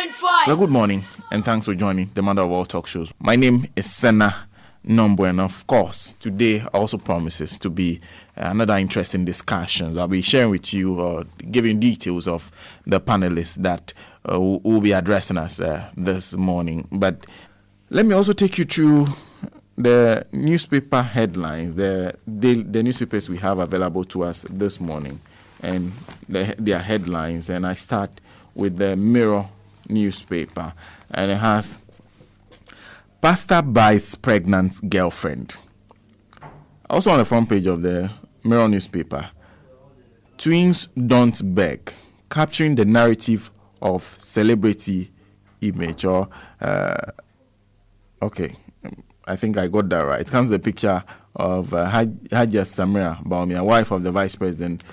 105.5. Well, good morning, and thanks for joining the mother of all talk shows. My name is Senna Nombo, and of course, today also promises to be another interesting discussions. I'll be sharing with you, giving details of the panelists that will be addressing us this morning. But let me also take you through the newspaper headlines, the newspapers we have available to us this morning, and their headlines. And I start with the Mirror newspaper, and it has pastor bites pregnant girlfriend. Also on the front page of the Mirror newspaper, twins don't beg, capturing the narrative of celebrity image. Or okay, I think I got that right. It comes the picture of Haji Samira Baumia, wife of the vice president,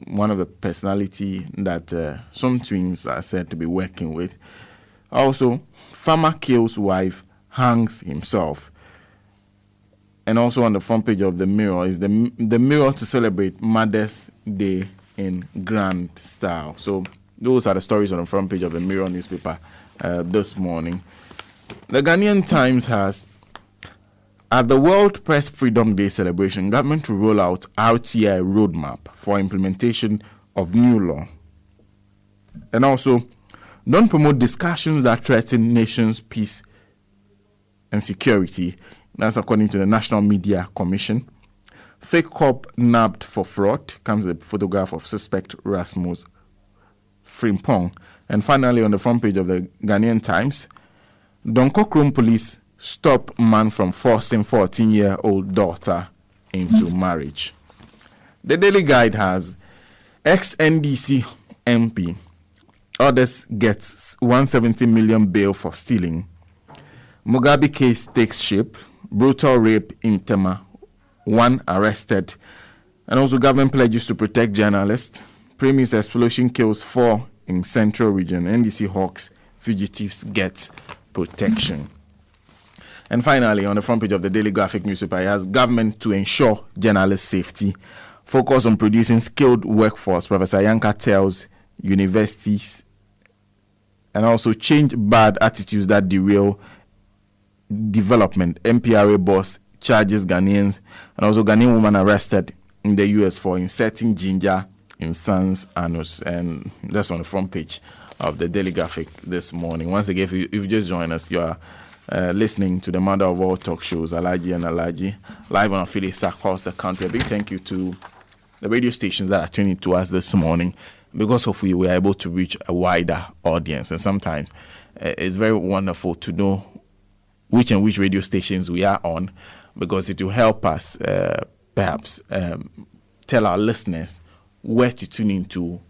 one of the personality that some twins are said to be working with. Also, farmer kills wife, hangs himself. And also on the front page of the Mirror is the Mirror to celebrate Mother's Day in grand style. So those are the stories on the front page of the Mirror newspaper this morning. The Ghanaian Times has, at the World Press Freedom Day celebration, government to roll out RTI roadmap for implementation of new law. And also, don't promote discussions that threaten nations' peace and security. That's according to the National Media Commission. Fake cop nabbed for fraud. Comes a photograph of suspect Rasmus Frimpong. And finally, on the front page of the Ghanaian Times, Donkokrom police stop man from forcing 14-year-old daughter into marriage. The Daily Guide has ex-NDC MP. Others gets 170 million bail for stealing. Mugabe case takes shape. Brutal rape in Tema. One arrested. And also government pledges to protect journalists. Premise explosion kills 4 in Central Region. NDC hawks fugitives get protection. And finally, on the front page of the Daily Graphic newspaper, it has government to ensure journalist safety. Focus on producing skilled workforce, Professor Yanka tells universities. And also change bad attitudes that derail development. MPRA boss charges Ghanaians. And also Ghanaian woman arrested in the US for inserting ginger in son's anus. And that's on the front page of the Daily Graphic this morning. Once again, if you just join us, you are listening to the mother of all talk shows, Alhaji And Alhaji, live on affiliates across the country. A big thank you to the radio stations that are tuning to us this morning. Because of we were able to reach a wider audience. And sometimes it's very wonderful to know which radio stations we are on, because it will help us perhaps tell our listeners where to tune into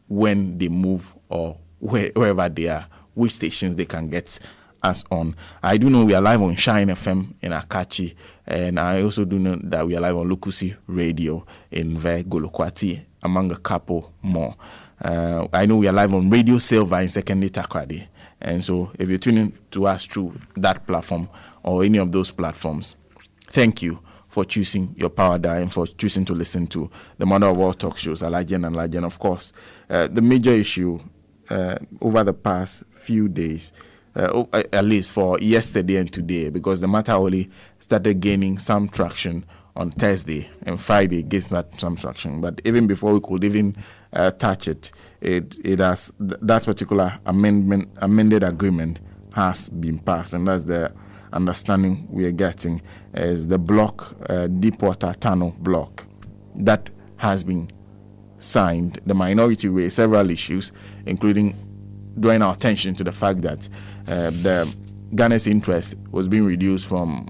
when they move, or wherever they are, which stations they can get us on. I do know we are live on Shine FM in Akachi, and I also do know that we are live on Lukusi Radio in Golokwati, among a couple more. I know we are live on Radio Silver in Secondary Takrady. And so if you're tuning to us through that platform or any of those platforms, thank you for choosing your power dial and for choosing to listen to the mother of all talk shows, Alhaji And Alhaji. And of course, the major issue over the past few days, at least for yesterday and today, because the matter only started gaining some traction on Thursday, and Friday gets that some traction. But even before we could even touch it, it has, that particular amended agreement has been passed, and that's the understanding we are getting, is the block, Deepwater Tunnel block, that has been signed. The minority raised several issues, including drawing our attention to the fact that the Ghana's interest was being reduced from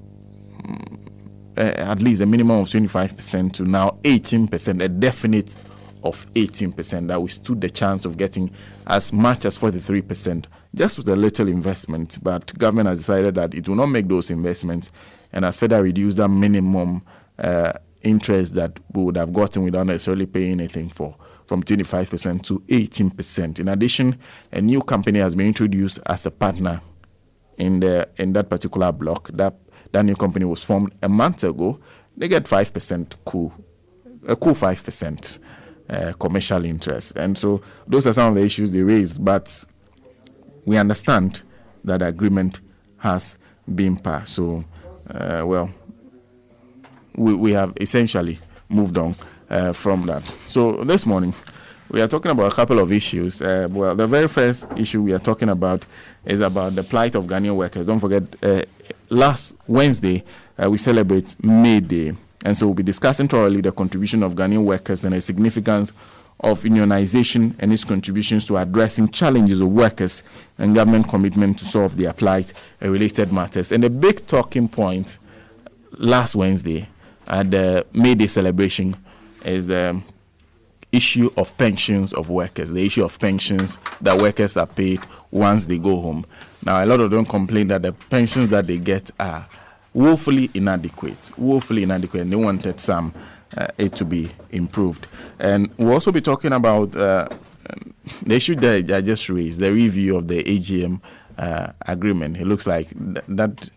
at least a minimum of 25% to now 18%, a definite of 18%, that we stood the chance of getting as much as 43%, just with a little investment. But government has decided that it will not make those investments, and has further reduced that minimum interest that we would have gotten without necessarily paying anything for, from 25% to 18%. In addition, a new company has been introduced as a partner in that particular block. That new company was formed a month ago. They get 5% cool 5% commercial interest. And so those are some of the issues they raised. But we understand that the agreement has been passed. So, we have essentially moved on from that. So this morning, we are talking about a couple of issues. The very first issue we are talking about is about the plight of Ghanaian workers. Don't forget, last Wednesday, we celebrate May Day. And so we'll be discussing thoroughly the contribution of Ghanaian workers and the significance of unionization and its contributions to addressing challenges of workers and government commitment to solve their plight and related matters. And the big talking point last Wednesday at the May Day celebration is the issue of pensions of workers, the issue of pensions that workers are paid once they go home. Now, a lot of them complain that the pensions that they get are woefully inadequate, and they wanted it to be improved. And we'll also be talking about the issue that I just raised, the review of the AGM agreement. It looks like that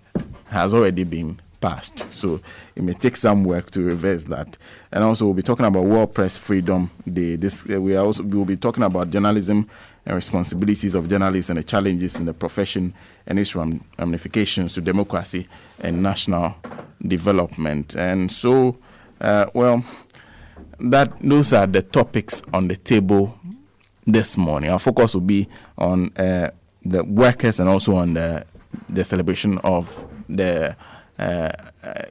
has already been passed, so it may take some work to reverse that. And also we'll be talking about World Press Freedom Day. We will be talking about journalism and responsibilities of journalists and the challenges in the profession and its ramifications to democracy and national development. And so those are the topics on the table this morning. Our focus will be on the workers and also on the celebration of the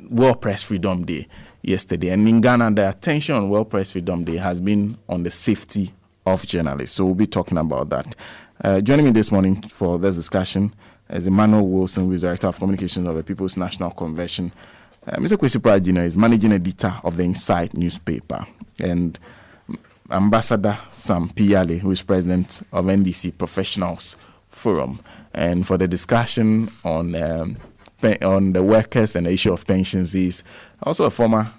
World Press Freedom Day yesterday. And in Ghana, the attention on World Press Freedom Day has been on the safety of journalists. So we'll be talking about that. Joining me this morning for this discussion is Emmanuel Wilson, who is Director of Communications of the People's National Convention. Mr. Kwesi Prajino is Managing Editor of the Insight newspaper. And Ambassador Sam Pee-Yalley, who is President of NDC Professionals Forum. And for the discussion on the workers and the issue of pensions, is also the former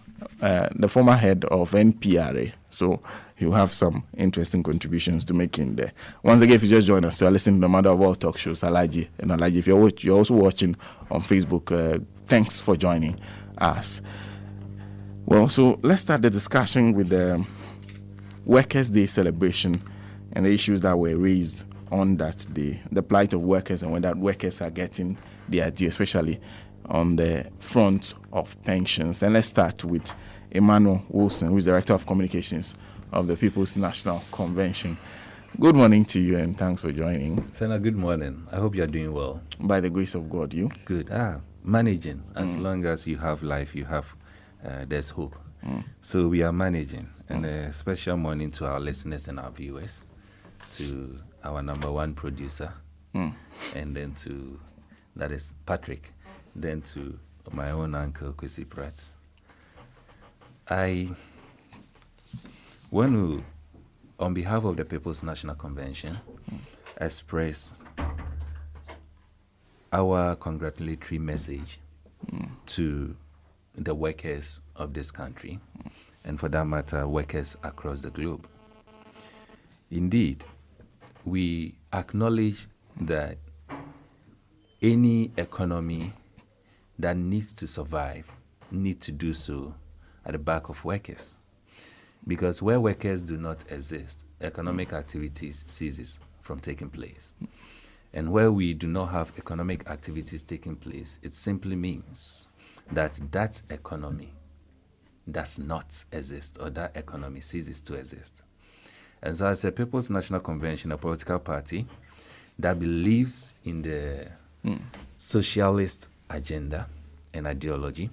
head of NPRA. So he'll have some interesting contributions to make in there. Once again, if you just join us, you are listening to the Mother of All Talk Shows, Alhaji And Alhaji. If you're also watching on Facebook, thanks for joining us. Well, so let's start the discussion with the Workers' Day celebration and the issues that were raised on that day, the plight of workers and whether workers are getting their due, especially on the front of pensions. And let's start with Emmanuel Wilson, who is Director of Communications of the People's National Convention. Good morning to you and thanks for joining. Senna, good morning. I hope you're doing well. By the grace of God, you? Good. Managing. As long as you have life, you have, there's hope. So we are managing. And a special morning to our listeners and our viewers, to our number one producer, and then to, that is Patrick, then to my own uncle, Kwesi Pratt. I want to, on behalf of the People's National Convention, express our congratulatory message to the workers of this country, and for that matter, workers across the globe. Indeed, we acknowledge that any economy that needs to survive needs to do so at the back of workers. Because where workers do not exist, economic activities ceases from taking place. And where we do not have economic activities taking place, it simply means that that economy does not exist, or that economy ceases to exist. And so as a People's National Convention, a political party that believes in the socialist agenda and ideology,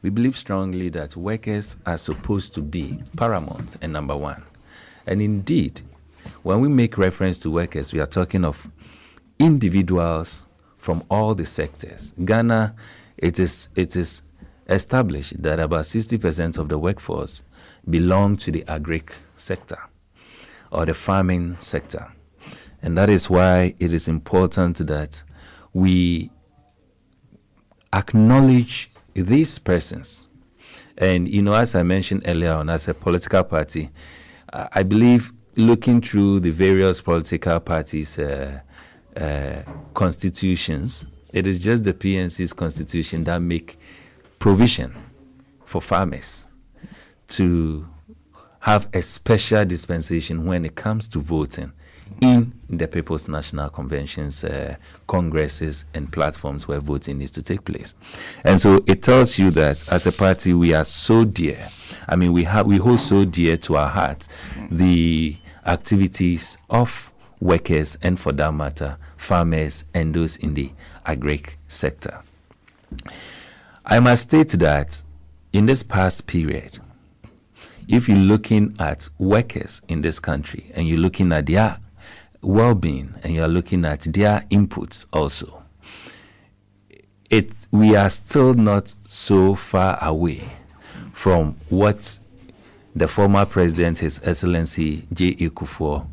we believe strongly that workers are supposed to be paramount and number one. And indeed, when we make reference to workers, we are talking of individuals from all the sectors. Ghana, it is established that about 60% of the workforce belong to the agri sector or the farming sector. And that is why it is important that we acknowledge these persons. And, as I mentioned earlier on, as a political party, I believe looking through the various political parties' constitutions, it is just the PNC's constitution that make provision for farmers to have a special dispensation when it comes to voting in the People's National Conventions, congresses, and platforms where voting needs to take place. And so it tells you that as a party, we are so dear. I mean, we hold so dear to our hearts the activities of workers and, for that matter, farmers and those in the agric sector. I must state that in this past period, if you're looking at workers in this country and you're looking at their well-being and you're looking at their inputs also, we are still not so far away from what the former president, His Excellency J.A. Kufuor,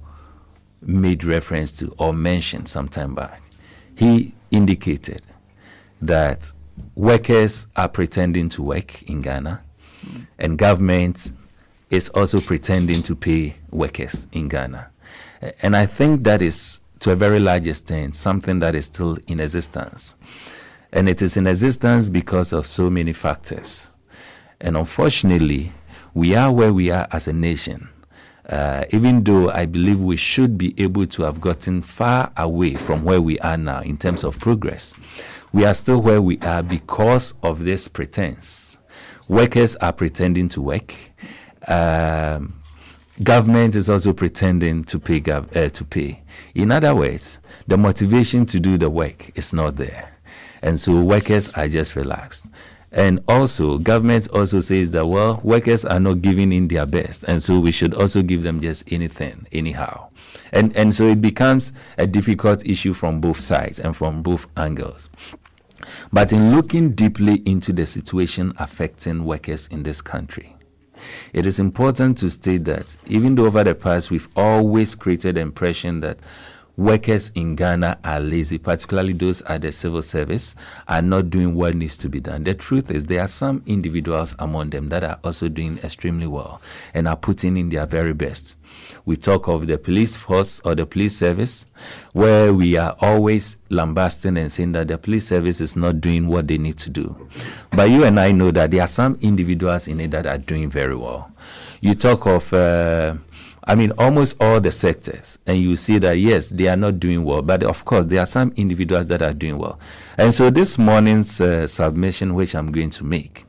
made reference to or mentioned some time back. He indicated that workers are pretending to work in Ghana, and government is also pretending to pay workers in Ghana. And I think that is, to a very large extent, something that is still in existence. And it is in existence because of so many factors. And unfortunately, we are where we are as a nation. Even though I believe we should be able to have gotten far away from where we are now in terms of progress, we are still where we are because of this pretense. Workers are pretending to work. Government is also pretending to pay. In other words, the motivation to do the work is not there. And so workers are just relaxed. And also, government also says that, well, workers are not giving in their best, and so we should also give them just anything, anyhow. And so it becomes a difficult issue from both sides and from both angles. But in looking deeply into the situation affecting workers in this country, it is important to state that even though over the past we've always created the impression that workers in Ghana are lazy, particularly those at the civil service, are not doing what needs to be done. The truth is there are some individuals among them that are also doing extremely well and are putting in their very best. We talk of the police force or the police service, where we are always lambasting and saying that the police service is not doing what they need to do. But you and I know that there are some individuals in it that are doing very well. You talk of almost all the sectors, and you see that, yes, they are not doing well, but of course, there are some individuals that are doing well. And so this morning's submission, which I'm going to make,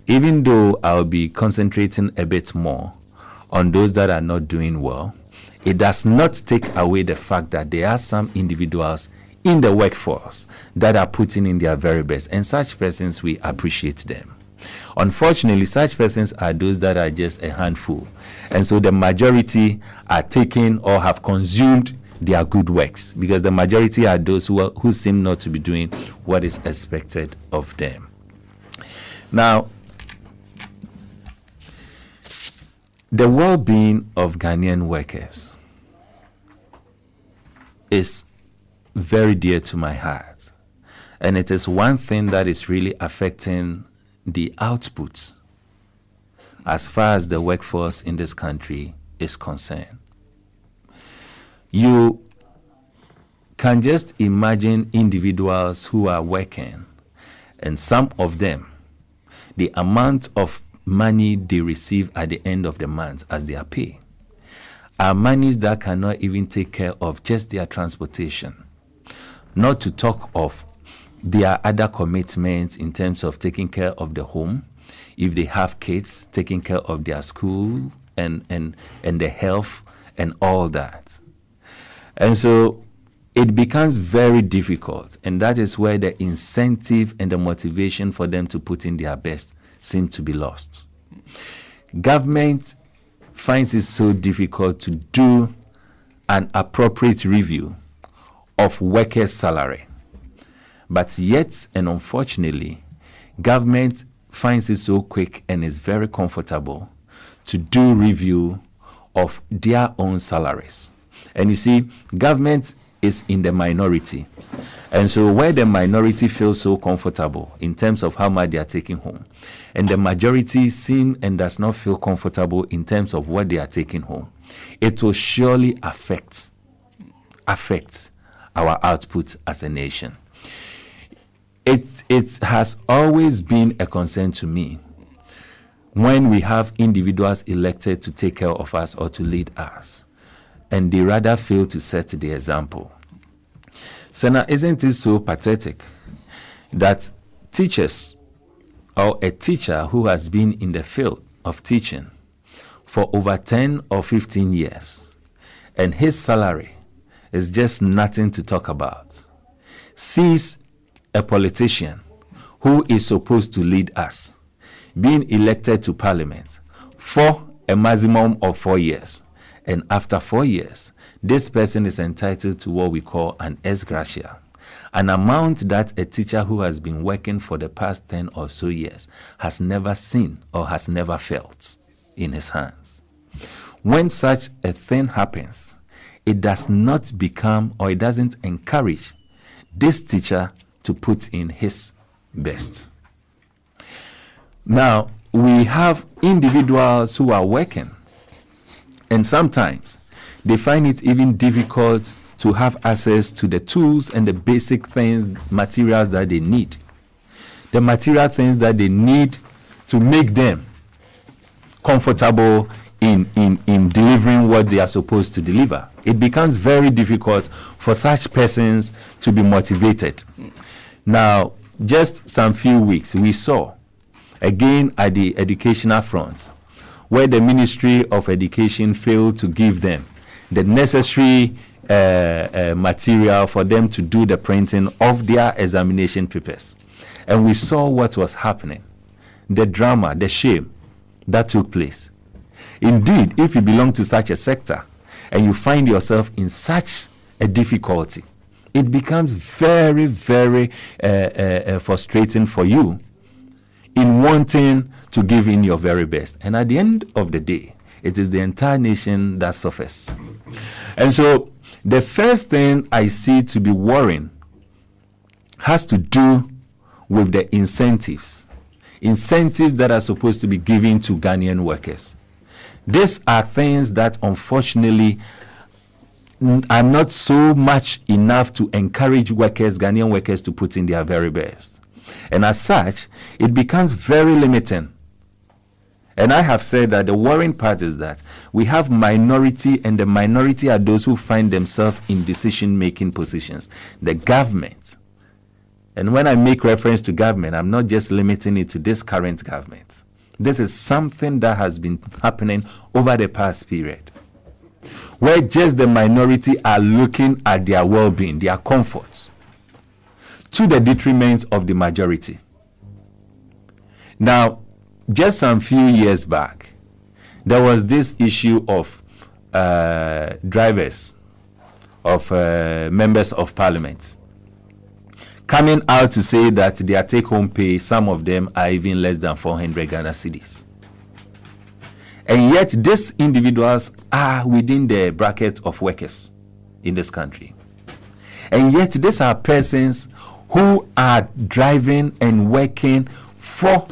even though I'll be concentrating a bit more on those that are not doing well, it does not take away the fact that there are some individuals in the workforce that are putting in their very best, and such persons, we appreciate them. Unfortunately, such persons are those that are just a handful. And so the majority are taking or have consumed their good works, because the majority are those who seem not to be doing what is expected of them. Now, the well-being of Ghanaian workers is very dear to my heart. And it is one thing that is really affecting the outputs as far as the workforce in this country is concerned. You can just imagine individuals who are working, and some of them, the amount of money they receive at the end of the month as their pay are monies that cannot even take care of just their transportation, not to talk of their other commitments in terms of taking care of the home, if they have kids, taking care of their school and the health and all that. And so it becomes very difficult, and that is where the incentive and the motivation for them to put in their best seem to be lost. Government finds it so difficult to do an appropriate review of workers' salary. But yet, and unfortunately, government finds it so quick and is very comfortable to do review of their own salaries. And you see, government is in the minority. And so where the minority feels so comfortable in terms of how much they are taking home, and the majority seem and does not feel comfortable in terms of what they are taking home, it will surely affect our output as a nation. It has always been a concern to me when we have individuals elected to take care of us or to lead us, and they rather fail to set the example. So now, isn't it so pathetic that teachers, or a teacher who has been in the field of teaching for over 10 or 15 years, and his salary is just nothing to talk about, sees a politician who is supposed to lead us being elected to parliament for a maximum of 4 years, and after 4 years, this person is entitled to what we call an ex gratia, an amount that a teacher who has been working for the past 10 or so years has never seen or has never felt in his hands. When such a thing happens, it does not become, or it doesn't encourage this teacher to put in his best. Now, we have individuals who are working, and sometimes they find it even difficult to have access to the tools and the basic things, materials that they need. The material things that they need to make them comfortable in delivering what they are supposed to deliver. It becomes very difficult for such persons to be motivated. Now, just some few weeks, we saw, again at the educational front, where the Ministry of Education failed to give them the necessary material for them to do the printing of their examination papers. And we saw what was happening, the drama, the shame that took place. Indeed, if you belong to such a sector and you find yourself in such a difficulty, it becomes very, very frustrating for you in wanting to give in your very best. And at the end of the day, it is the entire nation that suffers. And so the first thing I see to be worrying has to do with the incentives that are supposed to be given to Ghanaian workers. These are things that unfortunately are not so much enough to encourage workers, Ghanaian workers, to put in their very best. And as such, it becomes very limiting. And I have said that the worrying part is that we have minority, and the minority are those who find themselves in decision-making positions. The government. And when I make reference to government, I'm not just limiting it to this current government. This is something that has been happening over the past period, where just the minority are looking at their well-being, their comforts, to the detriment of the majority. Now, just some few years back, there was this issue of drivers, of members of parliament, coming out to say that their take-home pay, some of them are even less than 400 Ghana cedis. And yet these individuals are within the bracket of workers in this country. And yet these are persons who are driving and working for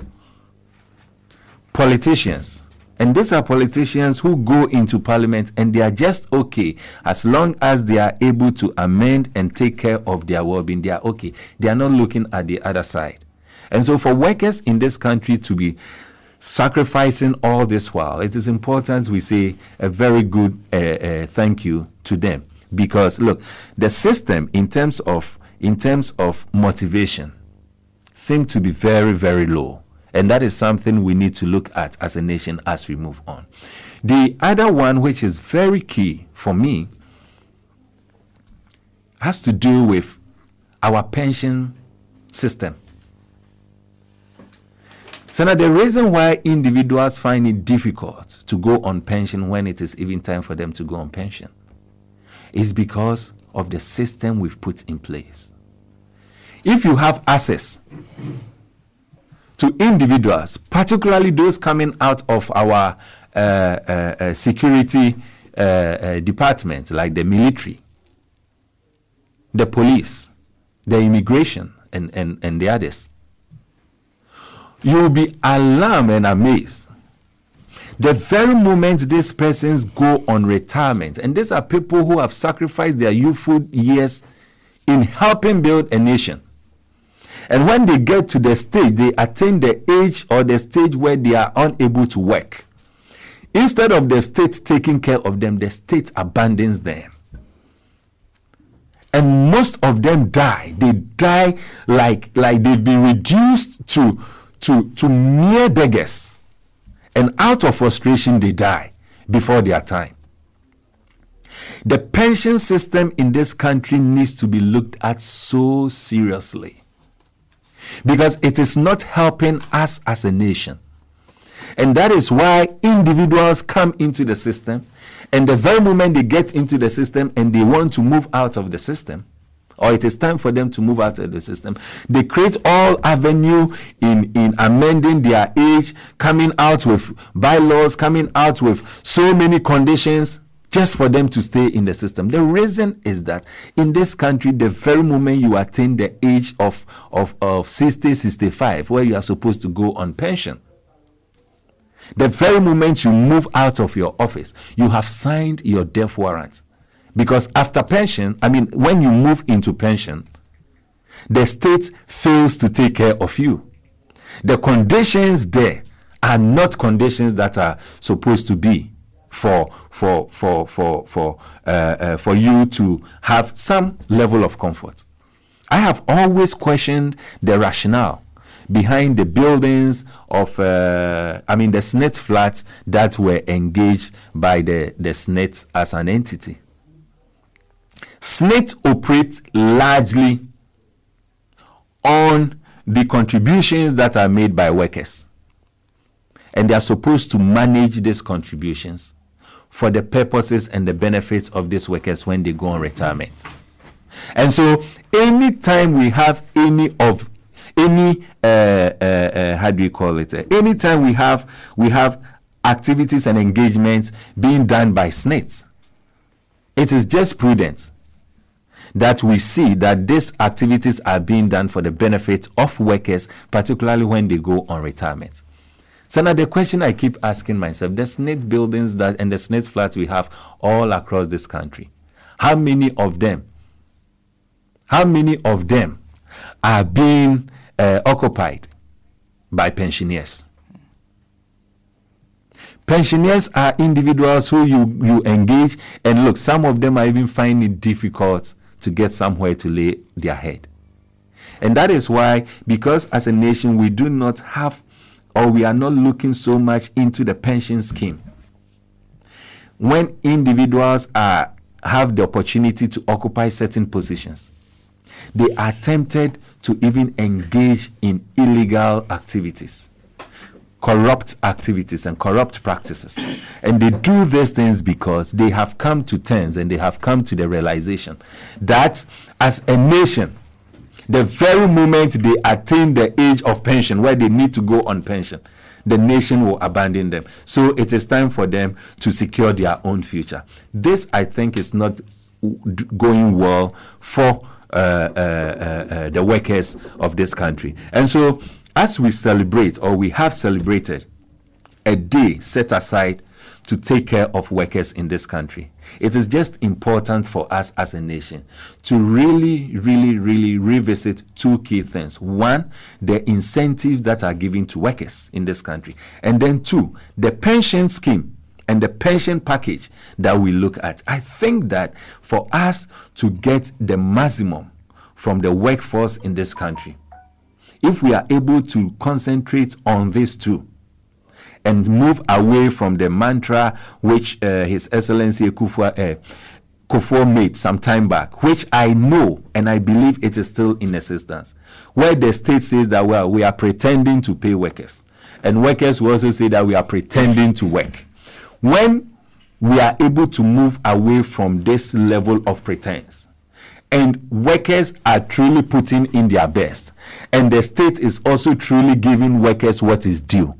politicians. And these are politicians who go into parliament and they are just okay as long as they are able to amend and take care of their well-being. They are okay. They are not looking at the other side. And so for workers in this country to be sacrificing all this while, it is important we say a very good thank you to them. Because look, the system in terms of motivation seems to be very, very low. And that is something we need to look at as a nation as we move on. The other one, which is very key for me, has to do with our pension system. So now the reason why individuals find it difficult to go on pension when it is even time for them to go on pension is because of the system we've put in place. If you have access to individuals, particularly those coming out of our security departments like the military, the police, the immigration, and the others, you'll be alarmed and amazed. The very moment these persons go on retirement, and these are people who have sacrificed their youthful years in helping build a nation. And when they get to the stage, they attain the age or the stage where they are unable to work. Instead of the state taking care of them, the state abandons them. And most of them die. They die like they've been reduced to mere beggars. And out of frustration, they die before their time. The pension system in this country needs to be looked at so seriously, because it is not helping us as a nation. And that is why individuals come into the system, and the very moment they get into the system and they want to move out of the system, or it is time for them to move out of the system, they create all avenue in amending their age, coming out with bylaws, coming out with so many conditions just for them to stay in the system. The reason is that in this country, the very moment you attain the age of 60, 65, where you are supposed to go on pension, the very moment you move out of your office, you have signed your death warrant. Because after pension, when you move into pension, the state fails to take care of you. The conditions there are not conditions that are supposed to be for you to have some level of comfort. I have always questioned the rationale behind the buildings of the SNET flats that were engaged by the SNET as an entity. SNET operates largely on the contributions that are made by workers, and they are supposed to manage these contributions for the purposes and the benefits of these workers when they go on retirement. And so anytime we have anytime we have activities and engagements being done by SNET, it is just prudent that we see that these activities are being done for the benefit of workers, particularly when they go on retirement. So now the question I keep asking myself, the SNET buildings and the SNET flats we have all across this country, how many of them are being occupied by pensioners? Pensioners are individuals who you engage, and look, some of them are even finding it difficult to get somewhere to lay their head. And that is why, because as a nation we do not have, or we are not looking so much into the pension scheme, when individuals have the opportunity to occupy certain positions, they are tempted to even engage in illegal activities, corrupt activities and corrupt practices. And they do these things because they have come to terms and they have come to the realization that as a nation, the very moment they attain the age of pension, where they need to go on pension, the nation will abandon them. So it is time for them to secure their own future. This, I think, is not going well for the workers of this country. And so as we celebrate, or we have celebrated, a day set aside to take care of workers in this country, it is just important for us as a nation to really revisit two key things. One, the incentives that are given to workers in this country. And then two, the pension scheme and the pension package that we look at. I think that for us to get the maximum from the workforce in this country, if we are able to concentrate on these two and move away from the mantra which His Excellency Kufuor made some time back, which I know and I believe it is still in existence, where the state says that, well, we are pretending to pay workers, and workers will also say that we are pretending to work. When we are able to move away from this level of pretense, and workers are truly putting in their best, and the state is also truly giving workers what is due,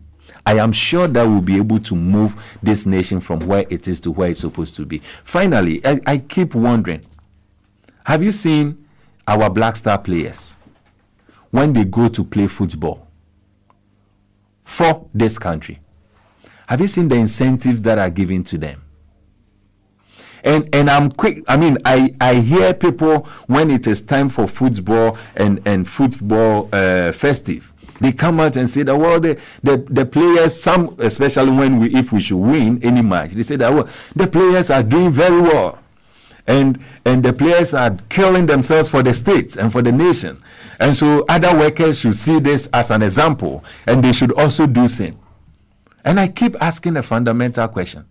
I am sure that we'll be able to move this nation from where it is to where it's supposed to be. Finally, I keep wondering, have you seen our Black Star players when they go to play football for this country? Have you seen the incentives that are given to them? And I'm quick. I hear people when it is time for football and football festive, They come out and say that, well, the players, some, especially if we should win any match, they say that, well, the players are doing very well. And the players are killing themselves for the states and for the nation. And so other workers should see this as an example, and they should also do same. And I keep asking a fundamental question.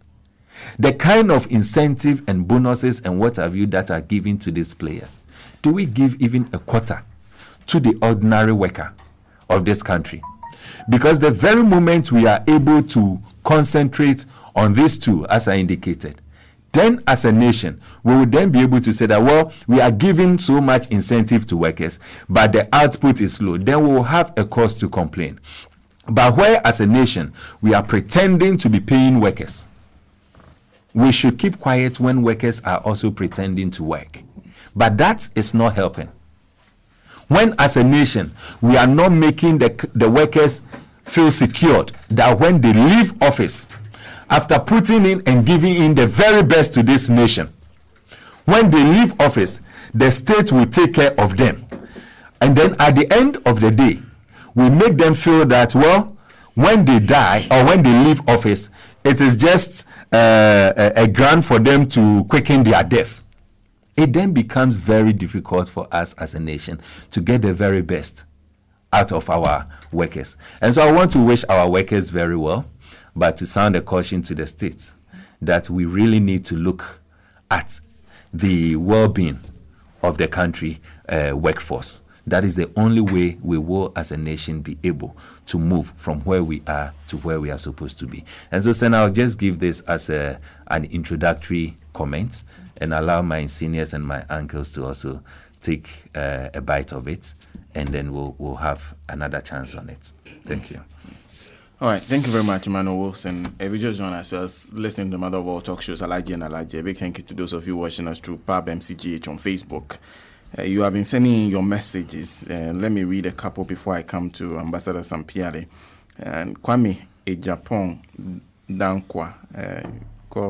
The kind of incentive and bonuses and what have you that are given to these players, do we give even a quarter to the ordinary worker of this country? Because the very moment we are able to concentrate on these two, as I indicated, then as a nation, we will then be able to say that, well, we are giving so much incentive to workers, but the output is low. Then we will have a cause to complain. But where as a nation, we are pretending to be paying workers, we should keep quiet when workers are also pretending to work. But that is not helping. When as a nation, we are not making the workers feel secured that when they leave office, after putting in and giving in the very best to this nation, when they leave office, the state will take care of them. And then at the end of the day, we make them feel that, well, when they die or when they leave office, it is just a grant for them to quicken their death. It then becomes very difficult for us as a nation to get the very best out of our workers. And so I want to wish our workers very well, but to sound a caution to the states that we really need to look at the well-being of the country workforce. That is the only way we will, as a nation, be able to move from where we are to where we are supposed to be. And so, Sen, I'll just give this as an introductory comment and allow my seniors and my uncles to also take a bite of it, and then we'll have another chance on it. Thank you. All right, thank you very much, Emmanuel Wilson. If you just joined us listening to the Mother of All Talk Shows, Alhaji and Alhaji, a big thank you to those of you watching us through PAB MCGH on Facebook. You have been sending your messages. Let me read a couple before I come to Ambassador Pee-Yalley. And Kwame Ejapon Dankwa,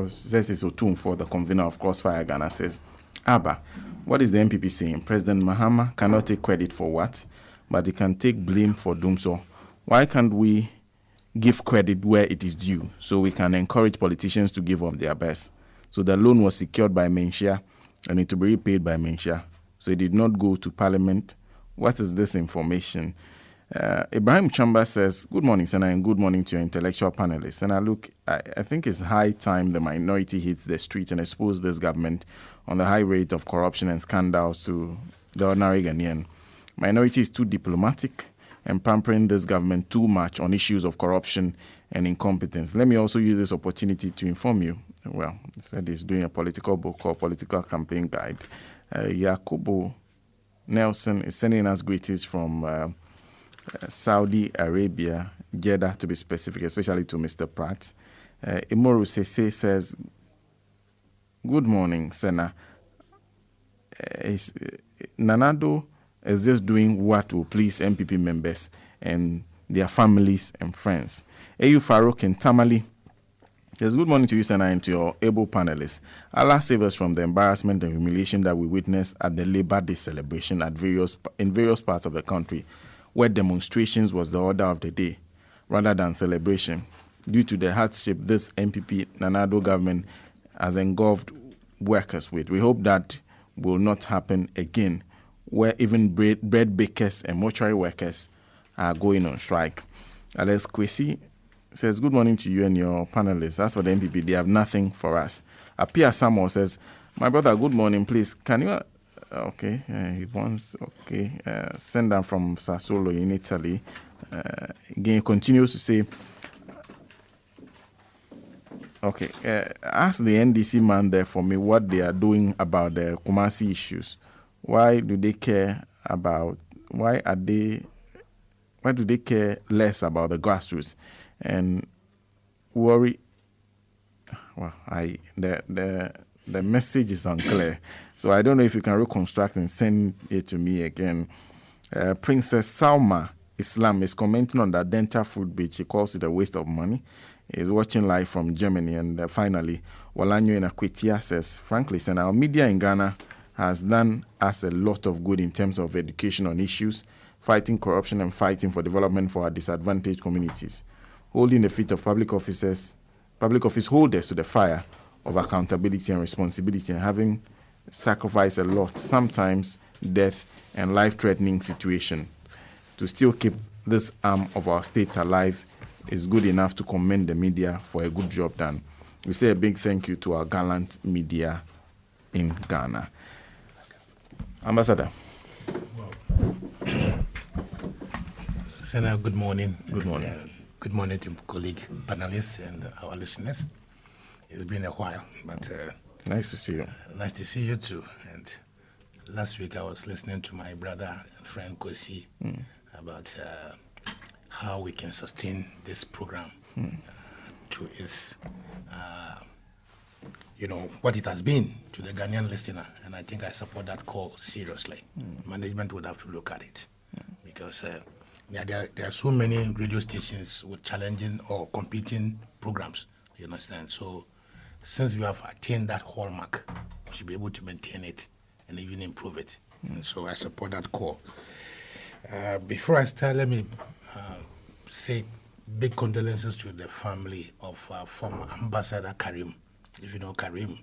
says it's Otun for the convener of Crossfire Ghana, says, Abba, what is the MPP saying? President Mahama cannot take credit for what, but he can take blame for doing so. Why can't we give credit where it is due so we can encourage politicians to give of their best? So the loan was secured by Menshia and it to be repaid by Menshia. So it did not go to Parliament. What is this information? Ibrahim Chamba says, good morning, Senna, and good morning to your intellectual panelists. And I think it's high time the minority hits the street and expose this government on the high rate of corruption and scandals to the ordinary Ghanaian. Minority is too diplomatic and pampering this government too much on issues of corruption and incompetence. Let me also use this opportunity to inform you. Well, he said he's doing a political book called Political Campaign Guide. Yakubu Nelson is sending us greetings from Saudi Arabia, Jeddah to be specific, especially to Mr. Pratt. Imoru Sese says, good morning, Senna. Nanado is just doing what will please MPP members and their families and friends. Ayu Farouk and Tamale says, good morning to you, Senna, and to your able panelists. Allah save us from the embarrassment and humiliation that we witnessed at the Labor Day celebration in various parts of the country, where demonstrations was the order of the day rather than celebration, due to the hardship this MPP Nanado government has engulfed workers with. We hope that will not happen again, where even bread bakers and mortuary workers are going on strike. Alex Kwesi says, good morning to you and your panelists. As for the MPP, they have nothing for us. Apia Samuel says, my brother, good morning, please. Can you... Okay, he wants... Okay, send them from Sassuolo in Italy. Again, he continues to say... Okay, ask the NDC man there for me what they are doing about the Kumasi issues. Why do they care about... Why do they care less about the grassroots and worry? Well, the message is unclear, so I don't know if you can reconstruct and send it to me again. Princess Salma Islam is commenting on the dental fruit beach. She calls it a waste of money. Is watching live from Germany. And finally, Walanyo in Akwitia says, frankly, and our media in Ghana has done us a lot of good in terms of education on issues fighting corruption and fighting for development for our disadvantaged communities, holding the feet of public office holders to the fire of accountability and responsibility, and having sacrificed a lot, sometimes death and life-threatening situation, to still keep this arm of our state alive is good enough to commend the media for a good job done. We say a big thank you to our gallant media in Ghana. Ambassador. Senator, good morning. Good morning. Good morning to colleague panelists and our listeners. It's been a while, but Nice to see you. Nice to see you too. And last week I was listening to my brother and friend Kosi about how we can sustain this program to its, what it has been to the Ghanaian listener. And I think I support that call seriously. Management would have to look at it because there are so many radio stations with challenging or competing programs. You understand? So since we have attained that hallmark, we should be able to maintain it and even improve it. And so I support that call. Before I start, let me say big condolences to the family of former Ambassador Karim. If you know Karim,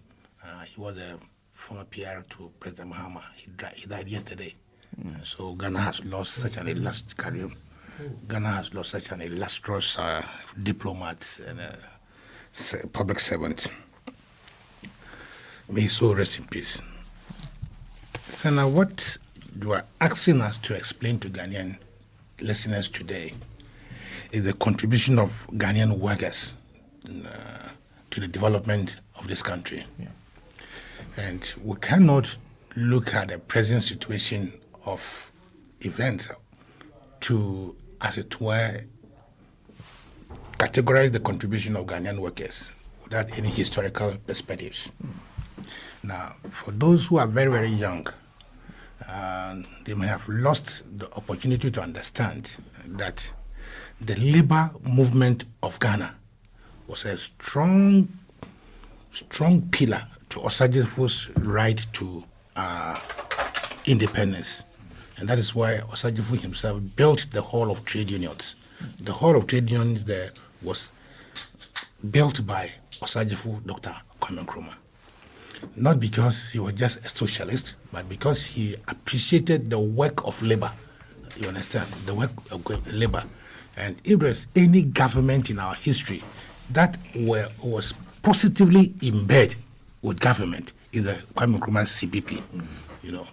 he was a former PR to President Mahama. He died yesterday. So Ghana has lost such an illustrious diplomat and public servant. May his soul rest in peace. So now what you are asking us to explain to Ghanaian listeners today is the contribution of Ghanaian workers to the development of this country. Yeah. And we cannot look at the present situation of events to, as it were, categorize the contribution of Ghanaian workers without any historical perspectives. Now, for those who are very, very young, they may have lost the opportunity to understand that the labor movement of Ghana was a strong pillar to Osagyefo's right to independence. And that is why Osagyefo himself built the Hall of Trade Unions. The Hall of Trade Unions there was built by Osagyefo, Dr. Kwame Nkrumah. Not because he was just a socialist, but because he appreciated the work of labor. You understand? The work of labor. And if there's any government in our history that was positively in bed with government, is the Kwame Nkrumah's CPP.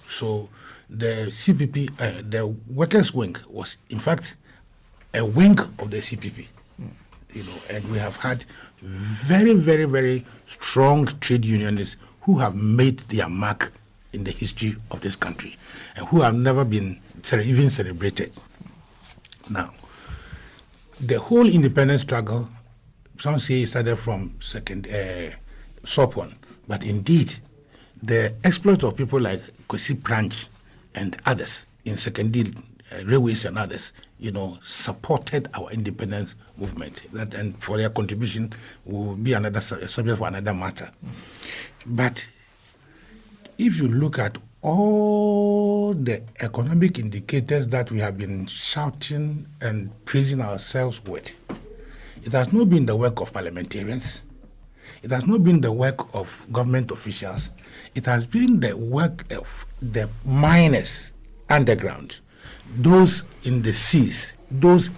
So the CPP, the workers' wing, was in fact a wing of the CPP. And we have had very, very, very strong trade unionists who have made their mark in the history of this country and who have never been even celebrated. Now, the whole independence struggle, some say it started from SOP1, but indeed, the exploit of people like Kwesi Branch and others in secondary railways and others, supported our independence movement. And for their contribution will be another subject for another matter. But if you look at all the economic indicators that we have been shouting and praising ourselves with, it has not been the work of parliamentarians. It has not been the work of government officials. It has been the work of the miners underground, those in the seas, those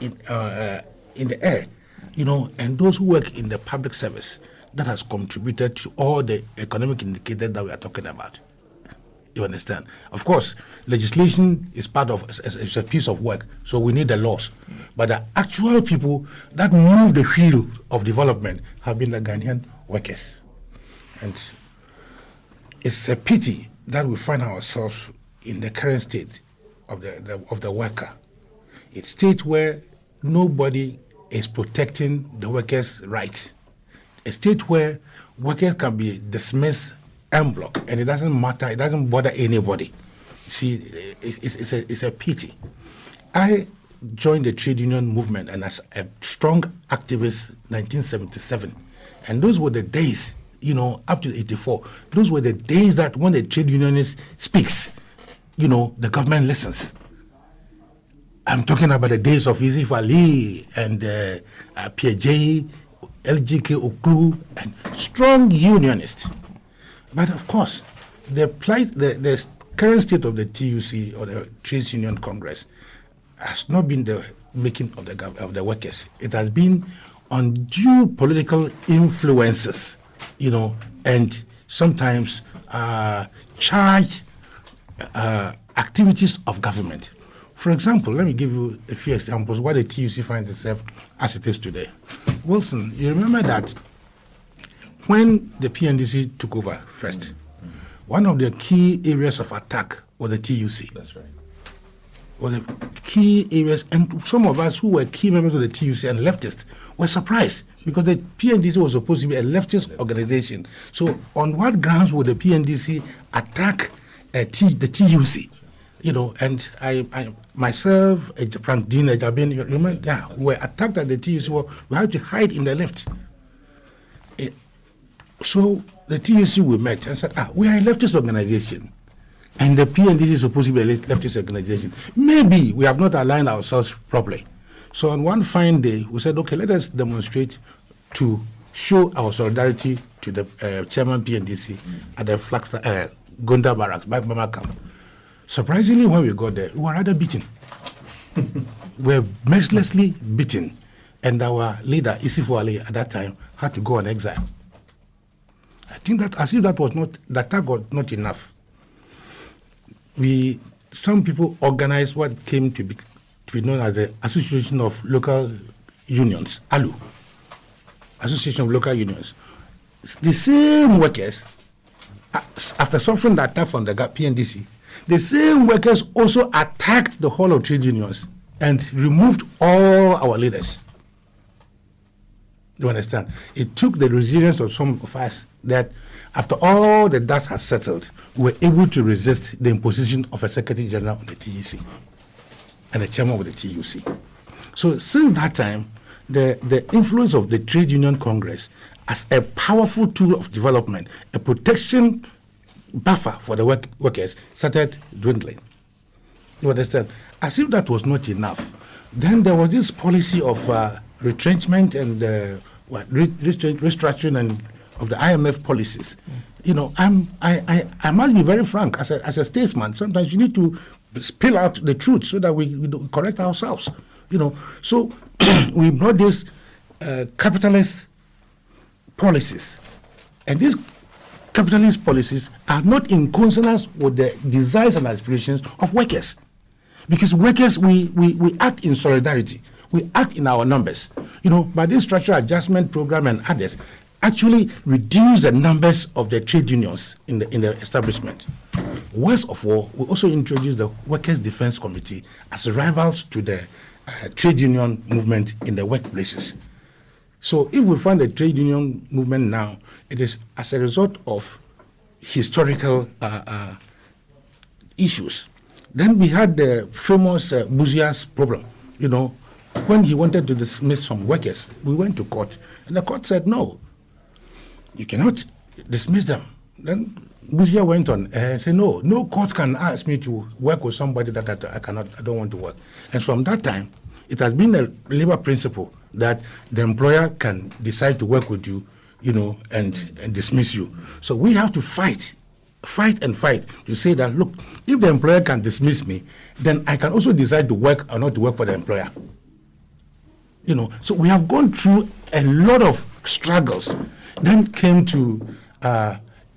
in the air, and those who work in the public service that has contributed to all the economic indicators that we are talking about. You understand? Of course, legislation is it's a piece of work, so we need the laws. But the actual people that move the wheel of development have been the Ghanaian workers. And it's a pity that we find ourselves in the current state of the worker. It's a state where nobody is protecting the workers' rights. A state where workers can be dismissed en bloc, and it doesn't matter, it doesn't bother anybody. See, it's a pity. I joined the trade union movement and as a strong activist 1977, and those were the days, up to 84, those were the days that when the trade unionist speaks, the government listens. I'm talking about the days of Yusuf Ali and Pee-Yalley, LGK Oklu, and strong unionists. But of course, the current state of the TUC, or the Trades Union Congress, has not been the making of the workers. It has been undue political influences, and sometimes charged activities of government. For example, let me give you a few examples why the TUC finds itself as it is today. Wilson, you remember that when the PNDC took over first, one of the key areas of attack was the TUC. That's right. Was the key areas, and some of us who were key members of the TUC and leftists were surprised because the PNDC was supposed to be a leftist organization. So on what grounds would the PNDC attack the TUC? And I myself, Frank Dean, Ejabin, you remember, were attacked at the TUC. We had to hide in the left. So the TUC we met and said, we are a leftist organization. And the PNDC is supposed to be a leftist organization. Maybe we have not aligned ourselves properly. So on one fine day, we said, okay, let us demonstrate to show our solidarity to the chairman PNDC at the Gonda Barracks, back Mama camp. Surprisingly, when we got there, we were rather beaten. We were mercilessly beaten. And our leader, Yusuf Ali, at that time, had to go on exile. I think that as if that was not not enough. Some people organized what came to be known as the Association of Local Unions, ALU, Association of Local Unions. The same workers, after suffering the attack from the PNDC, the same workers also attacked the whole of trade unions and removed all our leaders. You understand? It took the resilience of some of us that after all the dust has settled, we were able to resist the imposition of a Secretary General of the TEC and a chairman of the TUC. So since that time, the influence of the Trade Union Congress as a powerful tool of development, a protection buffer for the workers, started dwindling. You understand? As if that was not enough, then there was this policy of retrenchment and restructuring and of the IMF policies. I must be very frank as a statesman. Sometimes you need to spill out the truth so that we correct ourselves. So we brought these capitalist policies, and these capitalist policies are not in consonance with the desires and aspirations of workers, because workers we act in solidarity, we act in our numbers. But this structural adjustment program and others actually reduce the numbers of the trade unions in the establishment. Worst of all, we also introduced the Workers' Defense Committee as rivals to the trade union movement in the workplaces. So if we find the trade union movement now, it is as a result of historical issues. Then we had the famous Buzia's problem. When he wanted to dismiss some workers, we went to court, and the court said, no, you cannot dismiss them. Then Buzia went on and said, no court can ask me to work with somebody that I don't want to work. And from that time, it has been a labor principle that the employer can decide to work with you, and dismiss you. So we have to fight to say that, look, if the employer can dismiss me, then I can also decide to work or not to work for the employer. So we have gone through a lot of struggles. Then came to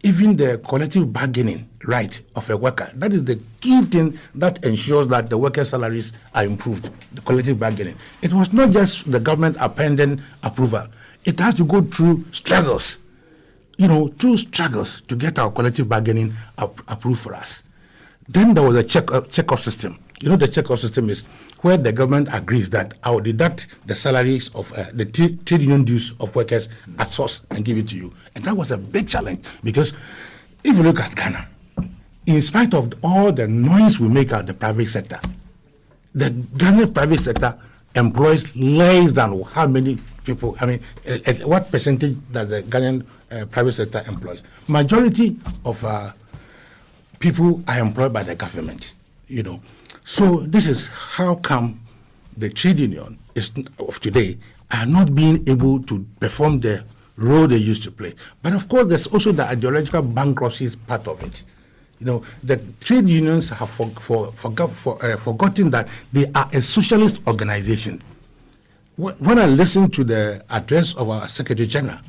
even the collective bargaining right of a worker. That is the key thing that ensures that the workers' salaries are improved, the collective bargaining. It was not just the government appending approval. It has to go through struggles, to get our collective bargaining approved for us. Then there was a check-off system. The check-off system is where the government agrees that I will deduct the salaries of the trade union dues of workers at source and give it to you. And that was a big challenge, because if you look at Ghana, in spite of all the noise we make at the private sector, the Ghana private sector employs less than how many people, what percentage does the Ghanaian private sector employs? Majority of people are employed by the government, So this is how come the trade union of today are not being able to perform the role they used to play. But of course, there's also the ideological bankruptcies part of it. The trade unions have forgotten that they are a socialist organization. When I listen to the address of our Secretary General,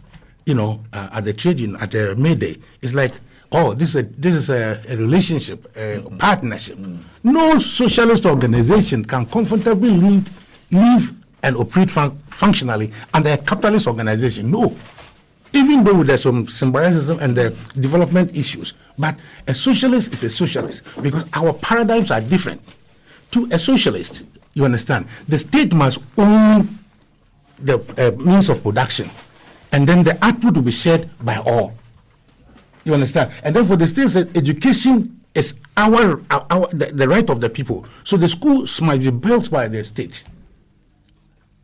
at the trade union, at the May Day, it's like, oh, this is a relationship, a partnership. No socialist organization can comfortably live and operate functionally under a capitalist organization. No. Even though there's some symbiotism and the development issues, but a socialist is a socialist because our paradigms are different. To a socialist, you understand, the state must own the means of production, and then the output will be shared by all. You understand? And therefore, the state said education is the right of the people. So the schools might be built by the state.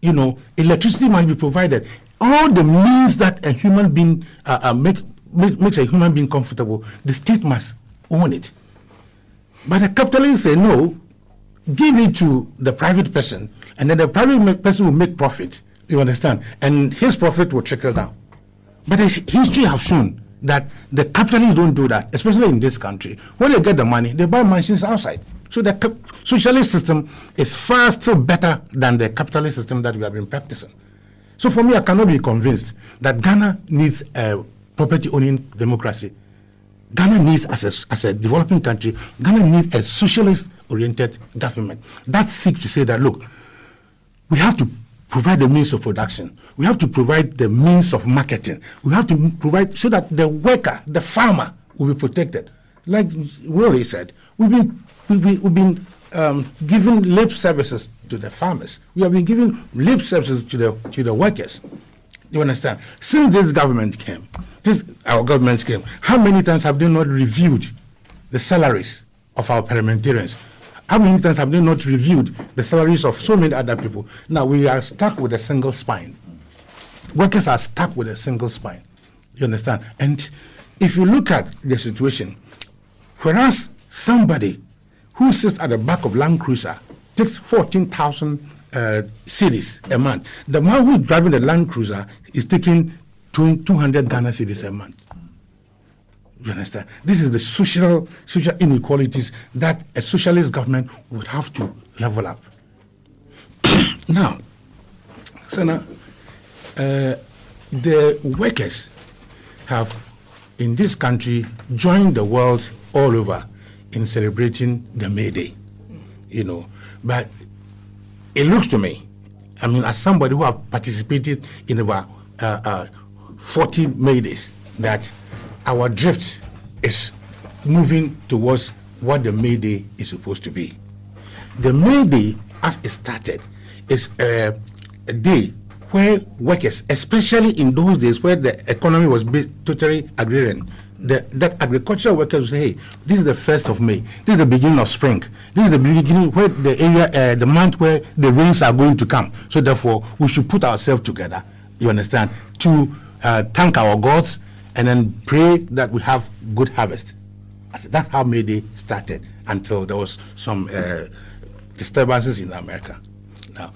Electricity might be provided. All the means that a human being makes a human being comfortable, the state must own it. But the capitalists say no, give it to the private person, and then the private person will make profit. You understand? And his profit will trickle down. But history has shown that the capitalists don't do that, especially in this country. When they get the money, they buy machines outside. So the socialist system is far still better than the capitalist system that we have been practicing. So for me, I cannot be convinced that Ghana needs a property-owning democracy. Ghana needs, as a developing country, Ghana needs a socialist-oriented government that seeks to say that, look, we have to provide the means of production. We have to provide the means of marketing. We have to provide so that the worker, the farmer, will be protected. Like Willie said, we've been giving lip services to the farmers. We have been giving lip services to the workers. You understand? Since our government came, how many times have they not reviewed the salaries of our parliamentarians? How many times have they not reviewed the salaries of so many other people? Now we are stuck with a single spine. Workers are stuck with a single spine. You understand? And if you look at the situation, whereas somebody who sits at the back of Land Cruiser takes 14,000 cedis a month, the man who is driving the Land Cruiser is taking 200 Ghana cedis a month. You understand? This is the social inequalities that a socialist government would have to level up. Now, the workers have, in this country, joined the world all over in celebrating the May Day. But it looks to me, as somebody who have participated in about 40 May Days, that our drift is moving towards what the May Day is supposed to be. The May Day, as it started, is a day where workers, especially in those days where the economy was totally agrarian, that agricultural workers will say, hey, this is the 1st of May, this is the beginning of spring, this is the beginning where the month where the rains are going to come. So therefore, we should put ourselves together, you understand, to thank our gods and then pray that we have good harvest. I said, that's how May Day started until there was some disturbances in America. Now,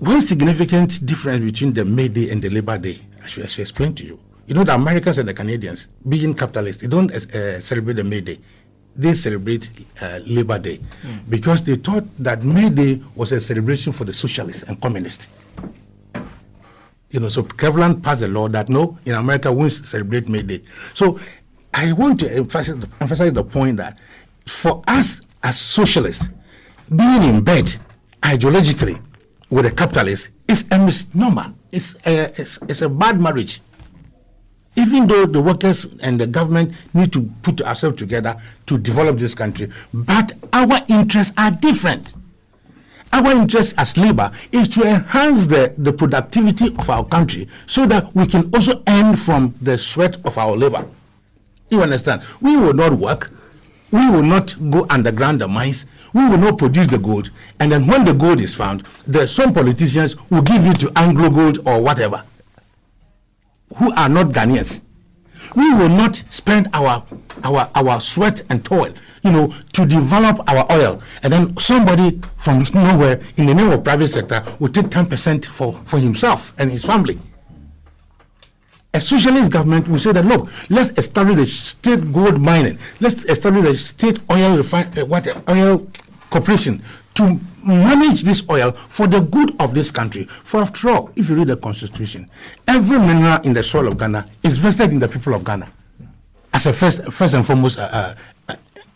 one significant difference between the May Day and the Labor Day, I should explain to you. The Americans and the Canadians, being capitalists, they don't celebrate the May Day. They celebrate Labor Day because they thought that May Day was a celebration for the socialists and communists. So Cleveland passed a law that no, in America we won't celebrate May Day. So I want to emphasize the point that for us as socialists, being in bed ideologically with a capitalist is a misnomer. It's a bad marriage. Even though the workers and the government need to put ourselves together to develop this country, but our interests are different. Our interest as labor is to enhance the productivity of our country so that we can also earn from the sweat of our labor. You understand? We will not work. We will not go underground the mines. We will not produce the gold. And then when the gold is found, some politicians will give it to Anglo Gold or whatever, who are not Ghanaians. We will not spend our sweat and toil, to develop our oil, and then somebody from nowhere in the name of private sector will take 10% for himself and his family. A socialist government will say that, look, let's establish the state gold mining, let's establish the state oil corporation to manage this oil for the good of this country. For after all, if you read the constitution, every mineral in the soil of Ghana is vested in the people of Ghana as a first and foremost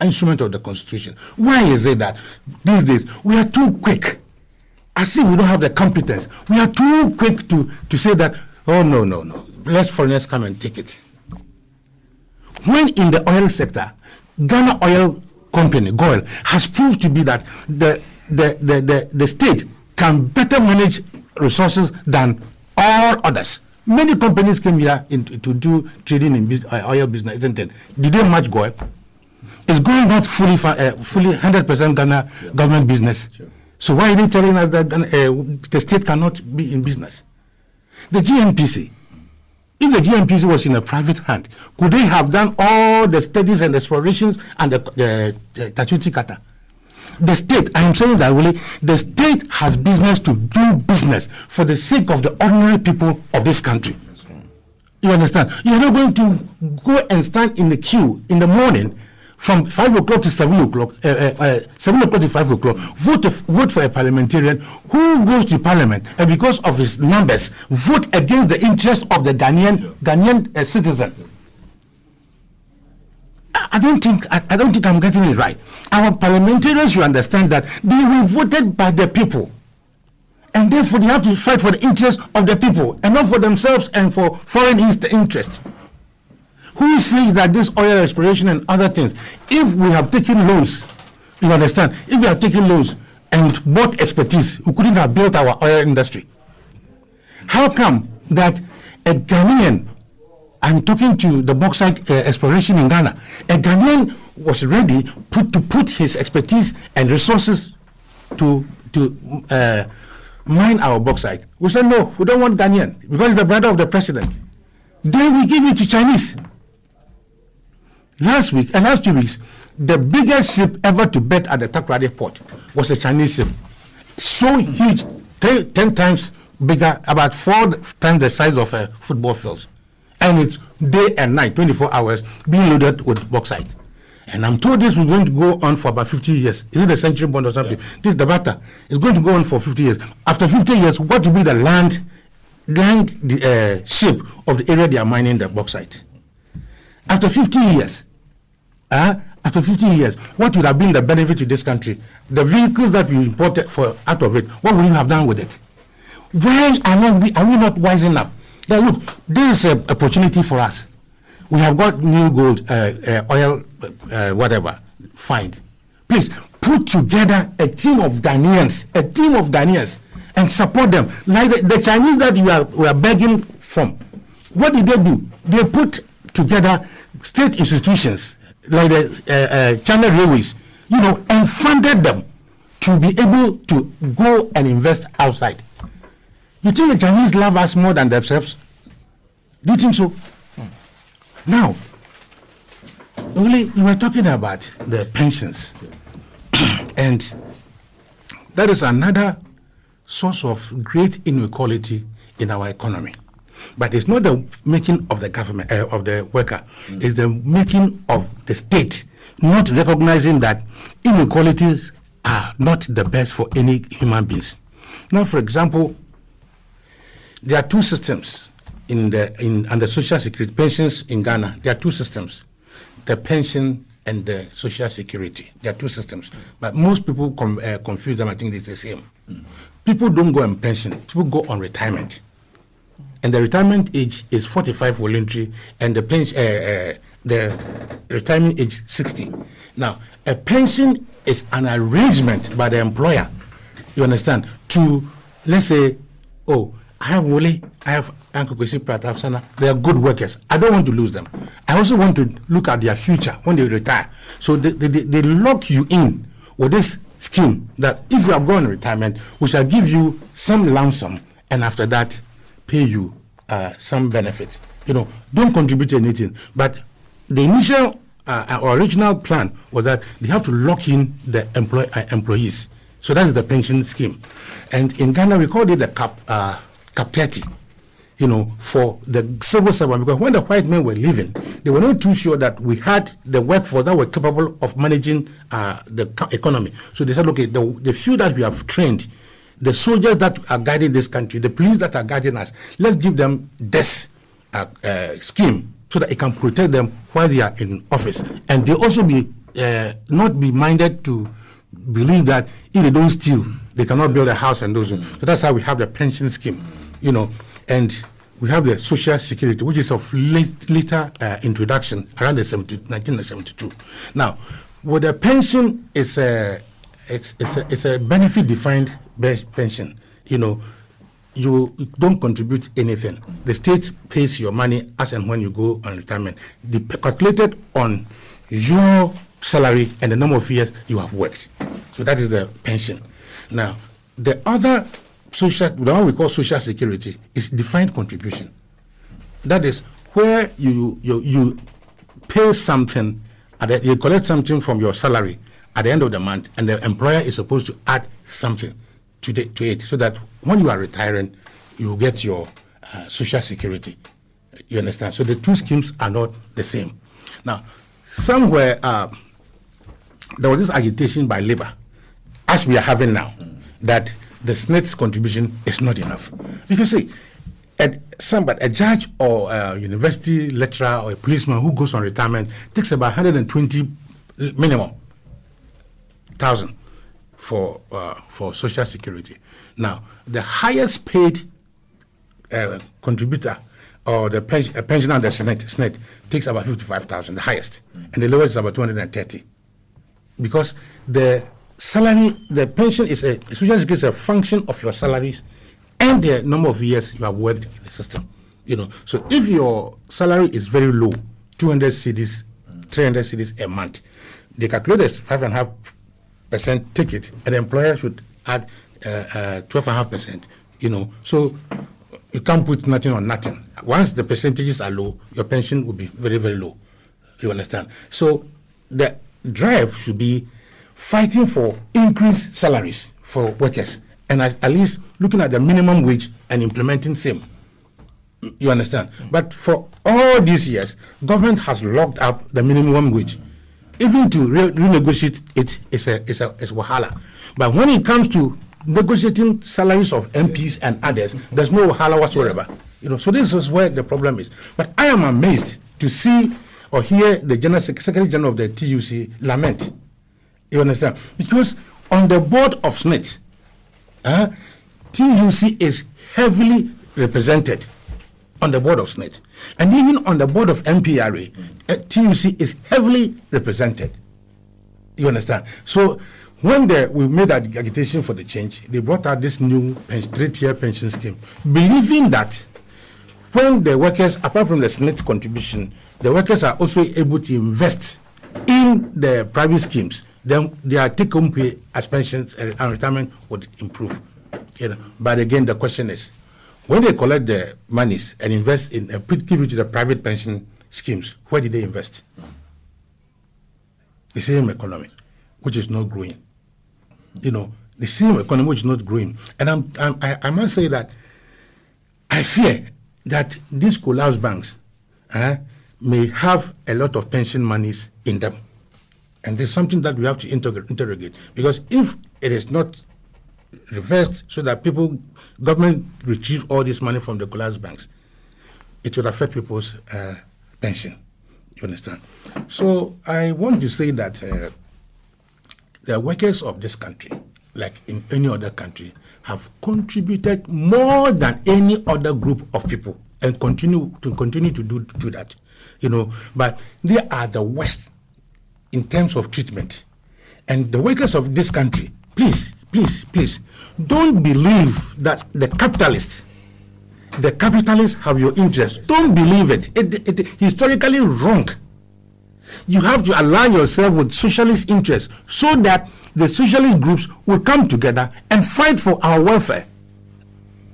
instrument of the constitution. Why is it that these days we are too quick, as if we don't have the competence, we are too quick to say that, oh, no, let foreigners come and take it. When in the oil sector, Ghana Oil Company, GOIL, has proved to be that the state can better manage resources than all others. Many companies came here to do trading in oil business, isn't it? Did they match GOIL? It's going not fully 100% Ghana government business. Sure. So why are they telling us that the state cannot be in business? The GNPC, if the GNPC was in a private hand, could they have done all the studies and explorations and the Tachuti Kata? The state, I am saying that really, the state has business to do business for the sake of the ordinary people of this country. You understand? You're not going to go and stand in the queue in the morning from 5 o'clock to 7 o'clock, 7 o'clock to 5 o'clock, vote for a parliamentarian who goes to parliament and because of his numbers, vote against the interest of the Ghanaian citizen. I don't think I'm getting it right. Our parliamentarians should understand that they were voted by the people, and therefore they have to fight for the interest of the people and not for themselves and for foreign interest. Who says that this oil exploration and other things, if we have taken loans, you understand, if we have taken loans and bought expertise, we couldn't have built our oil industry? How come that a Ghanaian, I'm talking to the bauxite exploration in Ghana, a Ghanaian was ready to put his expertise and resources to mine our bauxite? We said, no, we don't want Ghanaian because it's the brother of the president. Then we give it to Chinese. Last 2 weeks, the biggest ship ever to bet at the Takoradi port was a Chinese ship. So huge, 10 times bigger, about 4 times the size of a football field. And it's day and night, 24 hours, being loaded with bauxite. And I'm told this is going to go on for about 50 years. Is it the century bond or something? Yeah. This is the matter. It's going to go on for 50 years. After 50 years, what will be the land shape of the area they are mining the bauxite? After 50 years, what would have been the benefit to this country? The vehicles that we imported out of it, what would you have done with it? Why are we not wising up? Now look, this is an opportunity for us. We have got new gold, oil, whatever, find. Please put together a team of Ghanaians, and support them. Like the Chinese that we are begging from. What did they do? They put together state institutions like the China Railways, and funded them to be able to go and invest outside. You think the Chinese love us more than themselves? Do you think so? Now, we were talking about the pensions, and that is another source of great inequality in our economy. But it's not the making of the government, of the worker. It's the making of the state, not recognizing that inequalities are not the best for any human beings. Now, for example, there are two systems under social security pensions in Ghana. There are two systems: the pension and the social security. There are two systems, but most people confuse them. I think it's the same. People don't go on pension; people go on retirement, and the retirement age is 45 voluntary, and the retirement age 60. Now, a pension is an arrangement by the employer. You understand? To, let's say, oh, I have Wole, I have Uncle Kwesi Pratt, I have Sana. They are good workers. I don't want to lose them. I also want to look at their future when they retire. So they lock you in with this scheme that if you are going to retirement, we shall give you some lump sum, and after that, pay you some benefit. don't contribute anything. But the initial or original plan was that they have to lock in the employees. So that is the pension scheme. And in Ghana, we called it the cap 30, for the civil servant, because when the white men were leaving, they were not too sure that we had the workforce that were capable of managing the economy. So they said, okay, the few that we have trained, the soldiers that are guiding this country, the police that are guiding us, let's give them this scheme so that it can protect them while they are in office. And they also not be minded to believe that if they don't steal, they cannot build a house and those. So that's how we have the pension scheme, and we have the social security, which is of later introduction around 1972. Now, with the pension, it's a benefit defined pension. You don't contribute anything. The state pays your money as and when you go on retirement. They calculated on your salary and the number of years you have worked. So that is the pension. Now, the other the one we call social security, is defined contribution. That is where you pay something, you collect something from your salary at the end of the month, and the employer is supposed to add something to it, so that when you are retiring, you get your social security. You understand? So the two schemes are not the same. Now, somewhere there was this agitation by labor, as we are having now, that the SNET's contribution is not enough. Because see, a judge or a university lecturer or a policeman who goes on retirement takes about 120 minimum thousand for social security. Now, the highest paid contributor or the pensioner under SNET takes about 55,000, the highest, and the lowest is about 230, because the salary, the pension is social security is a function of your salaries and the number of years you have worked in the system. So if your salary is very low, 200 cedis, 300 cedis a month, they calculate a 5.5% ticket, and the employer should add 12.5%. So you can't put nothing on nothing. Once the percentages are low, your pension will be very, very low. You understand? So the drive should be fighting for increased salaries for workers, and at least looking at the minimum wage and implementing same. You understand? But for all these years, government has locked up the minimum wage. Even to renegotiate it is wahala. But when it comes to negotiating salaries of MPs and others, there's no wahala whatsoever. So this is where the problem is. But I am amazed to see or hear the Secretary General of the TUC lament. You understand? Because on the board of SNET, TUC is heavily represented on the board of SNET. And even on the board of MPRA, TUC is heavily represented. You understand? So when we made that agitation for the change, they brought out this new 3-tier pension scheme, believing that when the workers, apart from the SNET contribution, the workers are also able to invest in the private schemes, then their take-home pay as pensions and retirement would improve. But again, the question is, when they collect the monies and invest in, give it to the private pension schemes, where did they invest? The same economy, which is not growing. The same economy which is not growing. And I must say that I fear that these collapsed banks may have a lot of pension monies in them. And there's something that we have to interrogate. Because if it is not reversed so that government retrieve all this money from the collapsed banks, it will affect people's pension. You understand? So I want to say that the workers of this country, like in any other country, have contributed more than any other group of people and continue to do that. But they are the worst in terms of treatment. And the workers of this country, please, don't believe that the capitalists have your interest. Don't believe it. It's historically wrong. You have to align yourself with socialist interests so that the socialist groups will come together and fight for our welfare.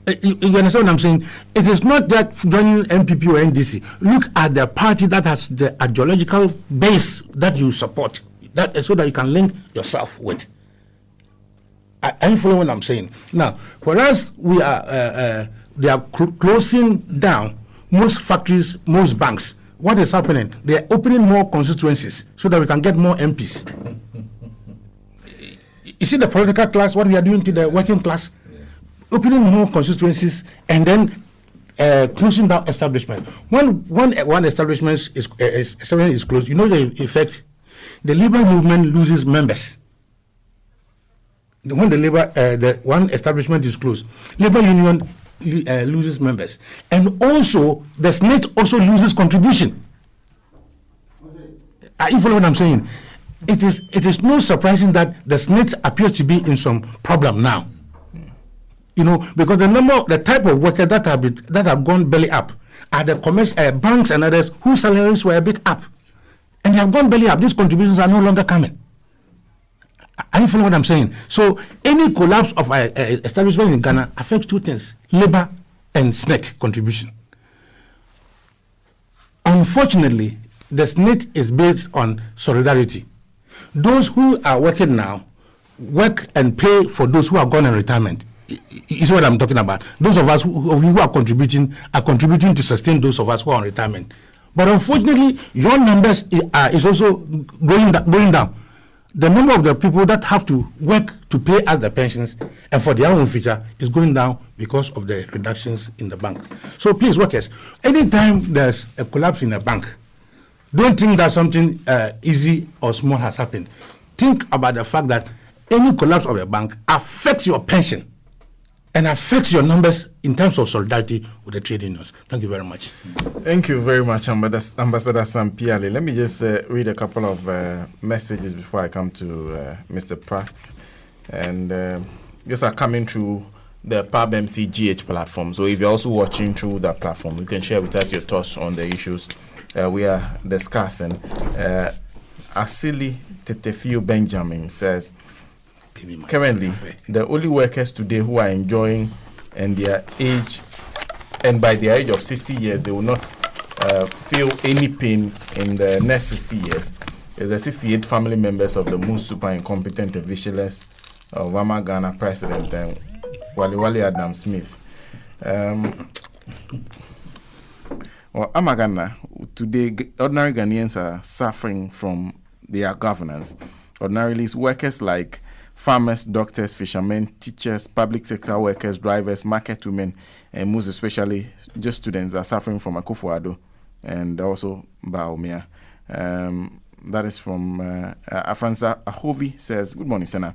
You understand what I'm saying? It is not that joining MPP or NDC. Look at the party that has the ideological base that you support, that so that you can link yourself with. Are you following what I'm saying? Now, whereas we are, they are closing down most factories, most banks. What is happening? They are opening more constituencies so that we can get more MPs. You see the political class, what we are doing to the working class? Opening more constituencies and then closing down establishment. When one establishment is closed, you know the effect. The labor movement loses members. When the one establishment is closed, labor union loses members, and also the state also loses contribution. Are you following what I'm saying? It is no surprising that the state appears to be in some problem now. You know, because the type of workers that have gone belly up are the commercial banks and others whose salaries were a bit up, and they have gone belly up. These contributions are no longer coming. Are you following what I'm saying? So any collapse of establishment in Ghana affects two things: labor and SNET contribution. Unfortunately, the SNET is based on solidarity. Those who are working now work and pay for those who are gone in retirement. Is what I'm talking about. Those of us who are contributing to sustain those of us who are on retirement. But unfortunately, your numbers is also going down. The number of the people that have to work to pay us the pensions and for their own future is going down because of the reductions in the bank. So please, workers, anytime there's a collapse in a bank, don't think that something easy or small has happened. Think about the fact that any collapse of a bank affects your pension and affects your numbers in terms of solidarity with the trade unions. Thank you very much. Thank you very much, Ambassador Sam Pee-Yalley. Let me just read a couple of messages before I come to Mr. Pratt. And these are coming through the PAB MCGH platform. So if you're also watching through that platform, you can share with us your thoughts on the issues we are discussing. Asili Tetefio Benjamin says, currently, the only workers today who are enjoying and by the age of 60 years, they will not feel any pain in the next 60 years. Is the 68 family members of the most super incompetent and viciousness of Wama Ghana President and Wali Adam Smith. Well, Amagana, today, ordinary Ghanaians are suffering from their governance. Ordinarily, workers like farmers, doctors, fishermen, teachers, public sector workers, drivers, market women, and most especially just students are suffering from Akufo-Addo and also Baumia. That is from Afranza Ahovi says, good morning, Senna.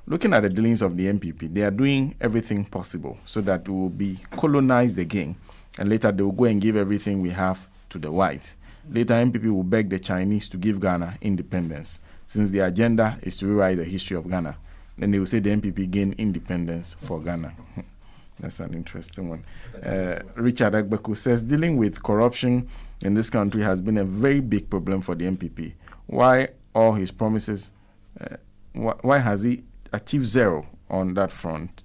Looking at the dealings of the MPP, they are doing everything possible so that we will be colonized again. And later they will go and give everything we have to the whites. Later MPP will beg the Chinese to give Ghana independence, since the agenda is to rewrite the history of Ghana. Then they will say the MPP gained independence for Ghana. That's an interesting one. Richard Agbeku says, dealing with corruption in this country has been a very big problem for the MPP. Why all his promises, why has he achieved zero on that front?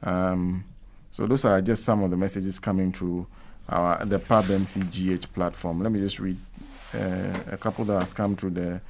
So those are just some of the messages coming through the PAB MCGH platform. Let me just read a couple that has come through the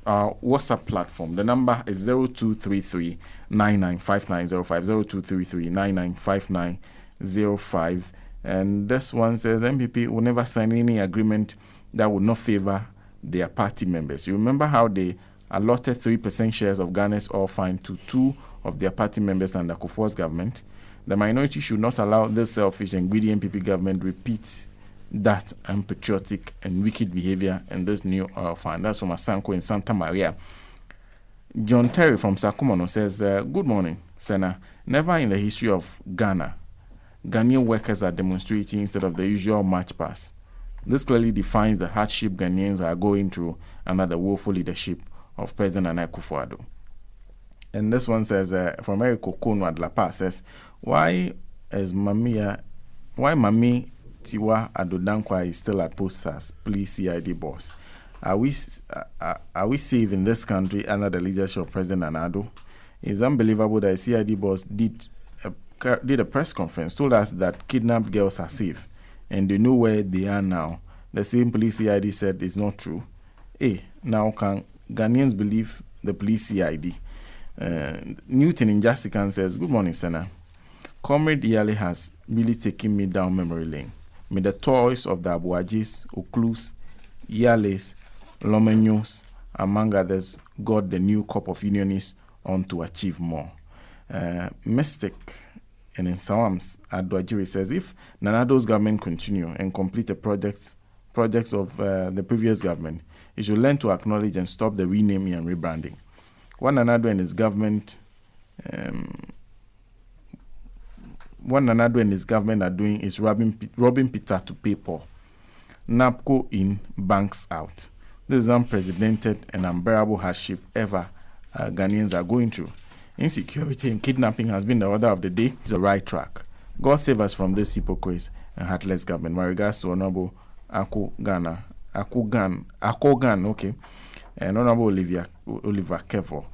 WhatsApp platform. The number is 0233 995905, 0233 995905. And this one says MPP will never sign any agreement that would not favor their party members. You remember how they allotted 3% shares of Ghana's oil fine to 2 of their party members under Kufuor's government? The minority should not allow this selfish and greedy MPP government repeat that unpatriotic and wicked behavior in this new oil fund. That's from Asanko in Santa Maria. John Terry from Sakumono says, good morning, Senna. Never in the history of Ghana, Ghanaian workers are demonstrating instead of the usual march past. This clearly defines the hardship Ghanaians are going through under the woeful leadership of President Nana Akufo-Addo. And this one says, from Eric Okono at La Paz, says, why Mami Tiwa Adodankwa is still at post as police CID boss? Are we safe in this country under the leadership of President Nana Addo? It's unbelievable that a CID boss did did a press conference, told us that kidnapped girls are safe and they know where they are now. The same police CID said it's not true. Now can Ghanaians believe the police CID? Newton in Jessica says, good morning, Senna. Comrade Pee-Yalley has really taken me down memory lane. May the toys of the Abuajis, Oklus, Yales, Lomenyos, among others, got the new crop of unionists on to achieve more. Mystic and in Sawams, Adwajiri says, if Nanado's government continue and complete the projects of the previous government, it should learn to acknowledge and stop the renaming and rebranding. What Nanado and his government are doing is robbing Peter to pay Paul. NAPCO in, banks out. This is unprecedented and unbearable hardship ever Ghanaians are going through. Insecurity and kidnapping has been the order of the day. It's the right track. God save us from this hypocrites and heartless government. My regards to Honorable Akogan, okay, and Honorable Oliver Kevo.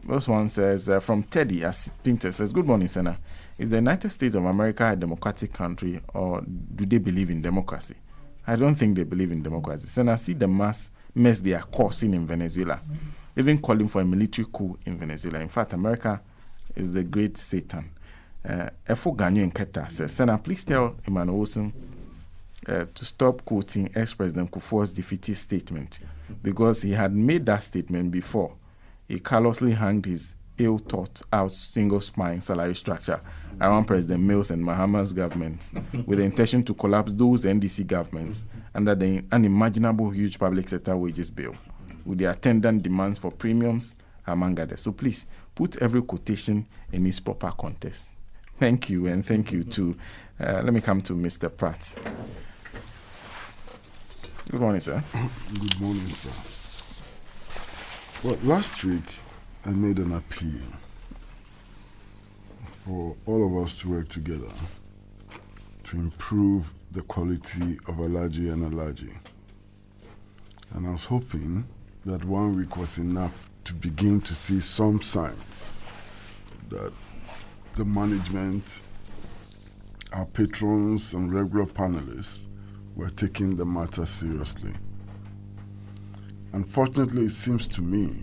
This one says, from Teddy, as Pinter says, good morning, Senator. Is the United States of America a democratic country, or do they believe in democracy? I don't think they believe in democracy. Senator, see the mess they are causing in Venezuela, even calling for a military coup in Venezuela. In fact, America is the great Satan. Efo Ganyo Nketa says, Senator, please tell Emmanuel Wilson to stop quoting ex-President Kufuor's defeatist statement, because he had made that statement before he callously hanged his ill-thought-out single-spine salary structure around President Mills and Mahama's governments with the intention to collapse those NDC governments under the unimaginable huge public sector wages bill, with the attendant demands for premiums, among others. So please, put every quotation in its proper context. Thank you, and thank you to, let me come to Mr. Pratt. Good morning, sir. Good morning, sir. Well, last week, I made an appeal for all of us to work together to improve the quality of Alhaji and Alhaji. And I was hoping that 1 week was enough to begin to see some signs that the management, our patrons and regular panelists were taking the matter seriously. Unfortunately, it seems to me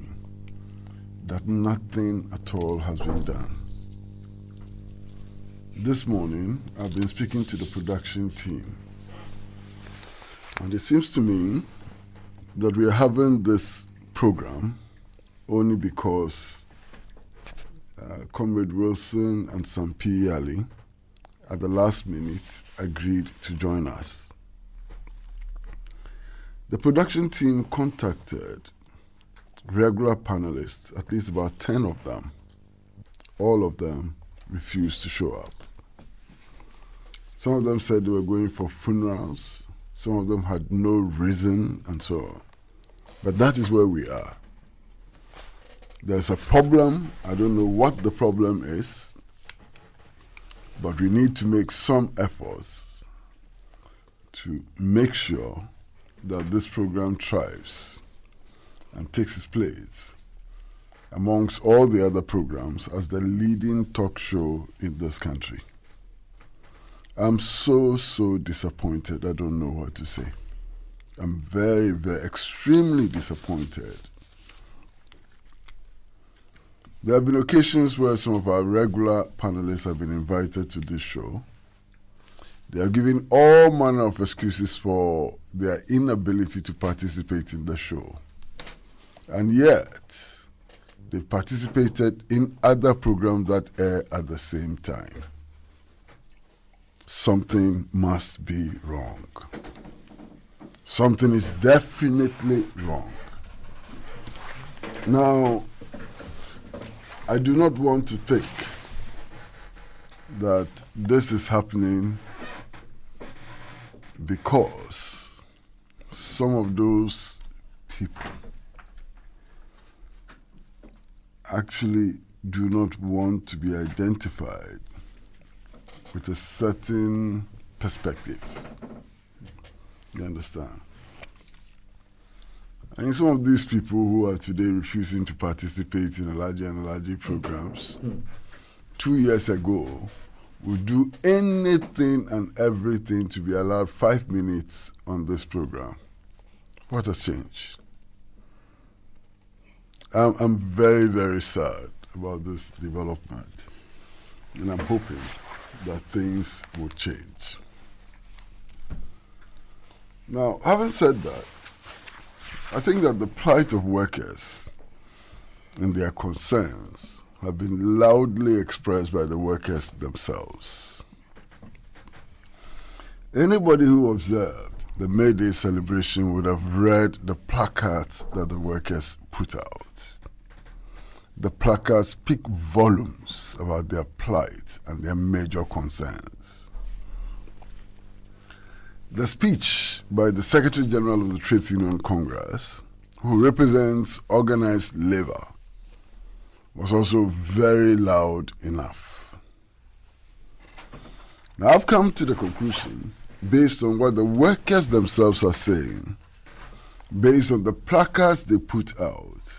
that nothing at all has been done. This morning, I've been speaking to the production team, and it seems to me that we are having this program only because Comrade Wilson and some Pee-Yalley at the last minute agreed to join us. The production team contacted regular panelists, at least about 10 of them. All of them refused to show up. Some of them said they were going for funerals. Some of them had no reason, and so on. But that is where we are. There's a problem. I don't know what the problem is, but we need to make some efforts to make sure that this program thrives and takes its place amongst all the other programs as the leading talk show in this country. I'm so disappointed. I don't know what to say. I'm very extremely disappointed. There have been occasions where some of our regular panelists have been invited to this show. They are giving all manner of excuses for their inability to participate in the show. And yet, they've participated in other programs that air at the same time. Something must be wrong. Something is definitely wrong. Now, I do not want to think that this is happening because some of those people actually do not want to be identified with a certain perspective. You understand? And some of these people who are today refusing to participate in Alhaji and Alhaji programs 2 years ago would do anything and everything to be allowed 5 minutes on this program. What has changed? I'm very, very sad about this development, and I'm hoping that things will change. Now, having said that, I think that the plight of workers and their concerns have been loudly expressed by the workers themselves. Anybody who observed the May Day celebration would have read the placards that the workers put out. The placards speak volumes about their plight and their major concerns. The speech by the Secretary General of the Trades Union Congress, who represents organized labor, was also very loud enough. Now, I've come to the conclusion, based on what the workers themselves are saying, based on the placards they put out,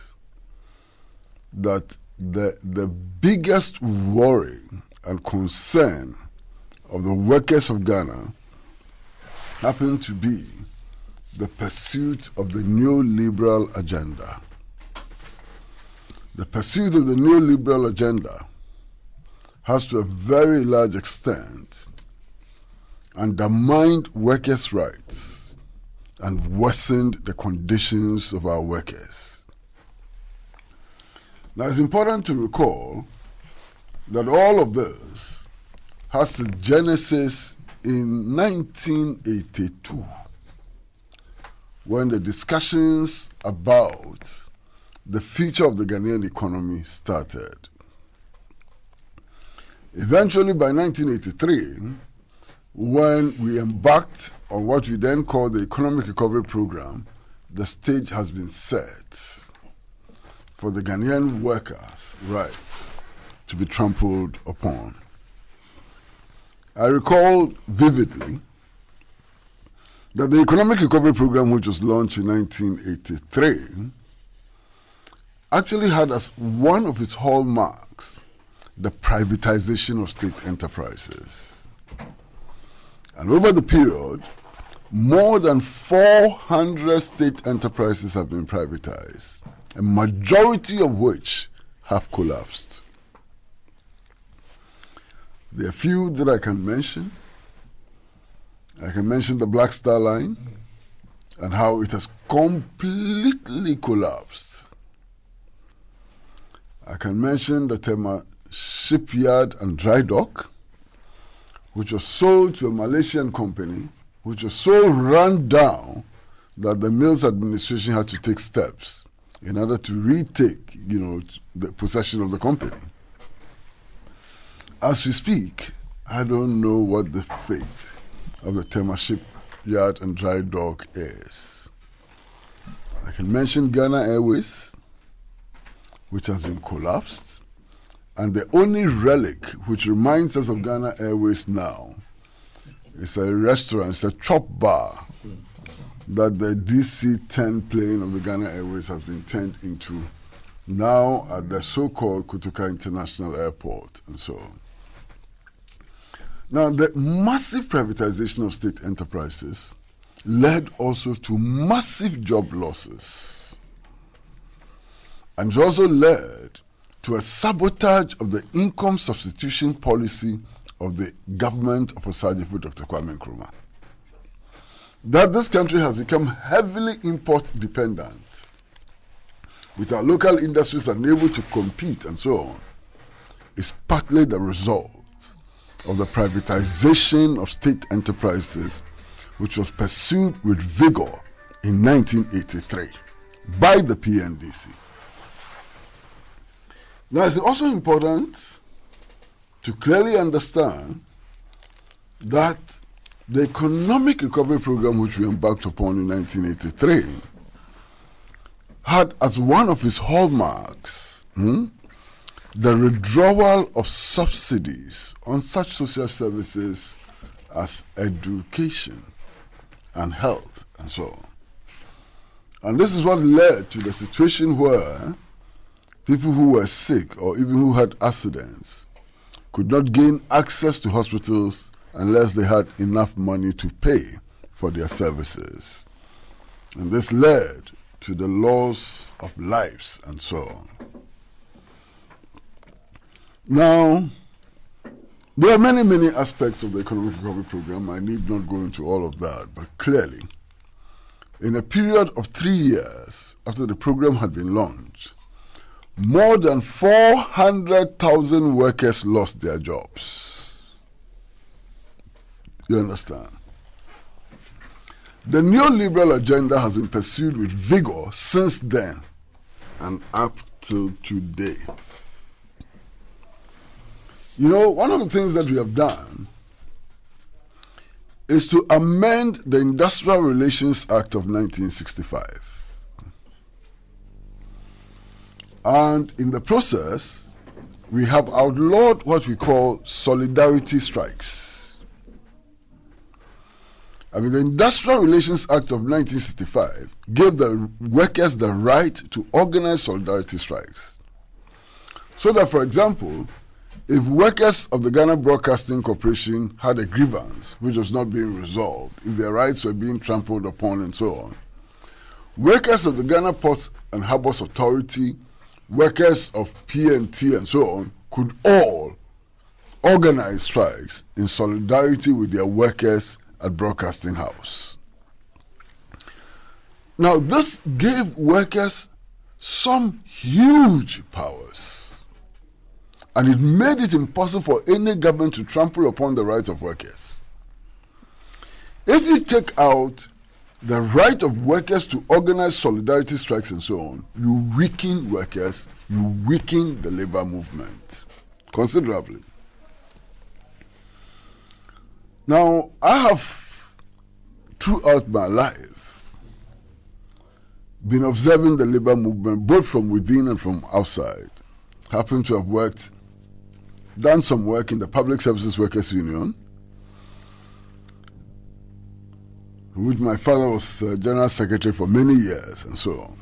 that the biggest worry and concern of the workers of Ghana happen to be the pursuit of the neoliberal agenda. The pursuit of the neoliberal agenda has to a very large extent undermined workers' rights and worsened the conditions of our workers. Now, it's important to recall that all of this has its genesis in 1982, when the discussions about the future of the Ghanaian economy started. Eventually, by 1983, when we embarked on what we then called the Economic Recovery Program, the stage has been set for the Ghanaian workers' rights to be trampled upon. I recall vividly that the Economic Recovery Program, which was launched in 1983, actually had as one of its hallmarks the privatization of state enterprises. And over the period, more than 400 state enterprises have been privatized, a majority of which have collapsed. There are a few that I can mention. I can mention the Black Star Line and how it has completely collapsed. I can mention the Tema Shipyard and Dry Dock, which was sold to a Malaysian company, which was so run down that the Mills administration had to take steps in order to retake, the possession of the company. As we speak, I don't know what the fate of the Tema Shipyard and Dry Dock is. I can mention Ghana Airways, which has been collapsed, and the only relic which reminds us of Ghana Airways now is a restaurant, it's a chop bar that the DC-10 plane of the Ghana Airways has been turned into now at the so-called Kotoka International Airport and so on. Now, the massive privatization of state enterprises led also to massive job losses. And it also led to a sabotage of the income substitution policy of the government of Osagyefo Dr. Kwame Nkrumah. That this country has become heavily import dependent, with our local industries unable to compete and so on, is partly the result of the privatization of state enterprises, which was pursued with vigor in 1983 by the PNDC. Now, it's also important to clearly understand that the Economic Recovery Program, which we embarked upon in 1983, had as one of its hallmarks the withdrawal of subsidies on such social services as education and health and so on. And this is what led to the situation where people who were sick or even who had accidents could not gain access to hospitals unless they had enough money to pay for their services. And this led to the loss of lives and so on. Now, there are many, many aspects of the economic recovery program. I need not go into all of that, but clearly, in a period of 3 years after the program had been launched, more than 400,000 workers lost their jobs. You understand? The neoliberal agenda has been pursued with vigor since then and up till today. You know, one of the things that we have done is to amend the Industrial Relations Act of 1965. And in the process, we have outlawed what we call solidarity strikes. I mean, the Industrial Relations Act of 1965 gave the workers the right to organize solidarity strikes. So that, for example, if workers of the Ghana Broadcasting Corporation had a grievance which was not being resolved, if their rights were being trampled upon and so on, workers of the Ghana Ports and Harbours Authority, workers of PNT and so on, could all organize strikes in solidarity with their workers at Broadcasting House. Now, this gave workers some huge powers. And it made it impossible for any government to trample upon the rights of workers. If you take out the right of workers to organize solidarity strikes and so on, you weaken workers, you weaken the labor movement considerably. Now, I have, throughout my life, been observing the labor movement both from within and from outside. Happen to have done some work in the Public Services Workers Union, which my father was General Secretary for many years and so on.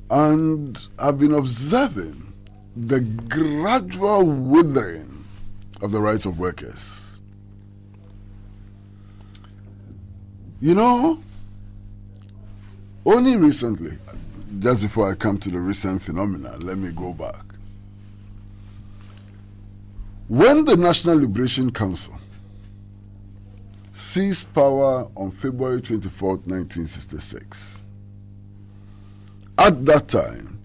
And I've been observing the gradual withering of the rights of workers. You know, only recently, just before I come to the recent phenomena, let me go back. When the National Liberation Council seized power on February 24, 1966, at that time,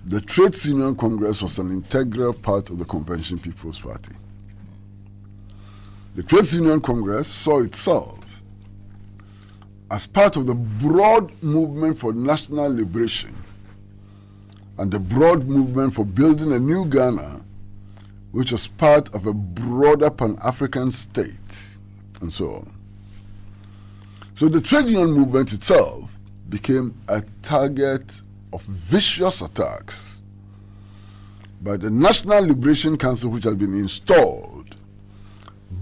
the Trades Union Congress was an integral part of the Convention People's Party. The Trades Union Congress saw itself as part of the broad movement for national liberation and the broad movement for building a new Ghana, which was part of a broader Pan-African state, and so on. So the trade union movement itself became a target of vicious attacks by the National Liberation Council, which had been installed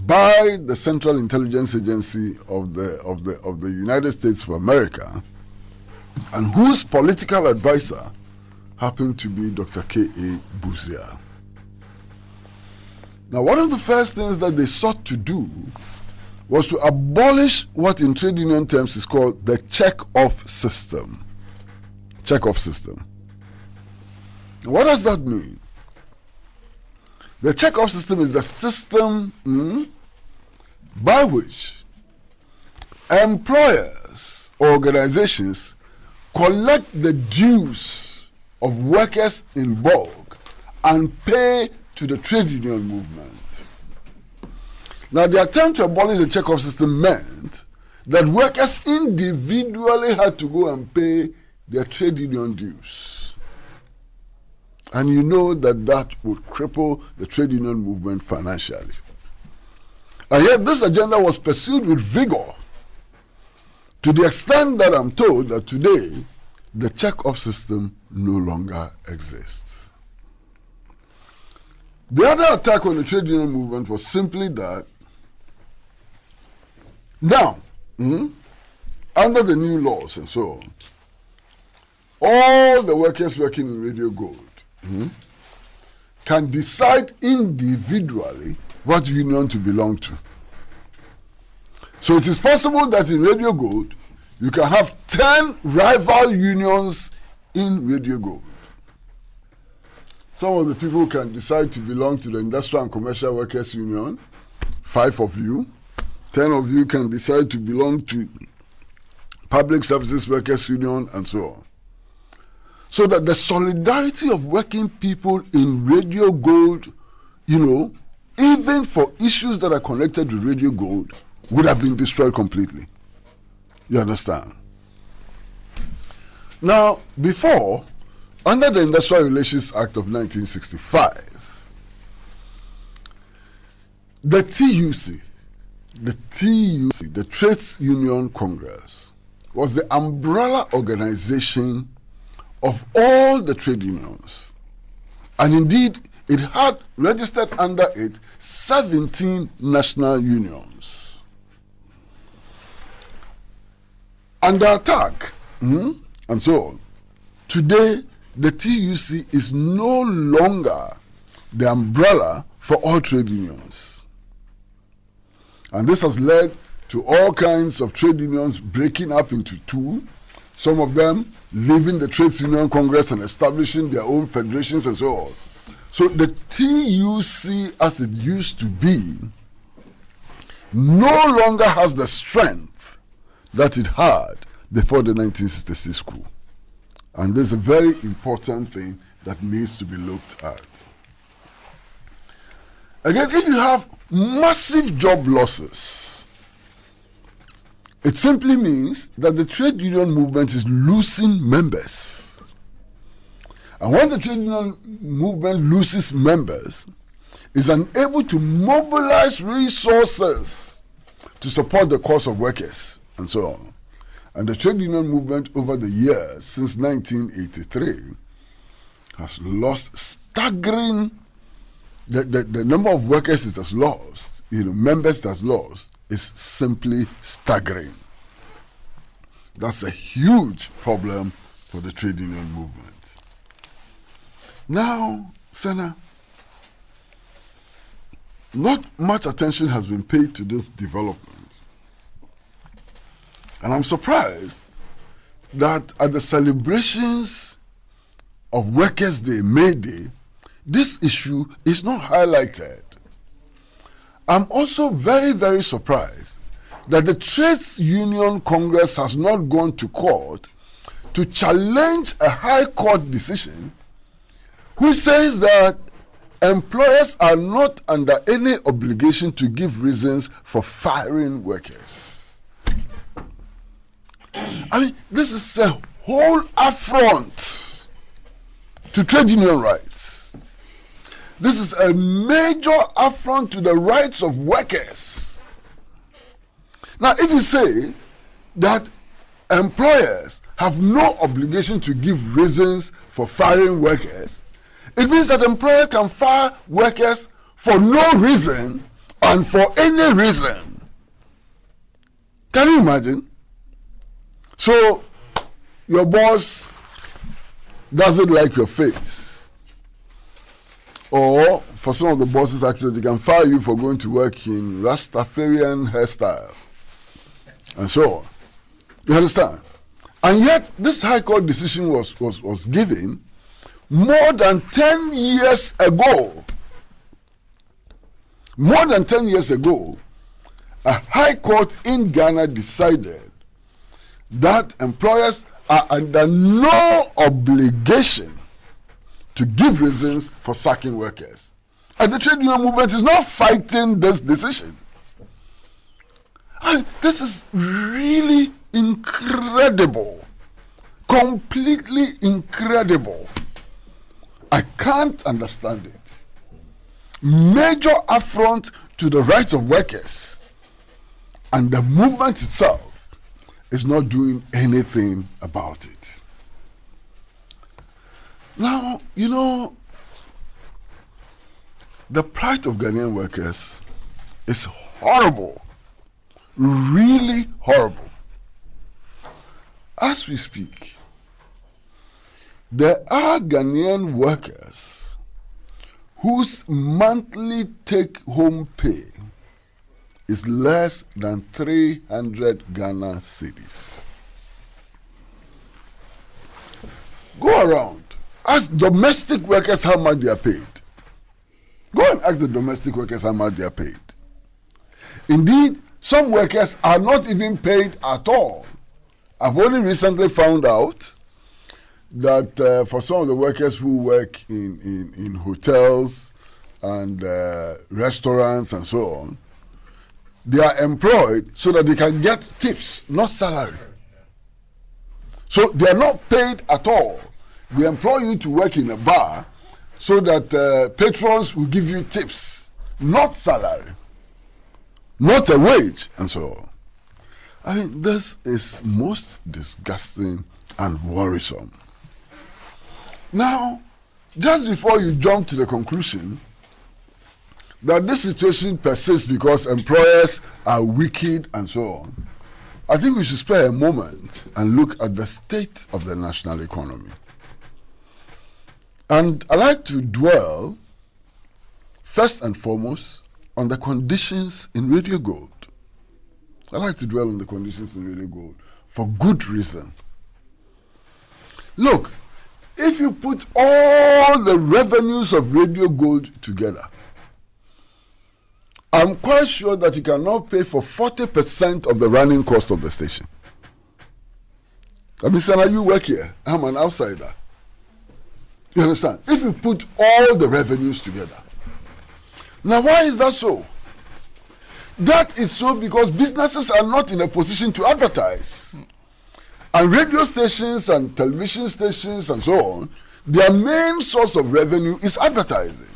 by the Central Intelligence Agency of the United States of America, and whose political advisor happened to be Dr. K.A. Busia. Now, one of the first things that they sought to do was to abolish what in trade union terms is called the check-off system. Check-off system. Now, what does that mean? The check-off system is the system by which employers or organizations collect the dues of workers in bulk and pay to the trade union movement. Now, the attempt to abolish the check-off system meant that workers individually had to go and pay their trade union dues. And you know that that would cripple the trade union movement financially. And yet this agenda was pursued with vigor, to the extent that I'm told that today the check-off system no longer exists. The other attack on the trade union movement was simply that now, under the new laws and so on, all the workers working in Radio Gold can decide individually what union to belong to. So it is possible that in Radio Gold, you can have 10 rival unions in Radio Gold. Some of the people can decide to belong to the Industrial and Commercial Workers Union, 5 of you. 10 of you can decide to belong to Public Services Workers Union, and so on. So that the solidarity of working people in Radio Gold, even for issues that are connected to Radio Gold, would have been destroyed completely. You understand? Now, before, under the Industrial Relations Act of 1965, the TUC, the Trades Union Congress, was the umbrella organization of all the trade unions. And indeed, it had registered under it 17 national unions. Under attack, and so on. Today, the TUC is no longer the umbrella for all trade unions. And this has led to all kinds of trade unions breaking up into two, some of them leaving the Trades Union Congress and establishing their own federations and so on. So the TUC, as it used to be, no longer has the strength that it had before the 1966 coup. And this is a very important thing that needs to be looked at. Again, if you have massive job losses, it simply means that the trade union movement is losing members. And when the trade union movement loses members, is unable to mobilize resources to support the cause of workers and so on. And the trade union movement over the years, since 1983, has lost staggering, the number of workers it has lost, members it has lost, is simply staggering. That's a huge problem for the trade union movement. Now, Senna, not much attention has been paid to this development. And I'm surprised that at the celebrations of Workers' Day, May Day, this issue is not highlighted. I'm also very, very surprised that the Trades Union Congress has not gone to court to challenge a high court decision which says that employers are not under any obligation to give reasons for firing workers. I mean, this is a whole affront to trade union rights. This is a major affront to the rights of workers. Now, if you say that employers have no obligation to give reasons for firing workers, it means that employers can fire workers for no reason and for any reason. Can you imagine? So, your boss doesn't like your face. Or, for some of the bosses actually, they can fire you for going to work in Rastafarian hairstyle. And so on. You understand? And yet, this High Court decision was given more than 10 years ago. More than 10 years ago, a High Court in Ghana decided that employers are under no obligation to give reasons for sacking workers. And the trade union movement is not fighting this decision. And this is really incredible. Completely incredible. I can't understand it. Major affront to the rights of workers. And the movement itself is not doing anything about it. Now, the plight of Ghanaian workers is horrible. Really horrible. As we speak, there are Ghanaian workers whose monthly take-home pay is less than 300 Ghana cedis. Go around, ask domestic workers how much they are paid. Go and ask the domestic workers how much they are paid. Indeed, some workers are not even paid at all. I've only recently found out that for some of the workers who work in hotels and restaurants and so on, they are employed so that they can get tips, not salary. So they are not paid at all. They employ you to work in a bar so that patrons will give you tips, not salary, not a wage, and so on. I mean, this is most disgusting and worrisome. Now, just before you jump to the conclusion that this situation persists because employers are wicked and so on, I think we should spare a moment and look at the state of the national economy. And I like to dwell, first and foremost, on the conditions in Radio Gold. I like to dwell on the conditions in Radio Gold for good reason. Look, if you put all the revenues of Radio Gold together, I'm quite sure that you cannot pay for 40% of the running cost of the station. I mean, Sana, you work here. I'm an outsider. You understand? If you put all the revenues together. Now, why is that so? That is so because businesses are not in a position to advertise. And radio stations and television stations and so on, their main source of revenue is advertising.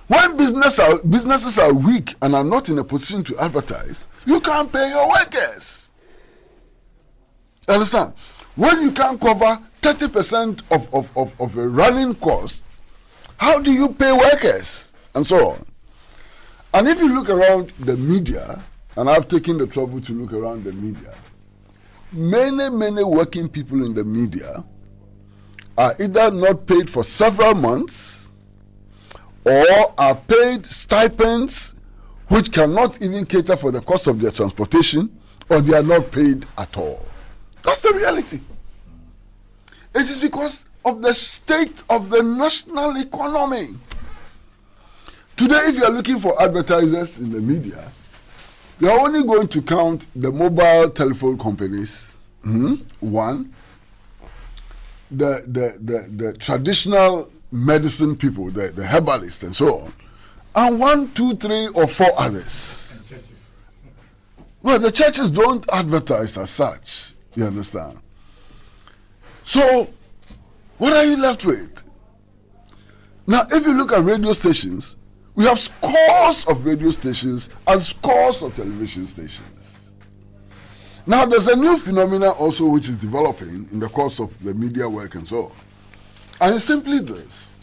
When businesses are weak and are not in a position to advertise, you can't pay your workers. You understand? When you can't cover 30% of a running cost, how do you pay workers? And so on. And if you look around the media, and I've taken the trouble to look around the media, many working people in the media are either not paid for several months or are paid stipends which cannot even cater for the cost of their transportation, or they are not paid at all. That's the reality. It is because of the state of the national economy. Today, if you are looking for advertisers in the media, you are only going to count the mobile telephone companies, one, the traditional medicine people, the herbalists and so on, and 1, 2, 3, or 4 others. Well, the churches don't advertise as such, you understand? So, what are you left with? Now, if you look at radio stations, we have scores of radio stations and scores of television stations. Now, there's a new phenomenon also which is developing in the course of the media work and so on. And it's simply this.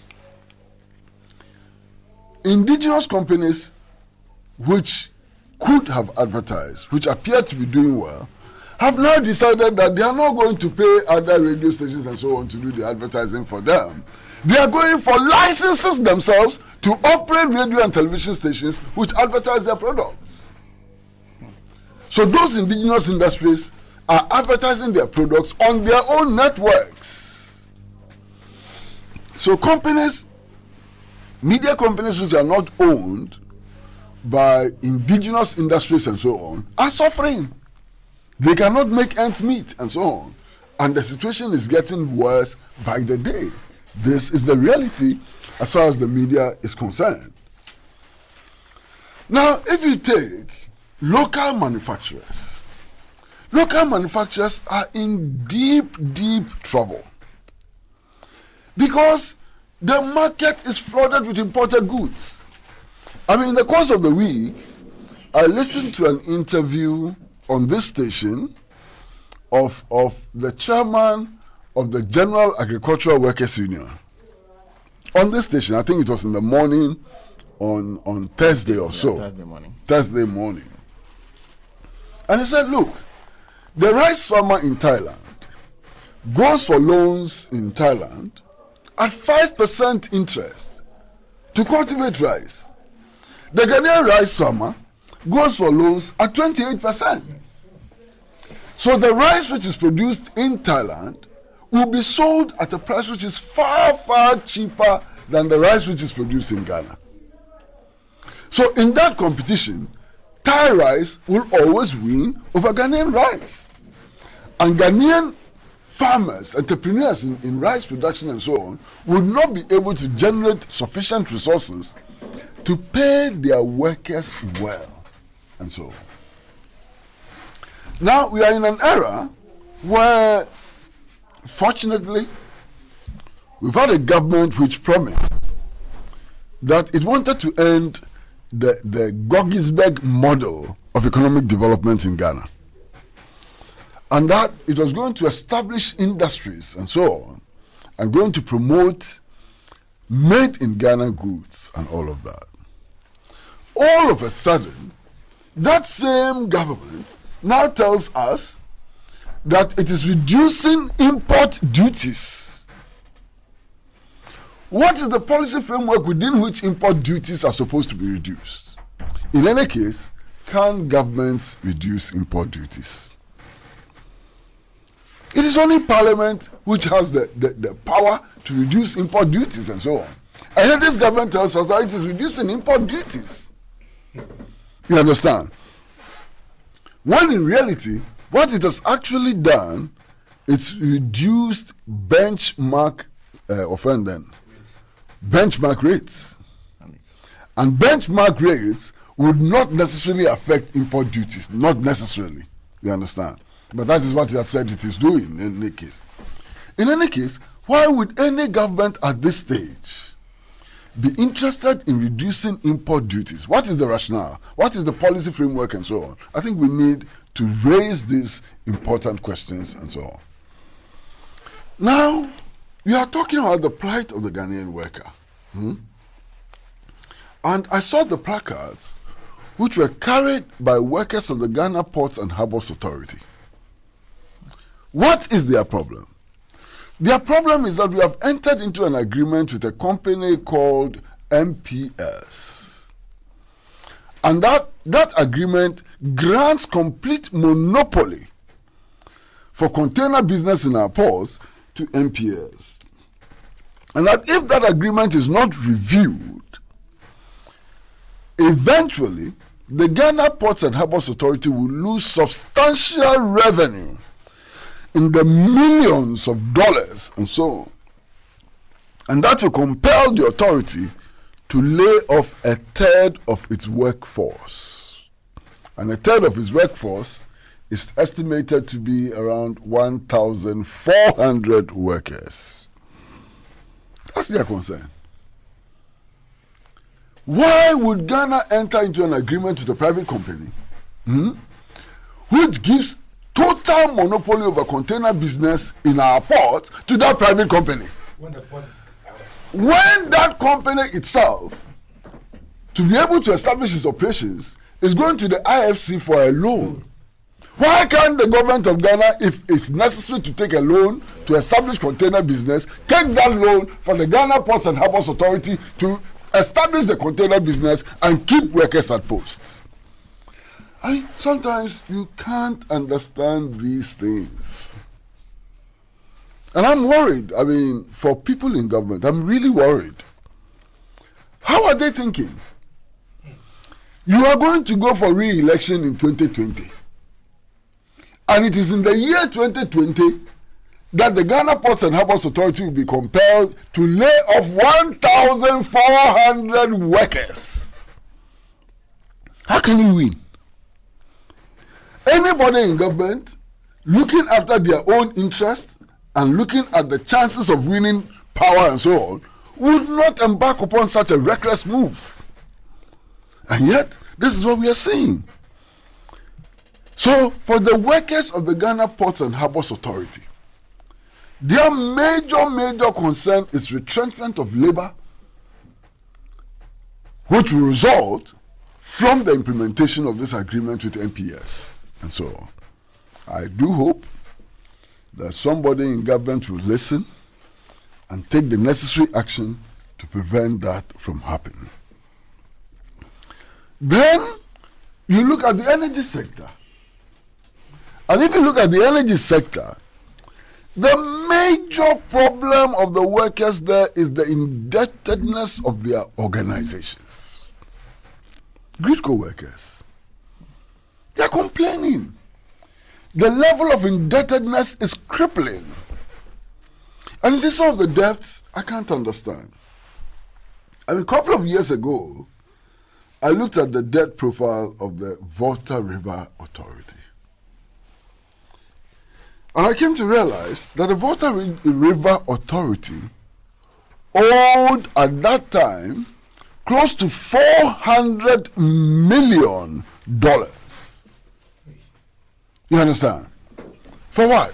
Indigenous companies which could have advertised, which appear to be doing well, have now decided that they are not going to pay other radio stations and so on to do the advertising for them. They are going for licenses themselves to operate radio and television stations which advertise their products. So those indigenous industries are advertising their products on their own networks. So companies, media companies which are not owned by indigenous industries and so on, are suffering. They cannot make ends meet and so on. And the situation is getting worse by the day. This is the reality as far as the media is concerned. Now, if you take local manufacturers are in deep trouble because the market is flooded with imported goods. I mean, in the course of the week, I listened to an interview on this station of the chairman of the General Agricultural Workers Union. On this station, I think it was in the morning on Thursday or so. Thursday morning. And he said, look, the rice farmer in Thailand goes for loans in Thailand at 5% interest to cultivate rice. The Ghanaian rice farmer goes for loans at 28%. So the rice which is produced in Thailand will be sold at a price which is far, far cheaper than the rice which is produced in Ghana. So in that competition, Thai rice will always win over Ghanaian rice. And Ghanaian farmers, entrepreneurs in rice production and so on, would not be able to generate sufficient resources to pay their workers well, and so on. Now we are in an era where, fortunately, we've had a government which promised that it wanted to end the Goggisberg model of economic development in Ghana, and that it was going to establish industries and so on, and going to promote made in Ghana goods and all of that. All of a sudden, that same government now tells us that it is reducing import duties. What is the policy framework within which import duties are supposed to be reduced? In any case, can governments reduce import duties? It is only Parliament which has the power to reduce import duties and so on. And yet this government tells us that it is reducing import duties. You understand? When in reality, what it has actually done, it's reduced benchmark benchmark rates. And benchmark rates would not necessarily affect import duties, not necessarily. You understand? But that is what it has said it is doing in any case. In any case, why would any government at this stage be interested in reducing import duties? What is the rationale? What is the policy framework and so on? I think we need to raise these important questions and so on. Now, we are talking about the plight of the Ghanaian worker. And I saw the placards which were carried by workers of the Ghana Ports and Harbours Authority. What is their problem? Their problem is that we have entered into an agreement with a company called MPS. And that agreement grants complete monopoly for container business in our ports to MPS. And that if that agreement is not reviewed, eventually the Ghana Ports and Harbours Authority will lose substantial revenue in the millions of dollars and so on. And that will compel the authority to lay off a third of its workforce. And a third of its workforce is estimated to be around 1,400 workers. That's their concern. Why would Ghana enter into an agreement with a private company which gives total monopoly over container business in our port to that private company? When that company itself, to be able to establish its operations, is going to the IFC for a loan. Why can't the government of Ghana, if it's necessary to take a loan to establish container business, take that loan for the Ghana Ports and Harbours Authority to establish the container business and keep workers at posts? Sometimes you can't understand these things. And I'm worried. I mean, for people in government, I'm really worried. How are they thinking? You are going to go for re-election in 2020. And it is in the year 2020 that the Ghana Ports and Harbours Authority will be compelled to lay off 1,400 workers. How can you win? Anybody in government looking after their own interests and looking at the chances of winning power and so on would not embark upon such a reckless move. And yet, this is what we are seeing. So, for the workers of the Ghana Ports and Harbours Authority, their major concern is retrenchment of labor, which will result from the implementation of this agreement with MPS and so on. I do hope that somebody in government will listen and take the necessary action to prevent that from happening. Then you look at the energy sector. And if you look at the energy sector, the major problem of the workers there is the indebtedness of their organizations. Gridco workers, they're complaining. The level of indebtedness is crippling. And you see, some of the debts I can't understand. I mean, a couple of years ago, I looked at the debt profile of the Volta River Authority. And I came to realize that the Volta River Authority owed at that time close to $400 million. You understand? For what?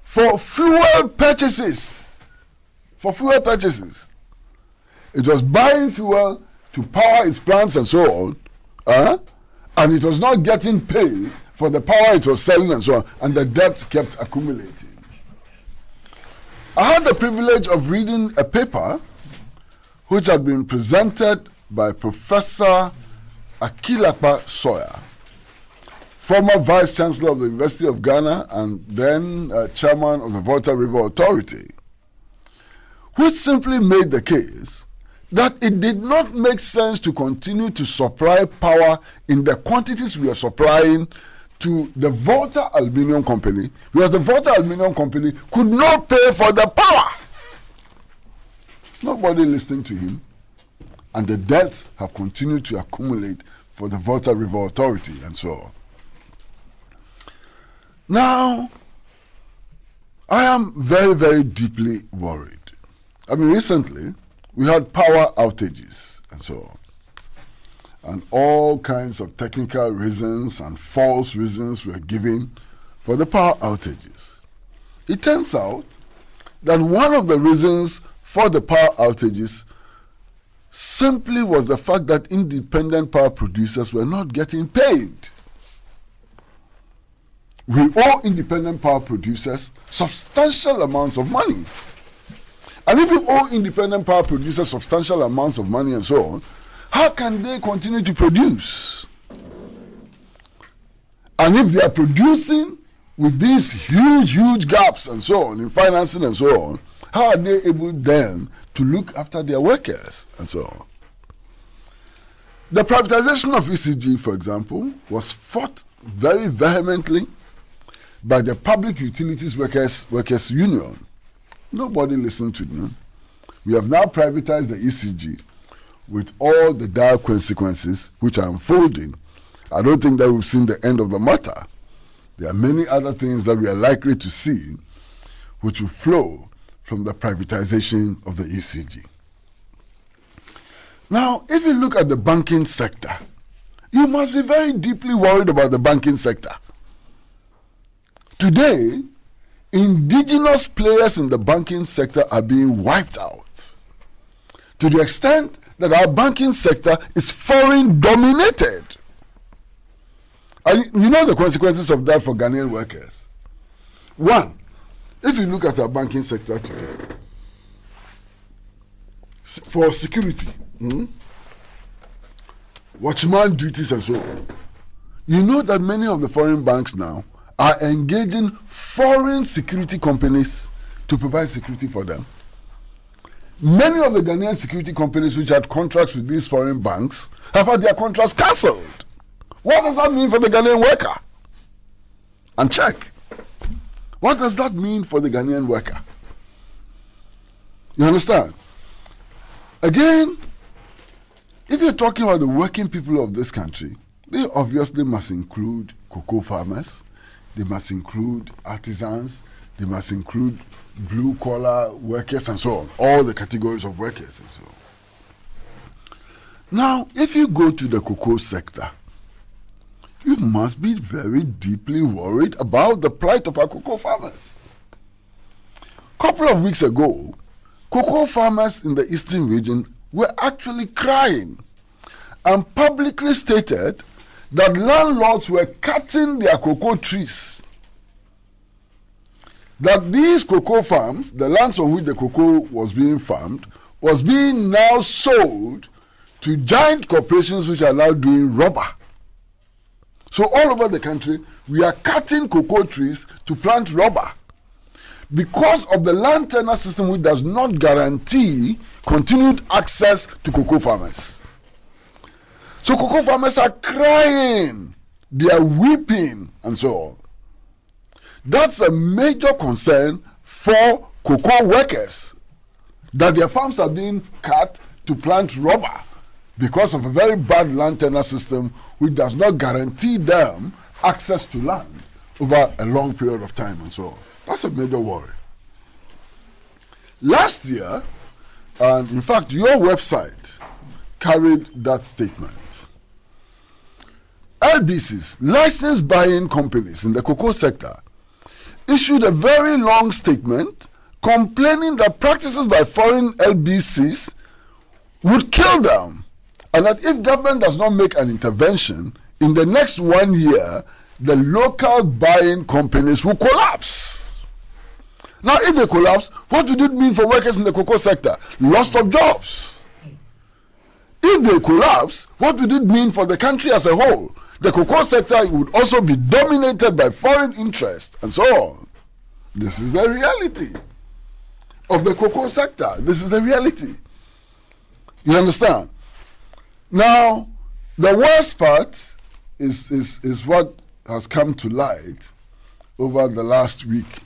For fuel purchases. For fuel purchases. It was buying fuel to power its plants and so on, and it was not getting paid for the power it was selling and so on, and the debt kept accumulating. I had the privilege of reading a paper which had been presented by Professor Akilapa Sawyer, former Vice Chancellor of the University of Ghana and then Chairman of the Volta River Authority, which simply made the case that it did not make sense to continue to supply power in the quantities we are supplying to the Volta Aluminium Company, because the Volta Aluminium Company could not pay for the power. Nobody listening to him, and the debts have continued to accumulate for the Volta River Authority and so on. Now, I am very, very deeply worried. I mean, recently, we had power outages and so on. And all kinds of technical reasons and false reasons were given for the power outages. It turns out that one of the reasons for the power outages simply was the fact that independent power producers were not getting paid. We owe independent power producers substantial amounts of money. And if you owe independent power producers substantial amounts of money and so on, how can they continue to produce? And if they are producing with these huge gaps and so on in financing and so on, how are they able then to look after their workers and so on? The privatization of ECG, for example, was fought very vehemently by the Public Utilities Workers Union. Nobody listened to them. We have now privatized the ECG with all the dire consequences which are unfolding. I don't think that we've seen the end of the matter. There are many other things that we are likely to see which will flow from the privatization of the ECG. Now, if you look at the banking sector, you must be very deeply worried about the banking sector. Today, indigenous players in the banking sector are being wiped out to the extent that our banking sector is foreign dominated. And you know the consequences of that for Ghanaian workers. One, if you look at our banking sector today, for security, watchman duties and so on, you know that many of the foreign banks now are engaging foreign security companies to provide security for them. Many of the Ghanaian security companies which had contracts with these foreign banks have had their contracts cancelled. What does that mean for the Ghanaian worker? And check. What does that mean for the Ghanaian worker? You understand? Again, if you're talking about the working people of this country, they obviously must include cocoa farmers, they must include artisans, they must include blue-collar workers and so on, all the categories of workers and so on. Now, if you go to the cocoa sector, you must be very deeply worried about the plight of our cocoa farmers. A couple of weeks ago, cocoa farmers in the eastern region were actually crying and publicly stated that landlords were cutting their cocoa trees. That these cocoa farms, the lands on which the cocoa was being farmed, was being now sold to giant corporations which are now doing rubber. So all over the country, we are cutting cocoa trees to plant rubber because of the land tenure system, which does not guarantee continued access to cocoa farmers. So cocoa farmers are crying, they are weeping, and so on. That's a major concern for cocoa workers, that their farms are being cut to plant rubber because of a very bad land tenure system which does not guarantee them access to land over a long period of time and so on. That's a major worry. Last year, and in fact your website carried that statement, LBCs, licensed buying companies in the cocoa sector, issued a very long statement complaining that practices by foreign LBCs would kill them, and that if government does not make an intervention, in the next 1 year, the local buying companies will collapse. Now, if they collapse, what would it mean for workers in the cocoa sector? Loss of jobs. If they collapse, what would it mean for the country as a whole? The cocoa sector would also be dominated by foreign interests and so on. This is the reality of the cocoa sector. This is the reality. You understand? Now, the worst part is what has come to light over the last week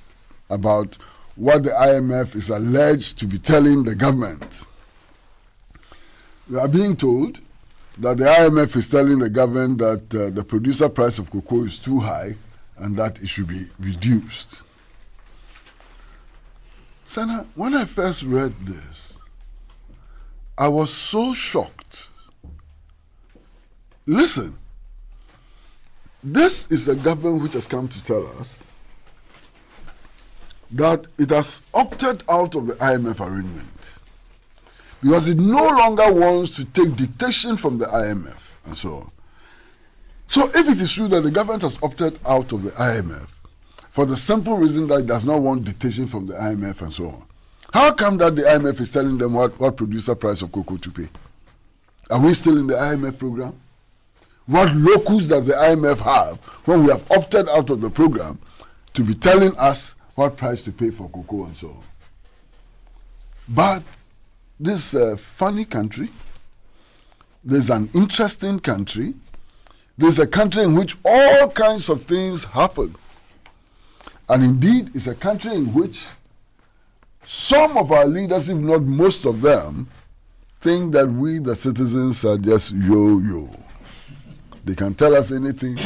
about what the IMF is alleged to be telling the government. We are being told that the IMF is telling the government that the producer price of cocoa is too high and that it should be reduced. Sana, when I first read this, I was so shocked. Listen, this is a government which has come to tell us that it has opted out of the IMF arrangement because it no longer wants to take dictation from the IMF and so on. So if it is true that the government has opted out of the IMF for the simple reason that it does not want dictation from the IMF and so on, how come that the IMF is telling them what producer price of cocoa to pay? Are we still in the IMF program? What locus does the IMF have when we have opted out of the program to be telling us what price to pay for cocoa and so on? But this is a funny country. There's an interesting country. There's a country in which all kinds of things happen. And indeed, it's a country in which some of our leaders, if not most of them, think that we, the citizens, are just yo-yo. They can tell us anything.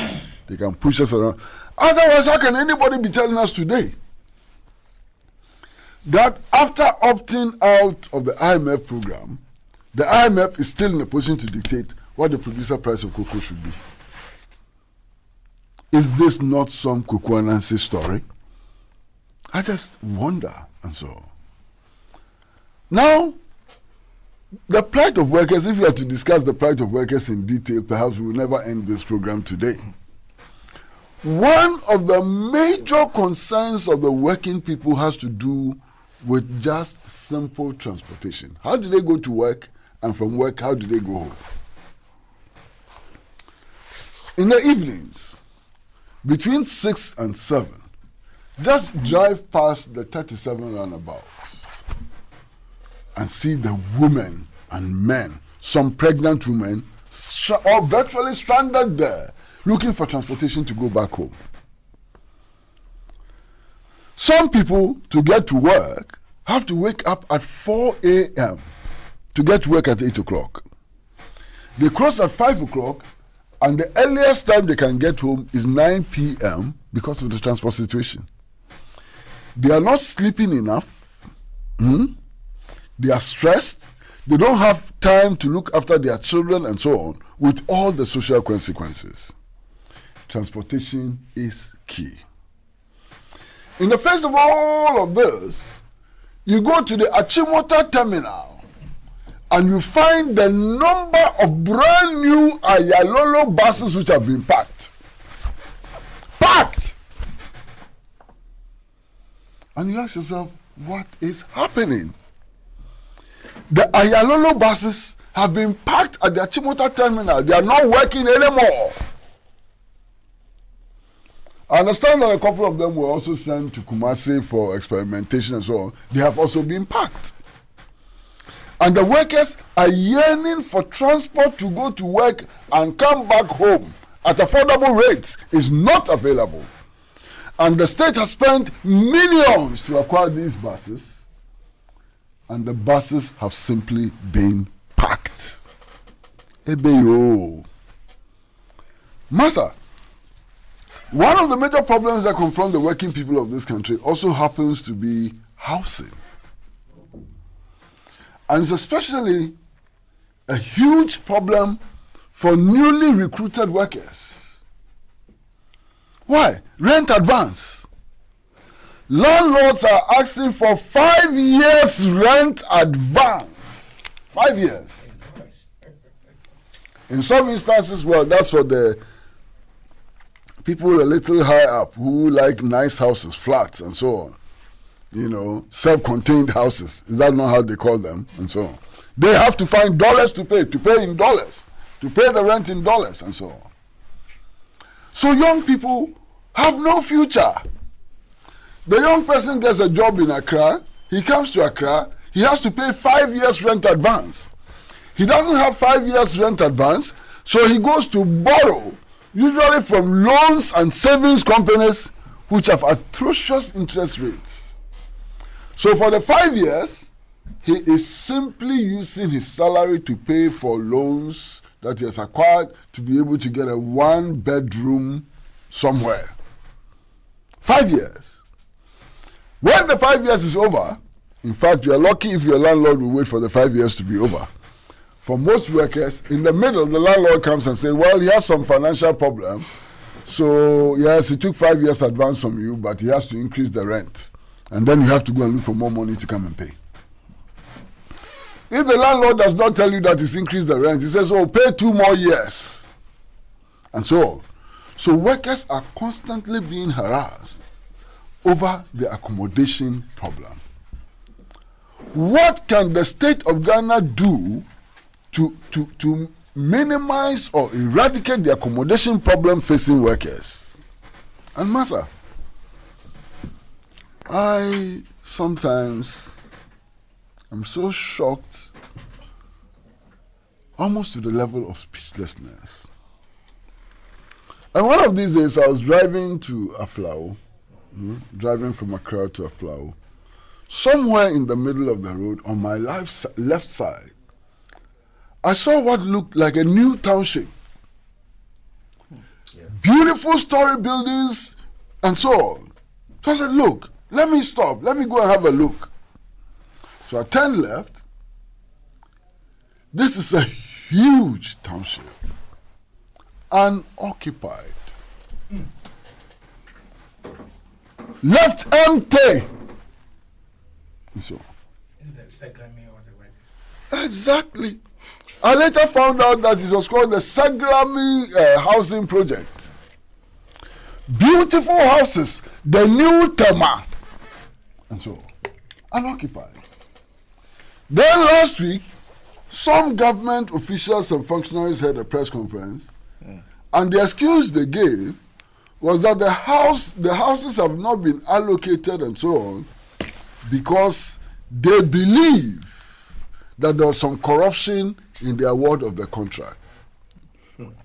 They can push us around. Otherwise, how can anybody be telling us today that after opting out of the IMF program, the IMF is still in a position to dictate what the producer price of cocoa should be? Is this not some Cocoa Nancy story? I just wonder, and so on. Now, the plight of workers, if we are to discuss the plight of workers in detail, perhaps we will never end this program today. One of the major concerns of the working people has to do with just simple transportation. How do they go to work, and from work, how do they go home? In the evenings, between 6 and 7, just drive past the 37 roundabouts and see the women and men, some pregnant women, or virtually stranded there, looking for transportation to go back home. Some people, to get to work, have to wake up at 4 a.m. to get to work at 8 o'clock. They cross at 5 o'clock, and the earliest time they can get home is 9 p.m. because of the transport situation. They are not sleeping enough. They are stressed. They don't have time to look after their children and so on, with all the social consequences. Transportation is key. In the face of all of this, you go to the Achimota terminal and you find the number of brand new Ayalolo buses which have been packed. Packed! And you ask yourself, what is happening? The Ayalolo buses have been parked at the Achimota terminal. They are not working anymore. I understand that a couple of them were also sent to Kumasi for experimentation and so on. They have also been parked. And the workers are yearning for transport to go to work and come back home at affordable rates. Is not available. And the state has spent millions to acquire these buses. And the buses have simply been parked. Ebeyo. Massa, one of the major problems that confront the working people of this country also happens to be housing. And it's especially a huge problem for newly recruited workers. Why? Rent advance. Landlords are asking for 5 years rent advance. 5 years. In some instances, well, that's for the people a little high up who like nice houses, flats, and so on. You know, self-contained houses. Is that not how they call them? And so on. They have to find dollars to pay in dollars, to pay the rent in dollars, and so on. So young people have no future. The young person gets a job in Accra. He comes to Accra. He has to pay 5 years rent advance. He doesn't have 5 years rent advance, so he goes to borrow, usually from loans and savings companies which have atrocious interest rates. So for the 5 years, he is simply using his salary to pay for loans that he has acquired to be able to get a 1-bedroom somewhere. 5 years. When the 5 years is over, in fact, you are lucky if your landlord will wait for the 5 years to be over. For most workers, in the middle, the landlord comes and says, well, he has some financial problem. So, yes, he took 5 years advance from you, but he has to increase the rent. And then you have to go and look for more money to come and pay. If the landlord does not tell you that he's increased the rent, he says, oh, pay 2 more years. And so on. So workers are constantly being harassed over the accommodation problem. What can the state of Ghana do to minimize or eradicate the accommodation problem facing workers? And Massa, I sometimes am so shocked, almost to the level of speechlessness. And one of these days I was driving to Aflao, driving from Accra to Aflao. Somewhere in the middle of the road on my left side, I saw what looked like a new township. Yeah. Beautiful story buildings and so on. So I said, look, let me stop. Let me go and have a look. So I turned left. This is a huge township. Unoccupied. Left empty. And so on. Exactly. I later found out that it was called the Sagrami Housing Project. Beautiful houses, the new Tema, and so on. Unoccupied. Then last week, some government officials and functionaries had a press conference, and the excuse they gave was that the houses have not been allocated and so on because they believe that there was some corruption in the award of the contract. And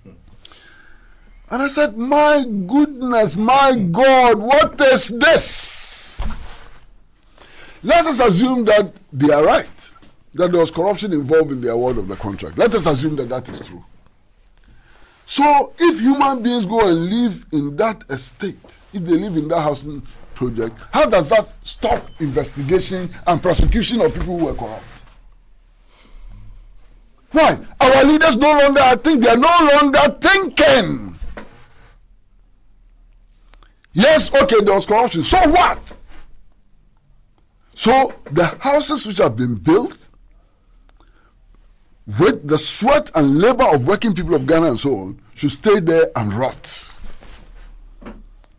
I said, my goodness, my God, what is this? Let us assume that they are right, that there was corruption involved in the award of the contract. Let us assume that that is true. So if human beings go and live in that estate, if they live in that housing project, how does that stop investigation and prosecution of people who were corrupt? Why? Our leaders no longer think, they are no longer thinking. Yes, okay, there was corruption. So what? So the houses which have been built with the sweat and labor of working people of Ghana and so on should stay there and rot.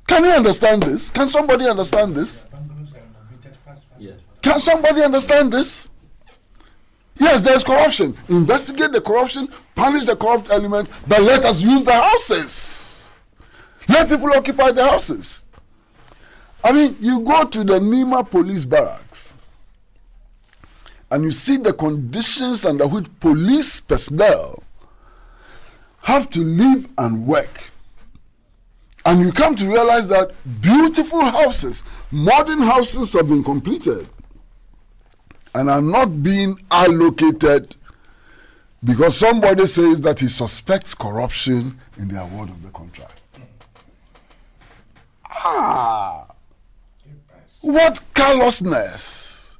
Can you understand this? Can somebody understand this? Can somebody understand this? Yes, there's corruption. Investigate the corruption, punish the corrupt elements, but let us use the houses. Let people occupy the houses. I mean, you go to the Nima police barracks and you see the conditions under which police personnel have to live and work. And you come to realize that beautiful houses, modern houses have been completed and are not being allocated because somebody says that he suspects corruption in the award of the contract. What callousness!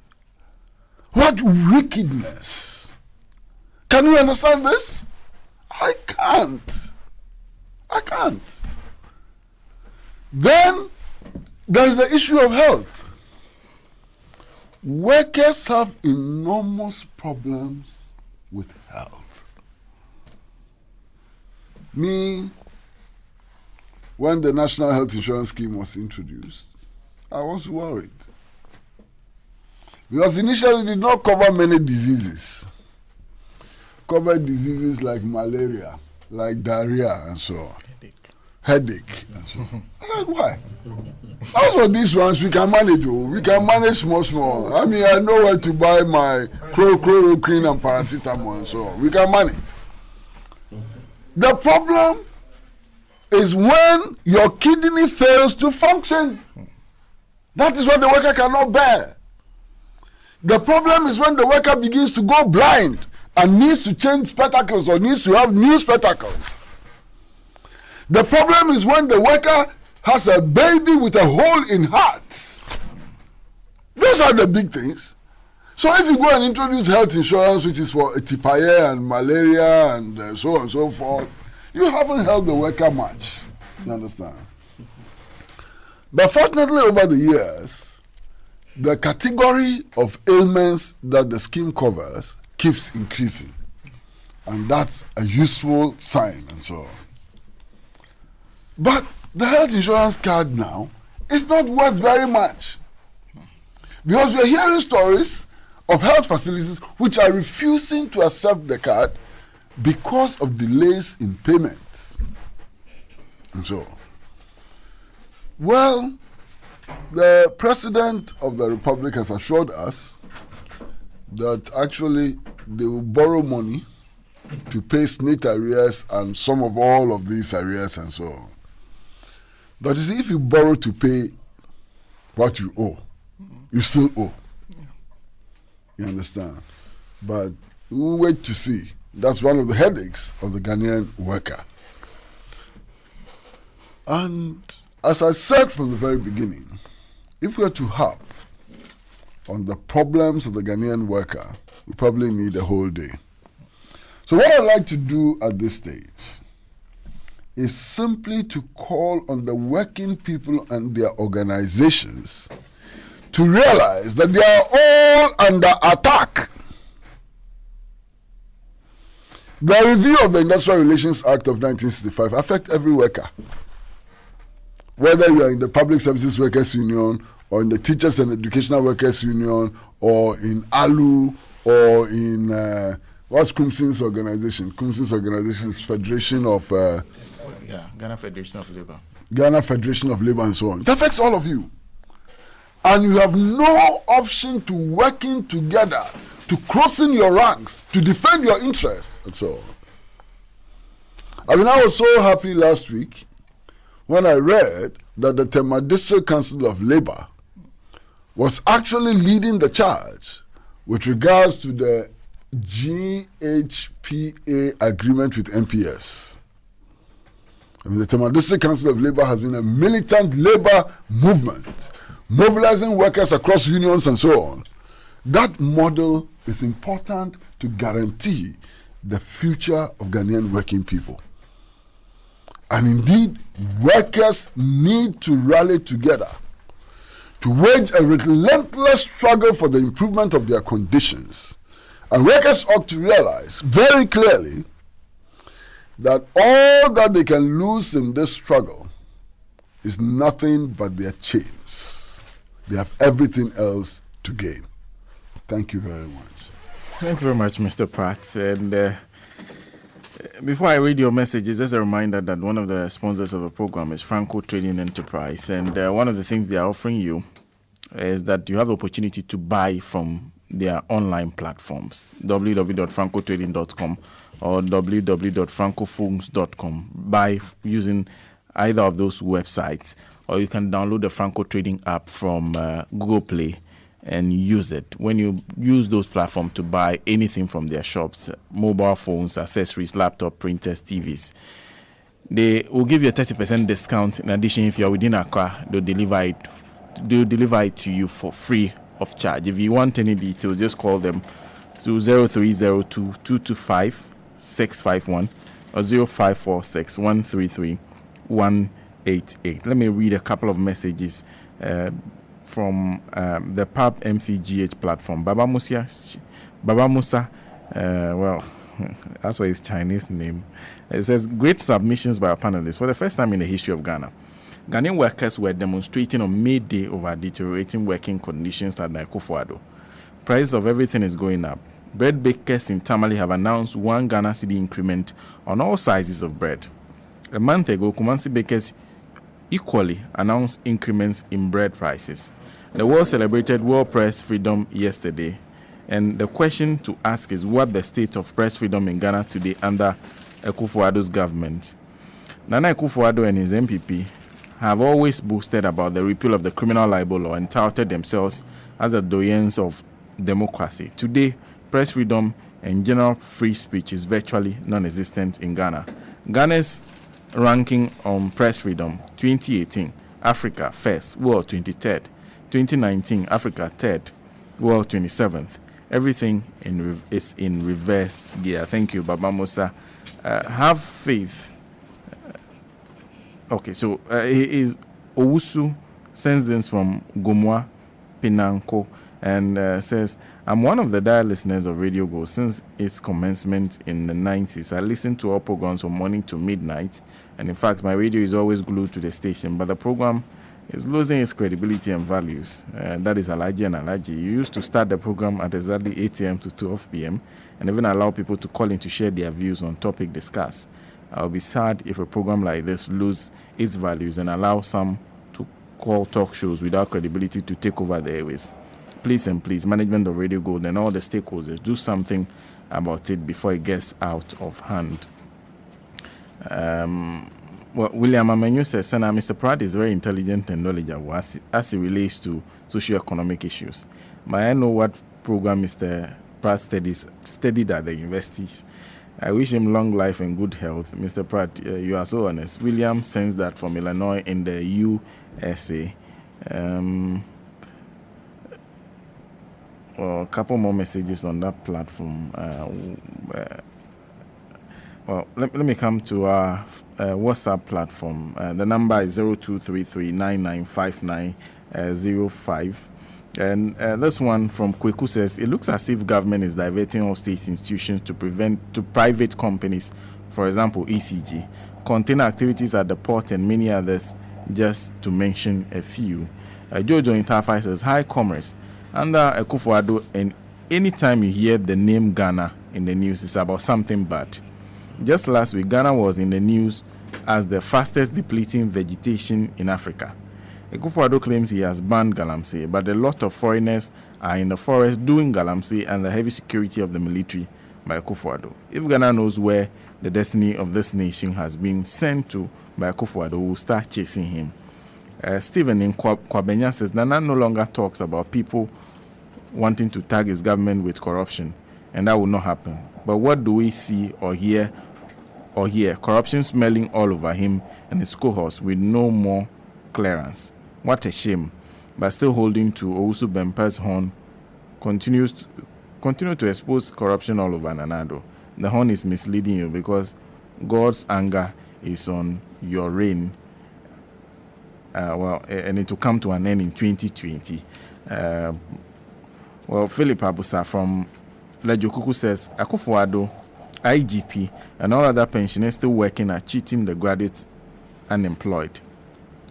What wickedness! Can you understand this? I can't. Then there is the issue of health. Workers have enormous problems with health. When the National Health Insurance Scheme was introduced, I was worried. Because initially it did not cover many diseases. Covered diseases like malaria, like diarrhea, and so on. Headache. And so on. I said, why? As for these ones, we can manage. We can manage small. I mean, I know where to buy my chloroquine and paracetamol and so on. We can manage. The problem is when your kidney fails to function. That is what the worker cannot bear. The problem is when the worker begins to go blind and needs to change spectacles or needs to have new spectacles. The problem is when the worker has a baby with a hole in heart. Those are the big things. So if you go and introduce health insurance, which is for etipaye and malaria and so on and so forth, you haven't helped the worker much. You understand? But fortunately, over the years, the category of ailments that the scheme covers keeps increasing. And that's a useful sign and so on. But the health insurance card now is not worth very much. Because we're hearing stories of health facilities which are refusing to accept the card because of delays in payment. And so, well, the President of the Republic has assured us that actually they will borrow money to pay SNIT arrears and some of all of these arrears and so on. But you see, if you borrow to pay what you owe, you still owe. You understand? But we'll wait to see. That's one of the headaches of the Ghanaian worker. And as I said from the very beginning, if we are to harp on the problems of the Ghanaian worker, we probably need a whole day. So what I'd like to do at this stage is simply to call on the working people and their organizations to realize that they are all under attack. The review of the Industrial Relations Act of 1965 affects every worker. Whether you are in the Public Services Workers Union or in the Teachers and Educational Workers Union or in ALU or in what's Kumsin's organization? Kumsin's organization is Federation of Ghana Federation of Labour. Ghana Federation of Labour and so on. It affects all of you. And you have no option to working together, to crossing your ranks, to defend your interests and so on. I mean, I was so happy last week when I read that the Tema District Council of Labour was actually leading the charge with regards to the GHPA agreement with MPS. I mean, the Tema District Council of Labour has been a militant labour movement, mobilizing workers across unions and so on. That model is important to guarantee the future of Ghanaian working people. And indeed, workers need to rally together to wage a relentless struggle for the improvement of their conditions. And workers ought to realize very clearly that all that they can lose in this struggle is nothing but their chains. They have everything else to gain. Thank you very much. Thank you very much, Mr. Pratt. And before I read your messages, just a reminder that one of the sponsors of the program is Franco Trading Enterprise. And one of the things they are offering you is that you have the opportunity to buy from their online platforms, www.francotrading.com or www.francophones.com. Buy using either of those websites, or you can download the Franco Trading app from Google Play and use it. When you use those platforms to buy anything from their shops, mobile phones, accessories, laptop, printers, TVs, they will give you a 30% discount. In addition, if you're within Accra, they'll deliver it to you for free of charge. If you want any details, just call them to 0302 225 651 or 0546 133 188. Let me read a couple of messages from the PAB MCGH platform. Baba Musa, well, that's why his Chinese name. It says, great submissions by our panelists. For the first time in the history of Ghana, Ghanaian workers were demonstrating on May Day over deteriorating working conditions at Akufo-Addo. Price of everything is going up. Bread bakers in Tamale have announced 1 Ghana cedi increment on all sizes of bread. A month ago, Kumasi bakers equally announced increments in bread prices. The world celebrated World Press Freedom yesterday, and the question to ask is what the state of press freedom in Ghana today under Akufo-Addo's government. Nana Akufo-Addo and his MPP have always boasted about the repeal of the criminal libel law and touted themselves as the doyens of democracy. Today, press freedom and general free speech is virtually non-existent in Ghana. Ghana's ranking on press freedom: 2018, Africa first, world 23rd. 2019, Africa 3rd, world 27th. Everything is in reverse gear. Thank you, Baba Musa. Have faith. Okay, so he is Owusu, sends this from Gomwa, Pinanko, and says, I'm one of the dire listeners of Radio Go since its commencement in the 90s. I listen to all programs from morning to midnight, and in fact, my radio is always glued to the station, but the program is losing its credibility and values. That is Alhaji and Alhaji. You used to start the program at exactly 8 a.m. to 12 p.m. and even allow people to call in to share their views on topic discussed. I'll be sad if a program like this loses its values and allow some to call talk shows without credibility to take over the airways. Please and please, management of Radio Gold and all the stakeholders, do something about it before it gets out of hand. Well, William Amenyu says, Senator Mr. Pratt is very intelligent and knowledgeable as it relates to socio-economic issues. But I know what program Mr. Pratt studied at the universities. I wish him long life and good health. Mr. Pratt, you are so honest. William sends that from Illinois in the USA. Well, a couple more messages on that platform. Well, let me come to our WhatsApp platform. The number is 0233995905. And this one from Kweku says, it looks as if government is diverting all state institutions to private companies, for example, ECG, container activities at the port and many others, just to mention a few. Jojo Interface says, hi, comrades. Under Akufo-Addo, and anytime you hear the name Ghana in the news, it's about something bad. Just last week, Ghana was in the news as the fastest depleting vegetation in Africa. Akufo-Addo claims he has banned galamsey, but a lot of foreigners are in the forest doing galamsey and the heavy security of the military by Akufo-Addo. If Ghana knows where the destiny of this nation has been sent to by Akufo-Addo, we will start chasing him. Stephen in Kwabenya says, Nana no longer talks about people wanting to tag his government with corruption, and that will not happen. But what do we see or hear? Corruption smelling all over him and his cohorts with no more clearance. What a shame. But still holding to Owusu Bempah's horn, continue to expose corruption all over Nanado. The horn is misleading you because God's anger is on your reign. And it will come to an end in 2020. Philip Abusa from Lejokuku says, Akufo-Addo, IGP, and all other pensioners still working are cheating the graduates unemployed.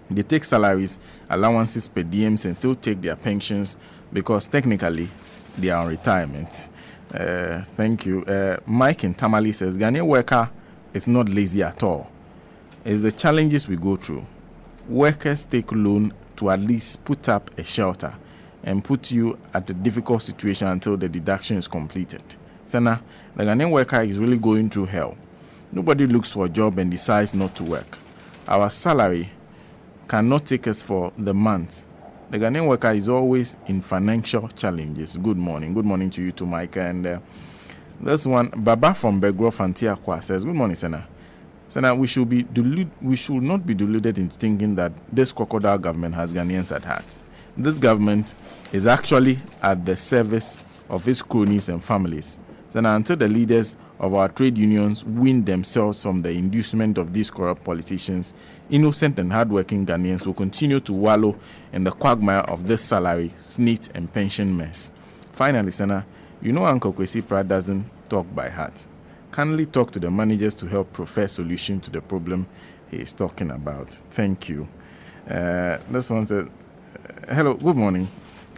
They take salaries, allowances, per diems, and still take their pensions because technically they are on retirement. Thank you. Mike in Tamale says, Ghanaian worker is not lazy at all. It's the challenges we go through. Workers take loan to at least put up a shelter and put you at a difficult situation until the deduction is completed. Sana, the Ghanaian worker is really going through hell. Nobody looks for a job and decides not to work. Our salary cannot take us for the month. The Ghanaian worker is always in financial challenges. Good morning. Good morning to you too, Mike. And this one, Baba from Begro Fantiakwa says, good morning, Sana. Sana, we should not be deluded into thinking that this crocodile government has Ghanaians at heart. This government is actually at the service of its cronies and families. Sana, until the leaders of our trade unions win themselves from the inducement of these corrupt politicians, innocent and hardworking Ghanaians will continue to wallow in the quagmire of this salary, SNIT, and pension mess. Finally, Sana, you know Uncle Kwesi Pratt doesn't talk by heart. Kindly talk to the managers to help profess solution to the problem he is talking about. Thank you. This one says, hello, good morning.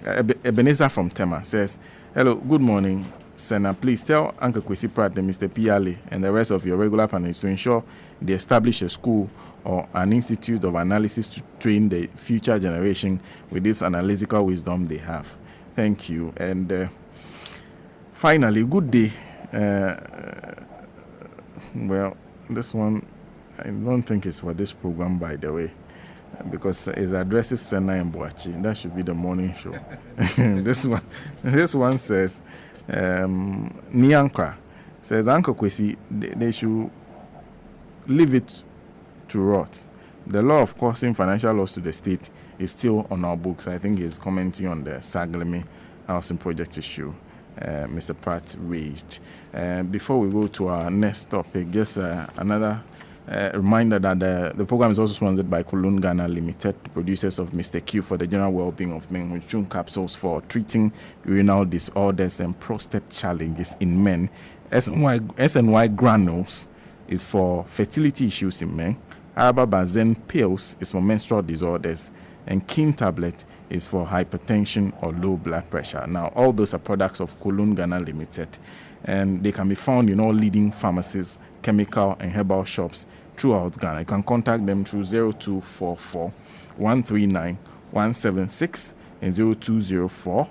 Ebenezer from Tema says, hello, good morning. Senna, please tell Uncle Kwesi Pratt and Mr. Pee-Yalley and the rest of your regular panelists to ensure they establish a school or an institute of analysis to train the future generation with this analytical wisdom they have. Thank you. And finally, good day. Well, this one, I don't think it's for this program, by the way, because it addresses Senna and Boachi. That should be the morning show. This one says, Nyankra says, Uncle Kwesi, they should leave it to rot. The law of causing financial loss to the state is still on our books. I think he's commenting on the Saglemi housing project issue Mr. Pratt raised. Before we go to our next topic, just another reminder that the program is also sponsored by Kulun Ghana Limited, the producers of Mr. Q for the general well-being of men, with June capsules for treating urinary disorders and prostate challenges in men. SNY granules is for fertility issues in men. Arbabazen pills is for menstrual disorders, and King tablet is for hypertension or low blood pressure. Now, all those are products of Kulun Ghana Limited, and they can be found in all leading pharmacies, chemical and herbal shops throughout Ghana. You can contact them through 0244 139 176 and 0204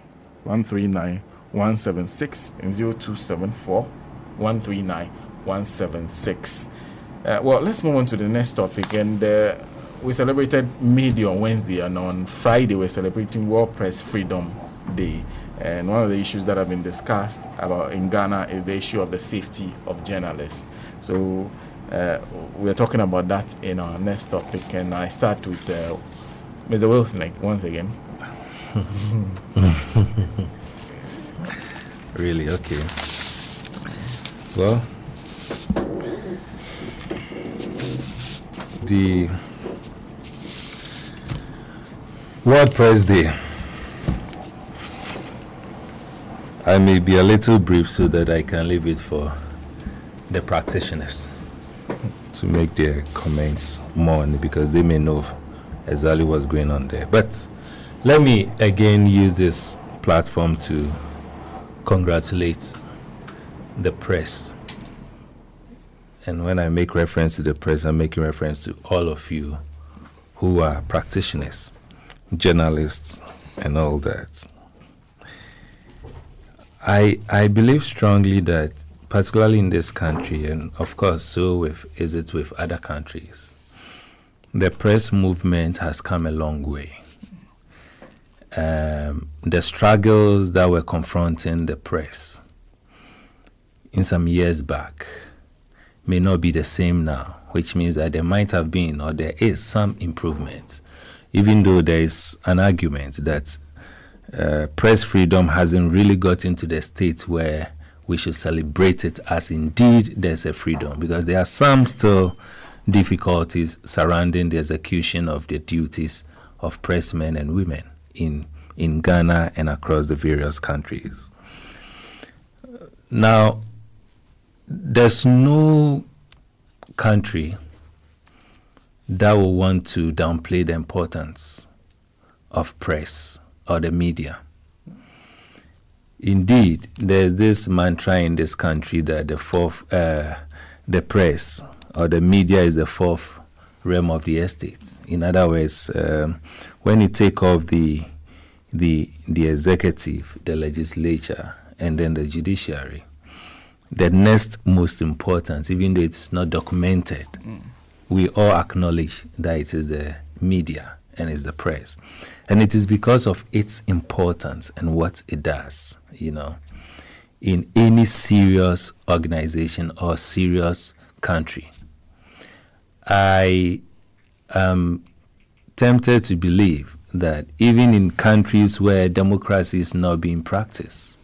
139 176 and 0274 139 176. Well, let's move on to the next topic. And we celebrated May Day on Wednesday, and on Friday we're celebrating World Press Freedom Day. And one of the issues that have been discussed about in Ghana is the issue of the safety of journalists. So we're talking about that in our next topic, and I start with Mr. Wilson once again. Really? Okay. Well, the World Press Day, I may be a little brief so that I can leave it for the practitioners to make their comments more, because they may know exactly what's going on there. But let me again use this platform to congratulate the press. And when I make reference to the press, I'm making reference to all of you who are practitioners, journalists, and all that. I believe strongly that, particularly in this country, and of course so is it with other countries, the press movement has come a long way. The struggles that were confronting the press in some years back may not be the same now, which means that there might have been, or there is, some improvement, even though there is an argument that press freedom hasn't really got into the state where we should celebrate it as indeed there's a freedom, because there are some still difficulties surrounding the execution of the duties of pressmen and women in Ghana and across the various countries. Now, there's no country that will want to downplay the importance of press or the media. Indeed, there's this mantra in this country that the press or the media is the fourth realm of the estate. In other words, when you take off the executive, the legislature, and then the judiciary, the next most important, even though it's not documented, we all acknowledge that it is the media and it's the press. And it is because of its importance and what it does, in any serious organization or serious country. I am tempted to believe that even in countries where democracy is not being practiced,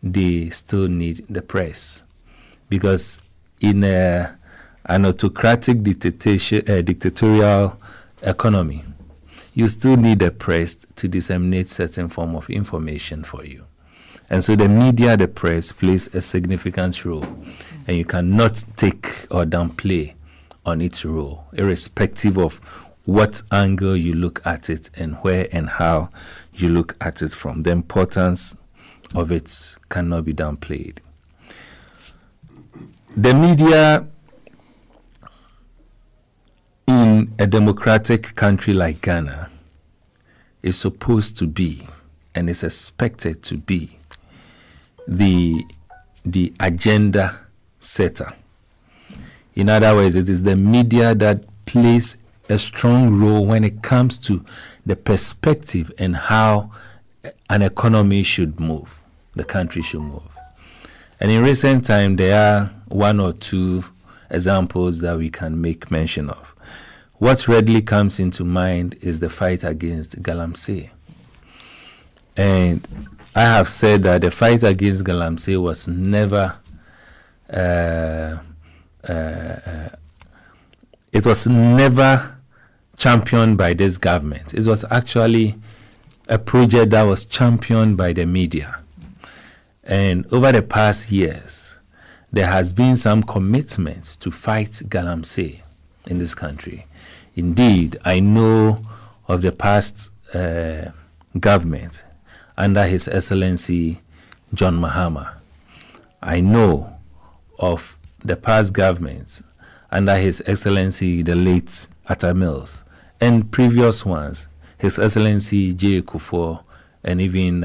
they still need the press. Because in an autocratic dictatorial economy, you still need the press to disseminate certain form of information for you. And so the media, the press, plays a significant role. And you cannot take or downplay on its role, irrespective of what angle you look at it and where and how you look at it from. The importance of it cannot be downplayed. The media in a democratic country like Ghana is supposed to be and is expected to be the agenda setter. In other words, it is the media that plays a strong role when it comes to the perspective and how an economy should move, the country should move. And in recent time, there are one or two examples that we can make mention of. What readily comes into mind is the fight against Galamsey. And I have said that the fight against Galamsey was never it was never championed by this government. It was actually a project that was championed by the media. And over the past years, there has been some commitments to fight Galamsey in this country. Indeed, I know of the past government under His Excellency John Mahama. I know of the past governments under His Excellency the late Atta Mills, and previous ones, His Excellency J. Kufuor, and even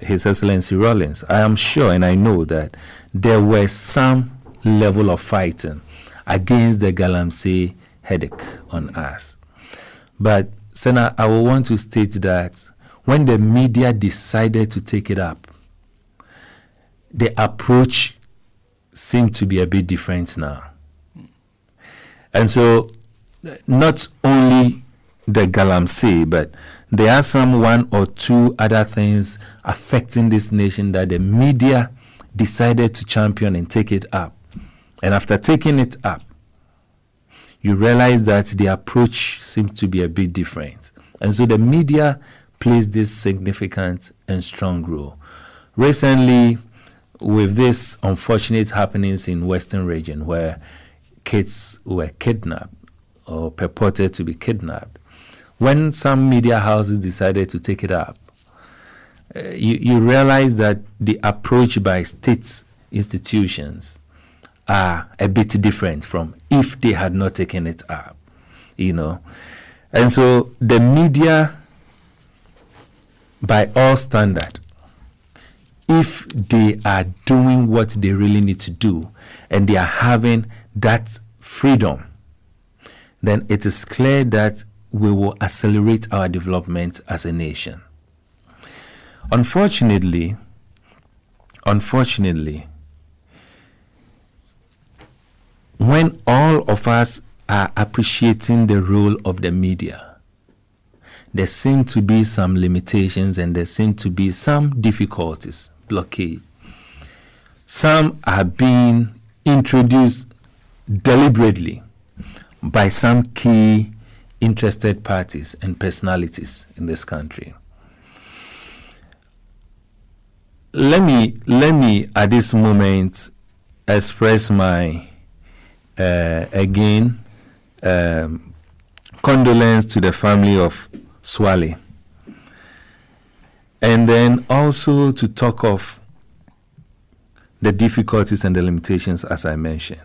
His Excellency Rawlings. I am sure and I know that there were some level of fighting against the Galamsey headache on us. But, Senator, I will want to state that when the media decided to take it up, the approach seemed to be a bit different now. And so, not only the Galamsey, but there are some one or two other things affecting this nation that the media decided to champion and take it up. And after taking it up, you realize that the approach seems to be a bit different. And so the media plays this significant and strong role. Recently, with this unfortunate happenings in Western region where kids were kidnapped or purported to be kidnapped, when some media houses decided to take it up, you realize that the approach by state institutions are a bit different from if they had not taken it up, And so the media, by all standard, if they are doing what they really need to do and they are having that freedom, then it is clear that we will accelerate our development as a nation. Unfortunately, when all of us are appreciating the role of the media, there seem to be some limitations and there seem to be some difficulties, blockade. Some are being introduced deliberately by some key interested parties and personalities in this country. Let me at this moment express my condolence to the family of Swale. And then also to talk of the difficulties and the limitations, as I mentioned.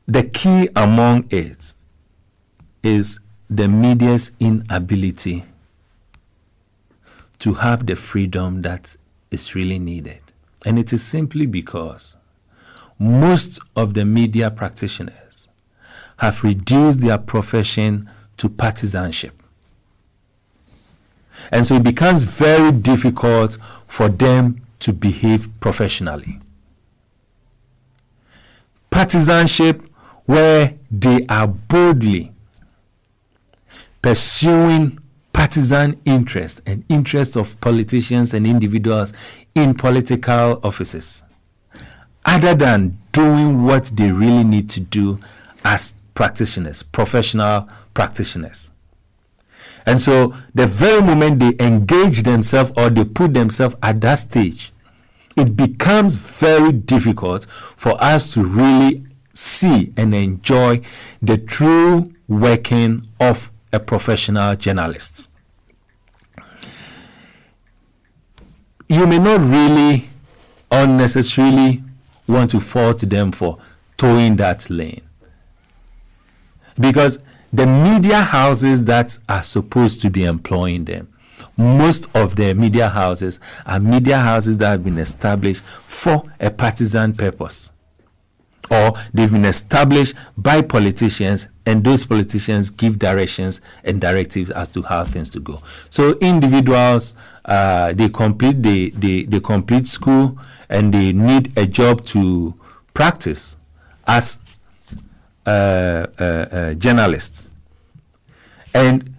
The key among it is the media's inability to have the freedom that is really needed. And it is simply because most of the media practitioners have reduced their profession to partisanship. And so it becomes very difficult for them to behave professionally. Partisanship, where they are boldly pursuing partisan interests and interests of politicians and individuals in political offices, other than doing what they really need to do as practitioners, professional practitioners. And so the very moment they engage themselves or they put themselves at that stage, it becomes very difficult for us to really see and enjoy the true working of a professional journalist. You may not really unnecessarily want to fault them for towing that lane, because the media houses that are supposed to be employing them, most of the media houses are media houses that have been established for a partisan purpose, or they've been established by politicians, and those politicians give directions and directives as to how things to go. So individuals, they complete school and they need a job to practice as journalists. And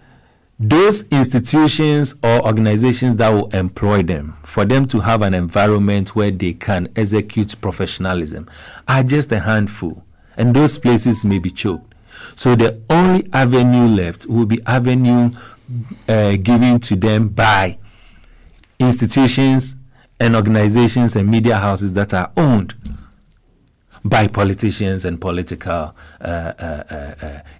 those institutions or organizations that will employ them, for them to have an environment where they can execute professionalism, are just a handful, and those places may be choked. So the only avenue left will be avenue given to them by institutions and organizations and media houses that are owned by politicians and political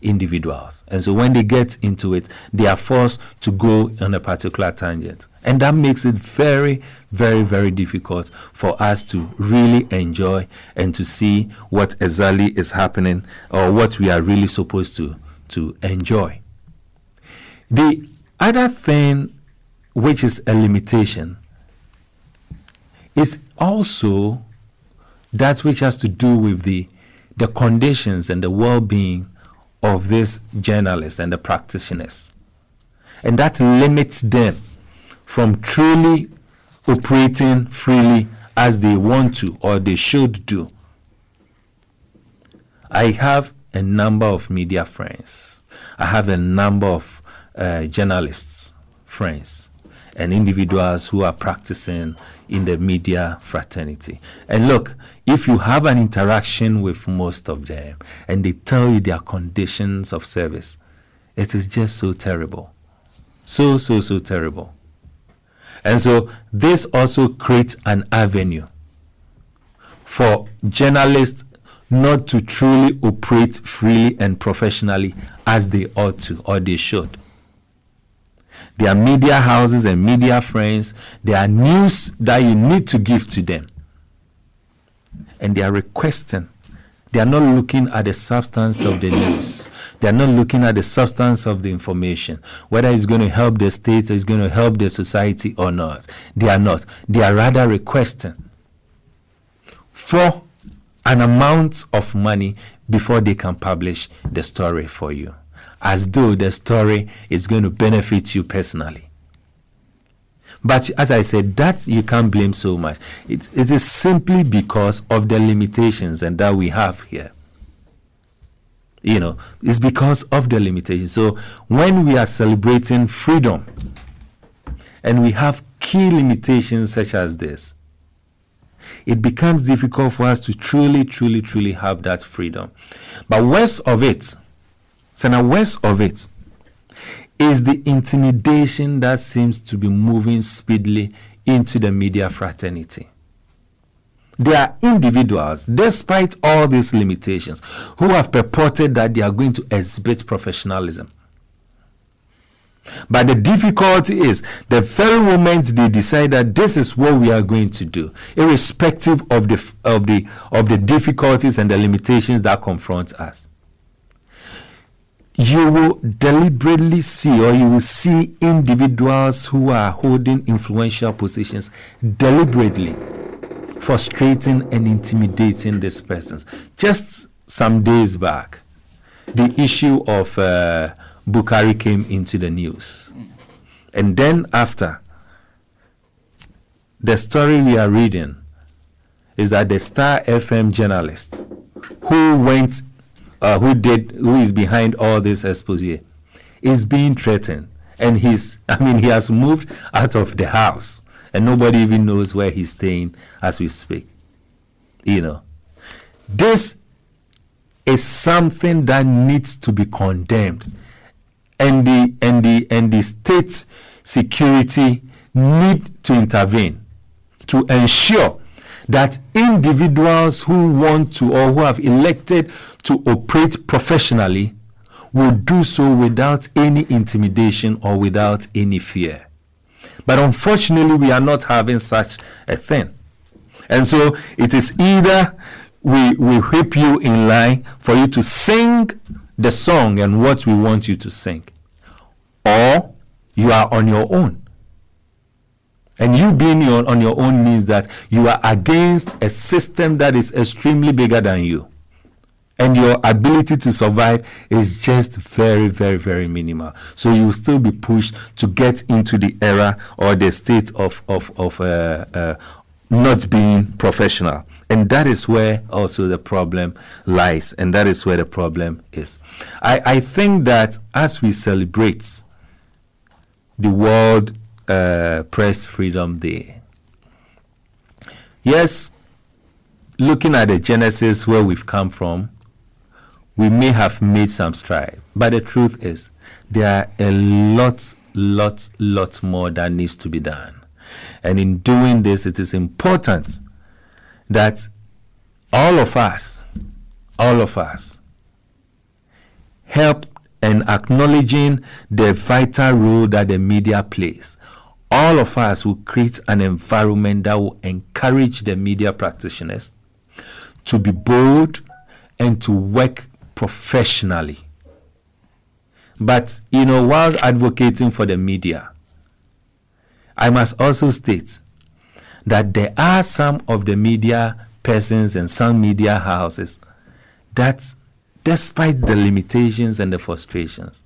individuals. And so when they get into it, they are forced to go on a particular tangent. And that makes it very, very, very difficult for us to really enjoy and to see what exactly is happening or what we are really supposed to enjoy. The other thing, which is a limitation, is also that which has to do with the conditions and the well-being of these journalists and the practitioners. And that limits them from truly operating freely as they want to or they should do. I have a number of media friends. I have a number of journalists friends and individuals who are practicing in the media fraternity. And look, if you have an interaction with most of them and they tell you their conditions of service, it is just so terrible. So terrible. And so this also creates an avenue for journalists not to truly operate freely and professionally as they ought to or they should. There are media houses and media friends. There are news that you need to give to them. And they are requesting. They are not looking at the substance of the news. They are not looking at the substance of the information, whether it's going to help the state or it's going to help the society or not. They are not. They are rather requesting for an amount of money before they can publish the story for you, as though the story is going to benefit you personally. But as I said, that you can't blame so much. It is simply because of the limitations and that we have here. You know, it's because of the limitations. So when we are celebrating freedom and we have key limitations such as this, it becomes difficult for us to truly have that freedom. But worst of it is the intimidation that seems to be moving speedily into the media fraternity. There are individuals, despite all these limitations, who have purported that they are going to exhibit professionalism. But the difficulty is the very moment they decide that this is what we are going to do, irrespective of the difficulties and the limitations that confront us, you will deliberately see, or you will see individuals who are holding influential positions deliberately frustrating and intimidating these persons. Just some days back, the issue of Bukhari came into the news. And then after, the story we are reading is that the Star FM journalist who is behind all this expose is being threatened. And he has moved out of the house and nobody even knows where he's staying as we speak. This is something that needs to be condemned. And the state security need to intervene to ensure that individuals who want to or who have elected to operate professionally will do so without any intimidation or without any fear. But unfortunately, we are not having such a thing. And so it is either we whip you in line for you to sing the song and what we want you to sing, or you are on your own. And you being on your own means that you are against a system that is extremely bigger than you. And your ability to survive is just very, very, very minimal. So you will still be pushed to get into the era or the state of not being professional. And that is where also the problem lies. And that is where the problem is. I think that as we celebrate the World Press Freedom Day, yes, looking at the genesis where we've come from, we may have made some strides. But the truth is, there are a lot more that needs to be done. And in doing this, it is important that all of us help in acknowledging the vital role that the media plays. All of us will create an environment that will encourage the media practitioners to be bold and to work professionally. But, while advocating for the media, I must also state that there are some of the media persons and some media houses that, despite the limitations and the frustrations,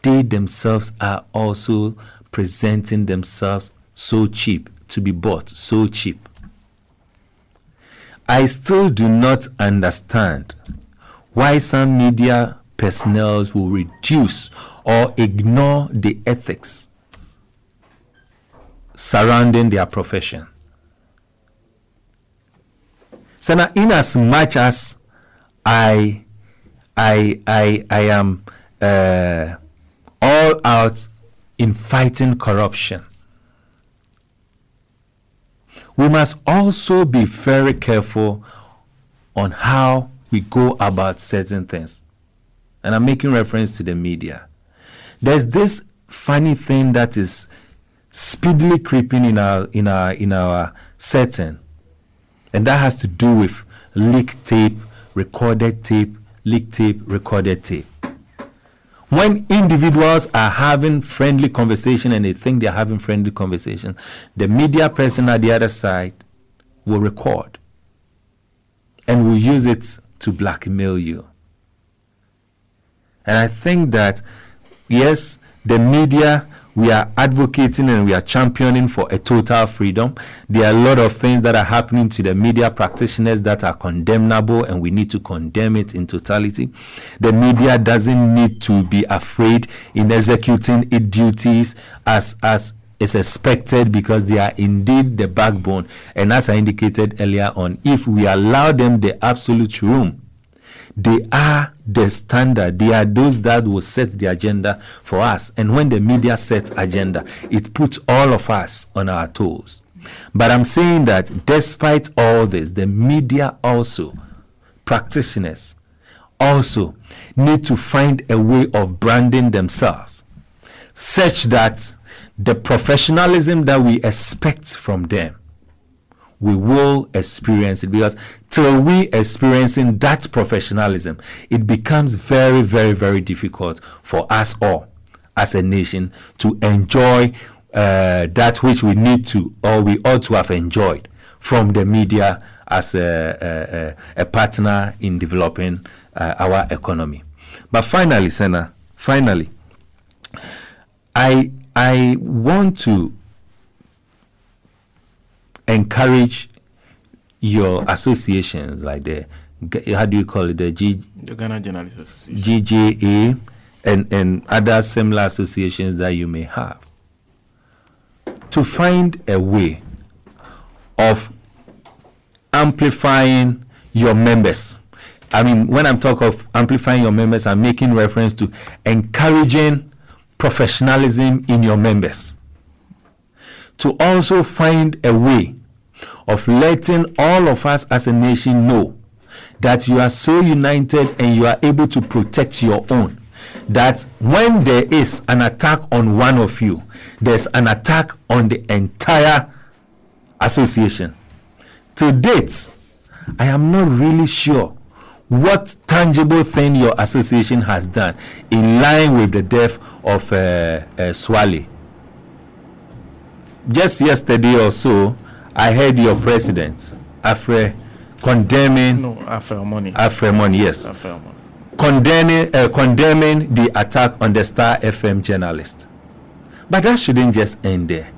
they themselves are also presenting themselves so cheap, to be bought so cheap. I still do not understand why some media personnel will reduce or ignore the ethics surrounding their profession. So now, in as much as I am all out in fighting corruption, we must also be very careful on how we go about certain things. And I'm making reference to the media. There's this funny thing that is speedily creeping in our setting, and that has to do with leaked tape, recorded tape, leaked tape, recorded tape. When individuals are having friendly conversation and they think they're having friendly conversation, the media person at the other side will record and will use it to blackmail you. And I think that, yes, the media, we are advocating and we are championing for a total freedom. There are a lot of things that are happening to the media practitioners that are condemnable, and we need to condemn it in totality. The media doesn't need to be afraid in executing its duties as is expected, because they are indeed the backbone. And as I indicated earlier on, if we allow them the absolute room, they are the standard. They are those that will set the agenda for us. And when the media sets agenda, it puts all of us on our toes. But I'm saying that despite all this, the media also, practitioners also need to find a way of branding themselves such that the professionalism that we expect from them, we will experience it, because till we experiencing that professionalism, it becomes very, very, very difficult for us all as a nation to enjoy that which we need to, or we ought to have enjoyed from the media as a partner in developing our economy. But finally, Senna, I want to encourage your associations like the, how do you call it, the Ghana Journalists Association, GJA, and other similar associations that you may have, to find a way of amplifying your members. I mean, when I'm talking of amplifying your members, I'm making reference to encouraging professionalism in your members. To also find a way of letting all of us as a nation know that you are so united and you are able to protect your own, that when there is an attack on one of you, there's an attack on the entire association. To date, I am not really sure what tangible thing your association has done in line with the death of Swale. Just yesterday or so, I heard your president, Afre, condemning... No, Afre Money. Afre Money, yes. Afre Money. Condemning the attack on the Star FM journalist. But that shouldn't just end there.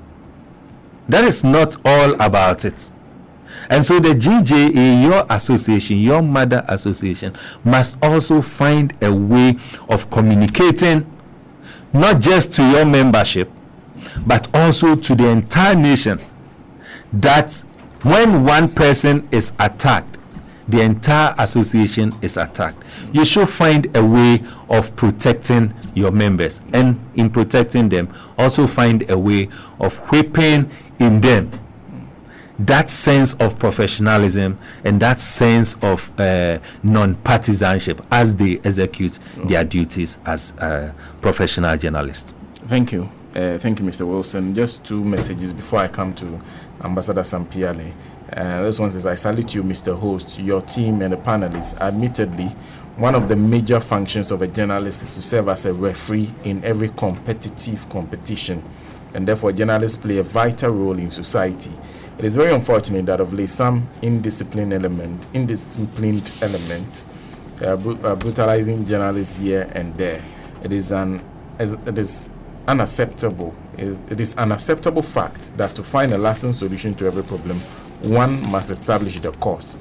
That is not all about it. And so the GJA, your association, your mother association, must also find a way of communicating not just to your membership, but also to the entire nation, that when one person is attacked, the entire association is attacked. You should find a way of protecting your members, and in protecting them, also find a way of whipping in them that sense of professionalism and that sense of non-partisanship as they execute their duties as professional journalists. Thank you. Thank you, Mr. Wilson. Just two messages before I come to Ambassador Pee-Yalley. This one says, I salute you, Mr. Host, your team and the panelists. Admittedly, one of the major functions of a journalist is to serve as a referee in every competitive competition, and therefore journalists play a vital role in society. It is very unfortunate that of late some indisciplined elements brutalizing journalists here and there. It is unacceptable. It is an unacceptable fact that to find a lasting solution to every problem, one must establish the cause.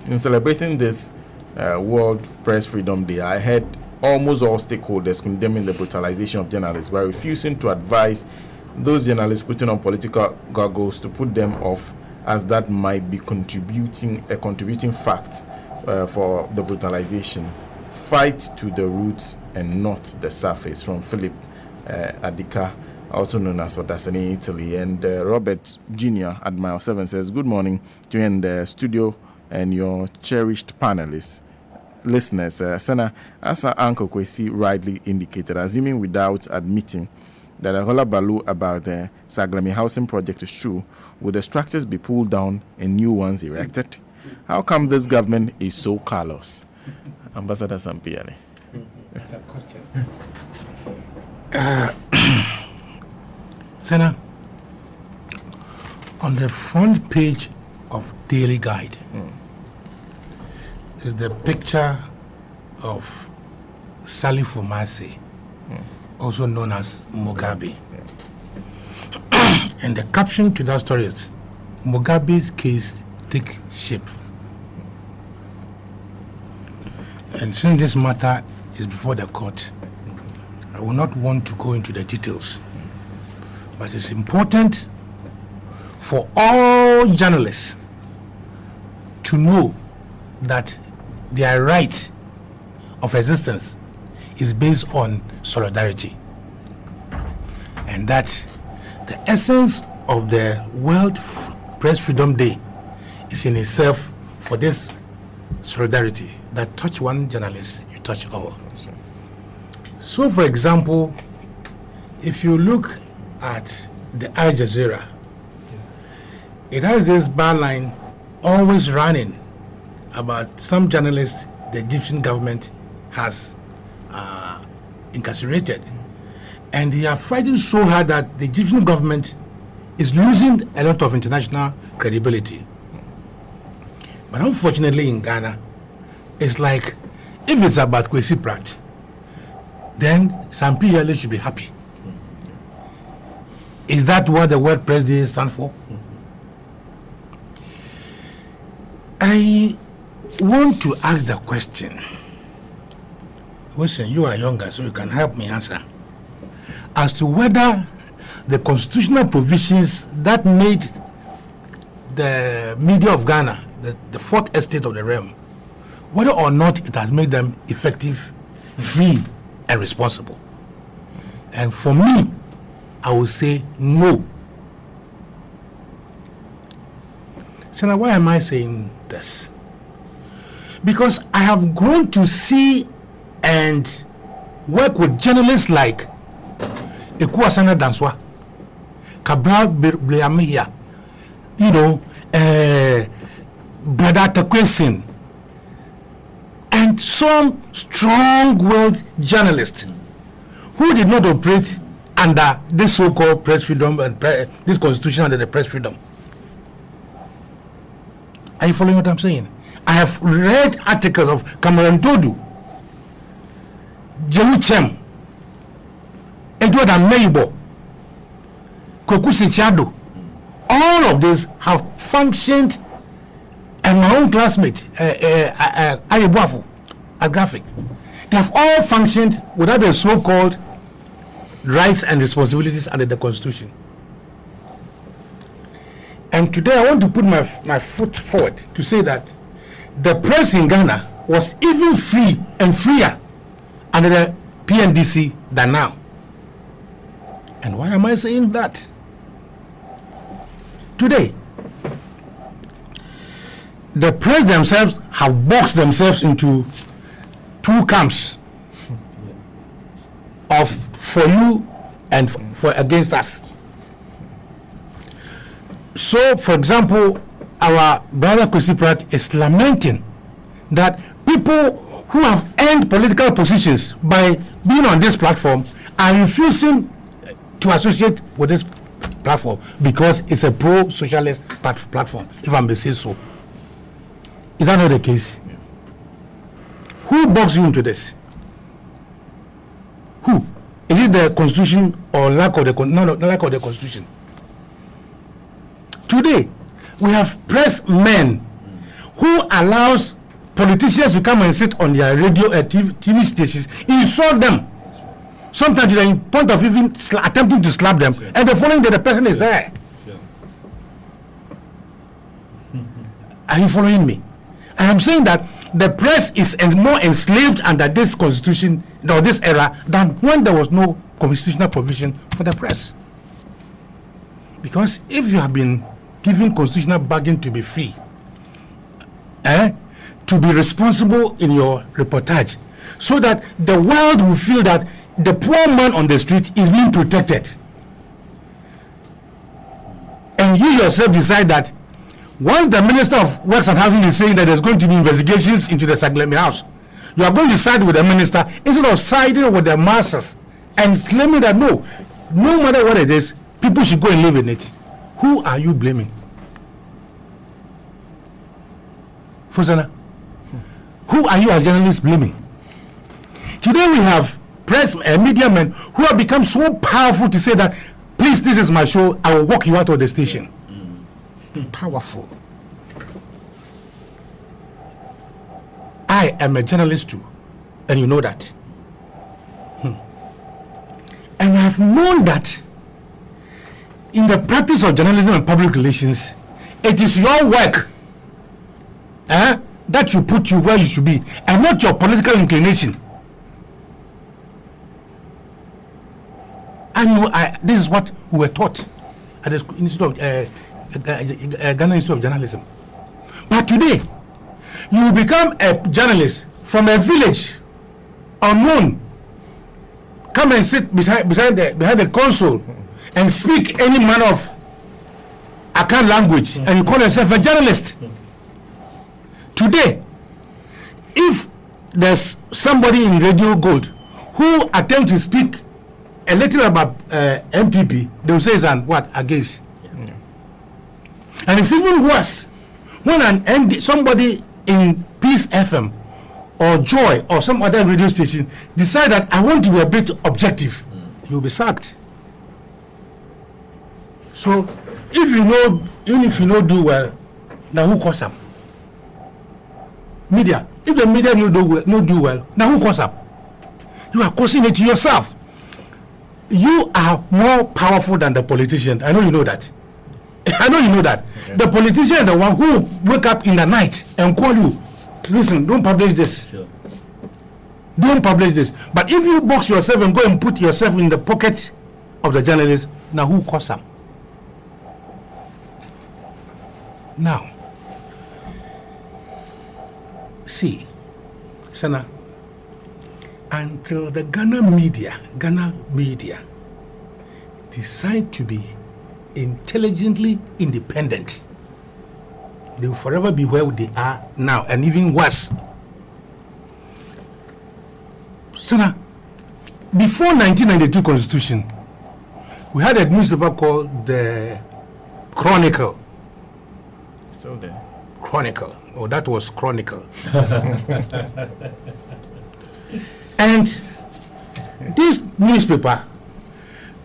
In celebrating this World Press Freedom Day, I heard almost all stakeholders condemning the brutalization of journalists by refusing to advise those journalists putting on political goggles to put them off, as that might be a contributing fact for the brutalization. Fight to the roots and not the surface. From Philip Adika, also known as Odasani in Italy. And Robert Jr. at Mile 7 says, good morning to you in the studio and your cherished panelists. Listeners, Senna, as our Uncle Kwesi rightly indicated, assuming without admitting that a hullabaloo about the Saglami housing project is true, would the structures be pulled down and new ones erected? How come this government is so callous? Ambassador Pee-Yalley. That's a question. Senna, on the front page of Daily Guide is the picture of Sally Fumasi, also known as Mugabe. And the caption to that story is, Mugabe's case take shape. And since this matter is before the court, I will not want to go into the details. But it's important for all journalists to know that their right of existence is based on solidarity, and that the essence of the World Press Freedom Day is in itself for this solidarity, that touch one journalist, you touch all. So, for example, if you look at the Al Jazeera, it has this byline always running about some journalists the Egyptian government has incarcerated. And they are fighting so hard that the Egyptian government is losing a lot of international credibility. But unfortunately in Ghana, it's like, if it's about Kwesi Pratt, then some Pee-Yalley should be happy. Is that what the word Press Day stands for? I want to ask the question. Listen, you are younger, so you can help me answer. As to whether the constitutional provisions that made the media of Ghana, the fourth estate of the realm, whether or not it has made them effective, free, and responsible. And for me, I will say no. So now why am I saying this? Because I have grown to see and work with journalists like Ekuasana Danswa, Cabral Bleamia, Brother Takwesin, and some strong-willed journalists who did not operate under this so-called press freedom and this constitution under the press freedom. Are you following what I'm saying? I have read articles of Cameron Dodu, Jehu Chem, Edward Ameibo, Kokusi Chado. All of these have functioned, and my own classmate, Ayebuafu, a graphic, they have all functioned without the so-called rights and responsibilities under the Constitution. And today I want to put my foot forward to say that the press in Ghana was even free and freer under the PNDC than now. And why am I saying that? Today, the press themselves have boxed themselves into two camps of for you and for against us. So, for example, our brother Kwesi Pratt is lamenting that people who have earned political positions by being on this platform are refusing to associate with this platform because it's a pro-socialist platform, if I may say so. Is that not the case? Yeah. Who boxed you into this? Who? Is it the Constitution or lack of the lack of the Constitution? Today, we have press men who allows politicians to come and sit on their radio TV stations, insult them. Sometimes they're in point of even attempting to slap them, and the following day the person is there. Are you following me? I am saying that the press is more enslaved under this constitution or this era than when there was no constitutional provision for the press. Because if you have been given constitutional bargain to be free, to be responsible in your reportage, so that the world will feel that the poor man on the street is being protected, and you yourself decide that once the Minister of Works and Housing is saying that there's going to be investigations into the Saglemi house, you are going to side with the minister instead of siding with the masses and claiming that no matter what it is, people should go and live in it. Who are you blaming? Fusana, who are you as journalists blaming? Today we have press and media men who have become so powerful to say that, please, this is my show, I will walk you out of the station. Powerful. I am a journalist too, and you know that. And I have known that in the practice of journalism and public relations, it is your work that you put you where you should be, and not your political inclination. And this is what we were taught at the Institute of Ghana Institute of Journalism. But today, you will become a journalist from a village unknown come and sit behind the console and speak any manner of Akan language, and you call yourself a journalist. Today, if there's somebody in Radio Gold who attempts to speak a little about MPP, they will say it's what against. Yeah. And it's even worse when somebody in Peace FM or Joy or some other radio station decide that I want to be a bit objective, you'll be sacked. So even if you know do well, now who calls up? Media. If the media no do well, now who calls up? You are causing it to yourself. You are more powerful than the politician. I know you know that. I know you know that. Okay. The politician is the one who wake up in the night and call you. Listen, don't publish this. Sure. Don't publish this. But if you box yourself and go and put yourself in the pocket of the journalist, now who calls up? Now, see, Sana, until the Ghana media decide to be intelligently independent, they will forever be where they are now, and even worse. Sana, before 1992 Constitution, we had a newspaper called the Chronicle. Still there. Chronicle. Oh, that was Chronicle. And this newspaper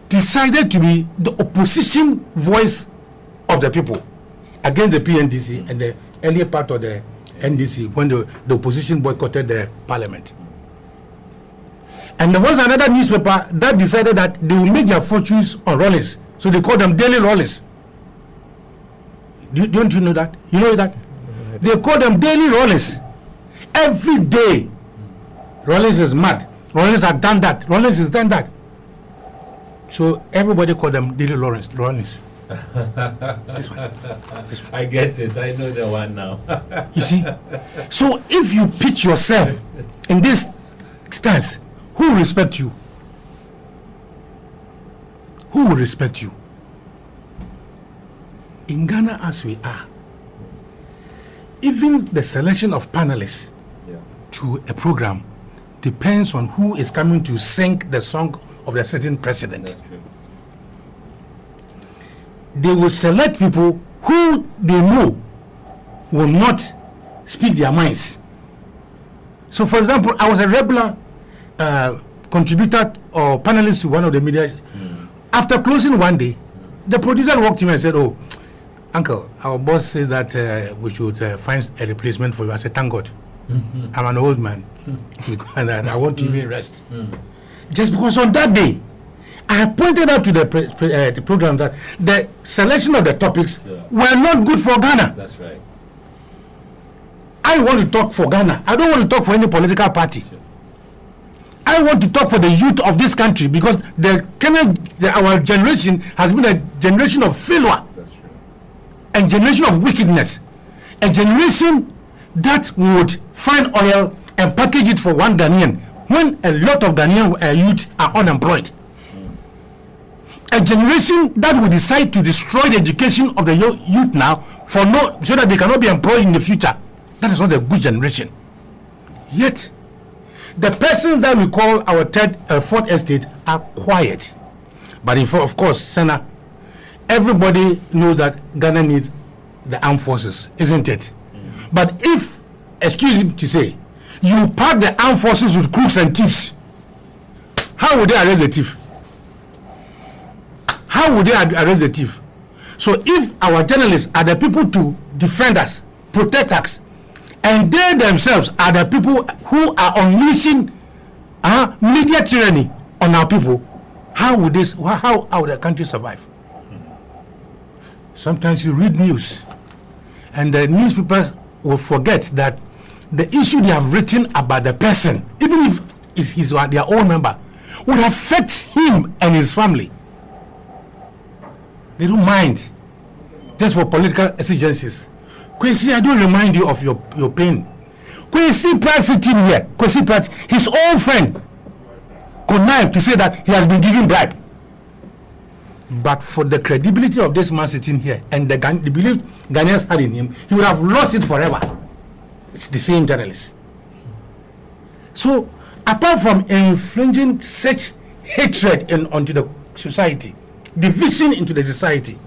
decided to be the opposition voice of the people against the PNDC and the earlier part of the NDC when the opposition boycotted the parliament. And there was another newspaper that decided that they will make their fortunes on Rollins. So they call them Daily Rollins. Don't you know that? You know that? They call them Daily Rollins. Every day, Rollins is mad. Rollins has done that. Rollins has done that. So everybody call them Daily Rollins. This one. I get it. I know the one now. You see? So if you pitch yourself in this stance, who will respect you? Who will respect you? In Ghana as we are, even the selection of panelists to a program depends on who is coming to sing the song of a certain president. That's true. They will select people who they know will not speak their minds. So, for example, I was a regular contributor or panelist to one of the media. After closing one day, the producer walked to me and said, "Oh, Uncle, our boss says that we should find a replacement for you." I said, "Thank God. I'm an old man and I want to even rest." Just because on that day, I have pointed out to the program that the selection of the topics were not good for Ghana. That's right. I want to talk for Ghana. I don't want to talk for any political party. Sure. I want to talk for the youth of this country because our generation has been a generation of failure. That's true. A generation of wickedness. A generation that would find oil and package it for one Ghanaian when a lot of Ghanaian youth are unemployed. A generation that will decide to destroy the education of the youth now so that they cannot be employed in the future. That is not a good generation. Yet, the persons that we call our fourth estate are quiet. But of course, Senna, everybody knows that Ghana needs the armed forces, isn't it? But if, excuse me to say, you pack the armed forces with crooks and thieves, how would they arrest the thief? How would they arrest the thief? So if our journalists are the people to defend us, protect us, and they themselves are the people who are unleashing media tyranny on our people, how would the country survive? Sometimes you read news and the newspapers will forget that the issue they have written about the person, even if he's their own member, would affect him and his family. They don't mind just for political exigencies. Kwesi, I don't remind you of your pain. Kwesi Pratt sitting here. Kwesi Pratt, his own friend, connive to say that he has been given bribe. But for the credibility of this man sitting here and the belief Ghanaians had in him, he would have lost it forever. It's the same journalist. So, apart from infringing such hatred onto the society, division into the society,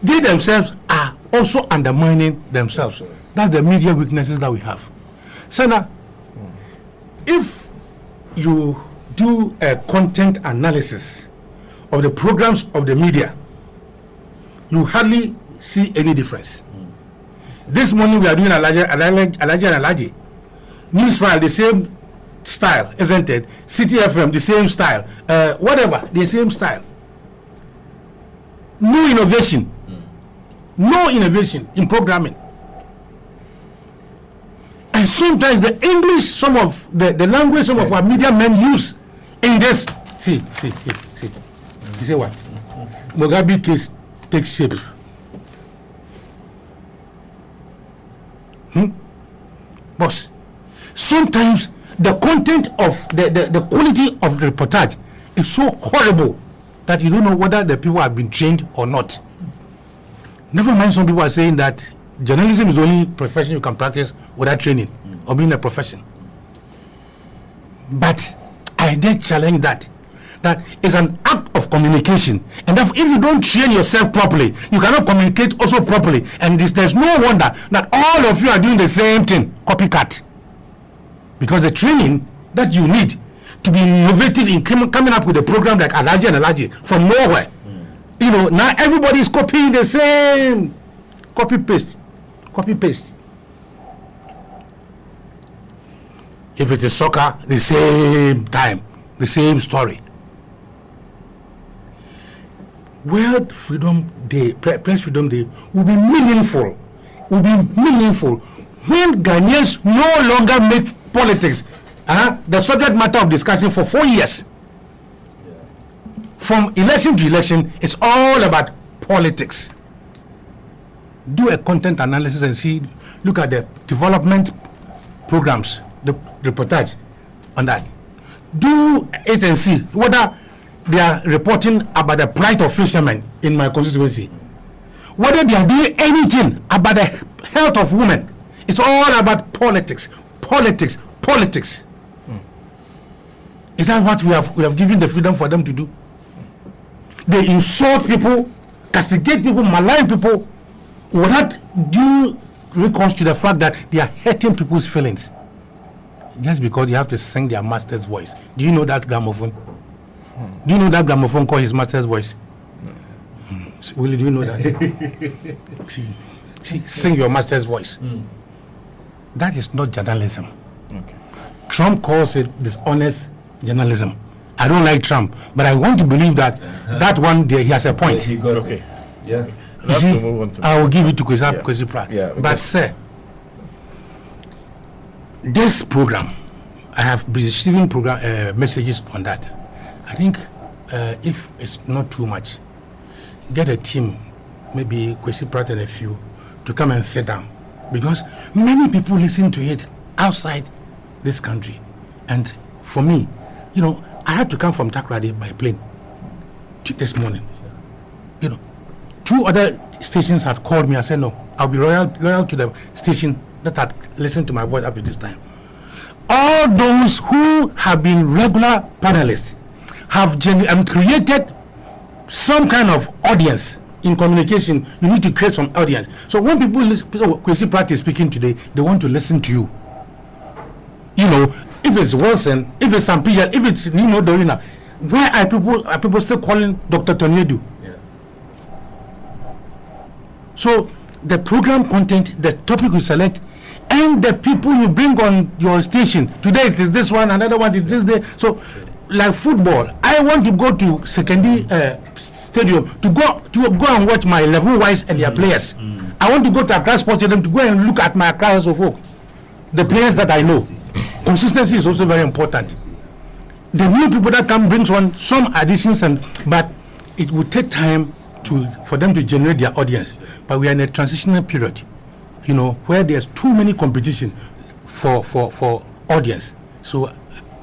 they themselves are also undermining themselves. That's the media weaknesses that we have. So now, if you do a content analysis of the programs of the media, you hardly see any difference. This morning we are doing Alhaji And Alhaji. News file, the same style, isn't it? City FM, the same style. Whatever, the same style. No innovation. No innovation in programming. And sometimes the English, some of the language some of our media men use in this. See. You say what? Mugabe case takes shape. Boss, sometimes the content of the quality of the reportage is so horrible that you don't know whether the people have been trained or not. Never mind, some people are saying that journalism is the only profession you can practice without training or being a profession. But I did challenge that is an act of communication, and if you don't train yourself properly, you cannot communicate also properly. And there's no wonder that all of you are doing the same thing, copycat, because the training that you need to be innovative in coming up with a program like Alhaji And Alhaji from nowhere. You know, now everybody is copying the same, copy paste. If it is soccer, the same time, the same story. World Freedom Day, Press Freedom Day will be meaningful. When Ghanaians no longer make politics the subject matter of discussion for 4 years. From election to election, it's all about politics. Do a content analysis and see, look at the development programs, the reportage on that. Do it and see whether they are reporting about the plight of fishermen in my constituency, whether they are doing anything about the health of women. It's all about politics. Is that what we have given the freedom for them to do? They insult people, castigate people, malign people without due recourse to the fact that they are hurting people's feelings just because you have to sing their master's voice. Do you know that gramophone? Do you know that gramophone called his master's voice? Willie, do you know that? See, sing your master's voice. That is not journalism. Okay. Trump calls it dishonest journalism. I don't like Trump, but I want to believe that that one day he has a point. He got it. Yeah. You see, I will give it to Kwesi Pratt. Yeah, but sir, this program, I have been receiving messages on that. I think if it's not too much, get a team, maybe Kwesi Pratt and a few, to come and sit down, because many people listen to it outside this country. And for me, you know, I had to come from Takoradi by plane this morning. You know, 2 other stations had called me and said, no, I'll be loyal to the station that had listened to my voice up to this time. All those who have been regular panelists have created some kind of audience in communication. You need to create some audience. So when people Kwesi Pratt is speaking today, they want to listen to you. You know, if it's Wilson, if it's Sam Pee-Yalley, if it's Nino Dorina, why are people still calling Dr. Tonyedu? Yeah. So the program content, the topic you select, and the people you bring on your station. Today it is this one, another one is this day. So like football, I want to go to Sekendi Stadium to go and watch my level wise and their players. I want to go to Accra Sports Stadium to go and look at my Accra folk, the players that I know. Consistency is also very important. The new people that come brings on some additions, but it will take time for them to generate their audience. But we are in a transitional period, you know, where there's too many competition for audience. So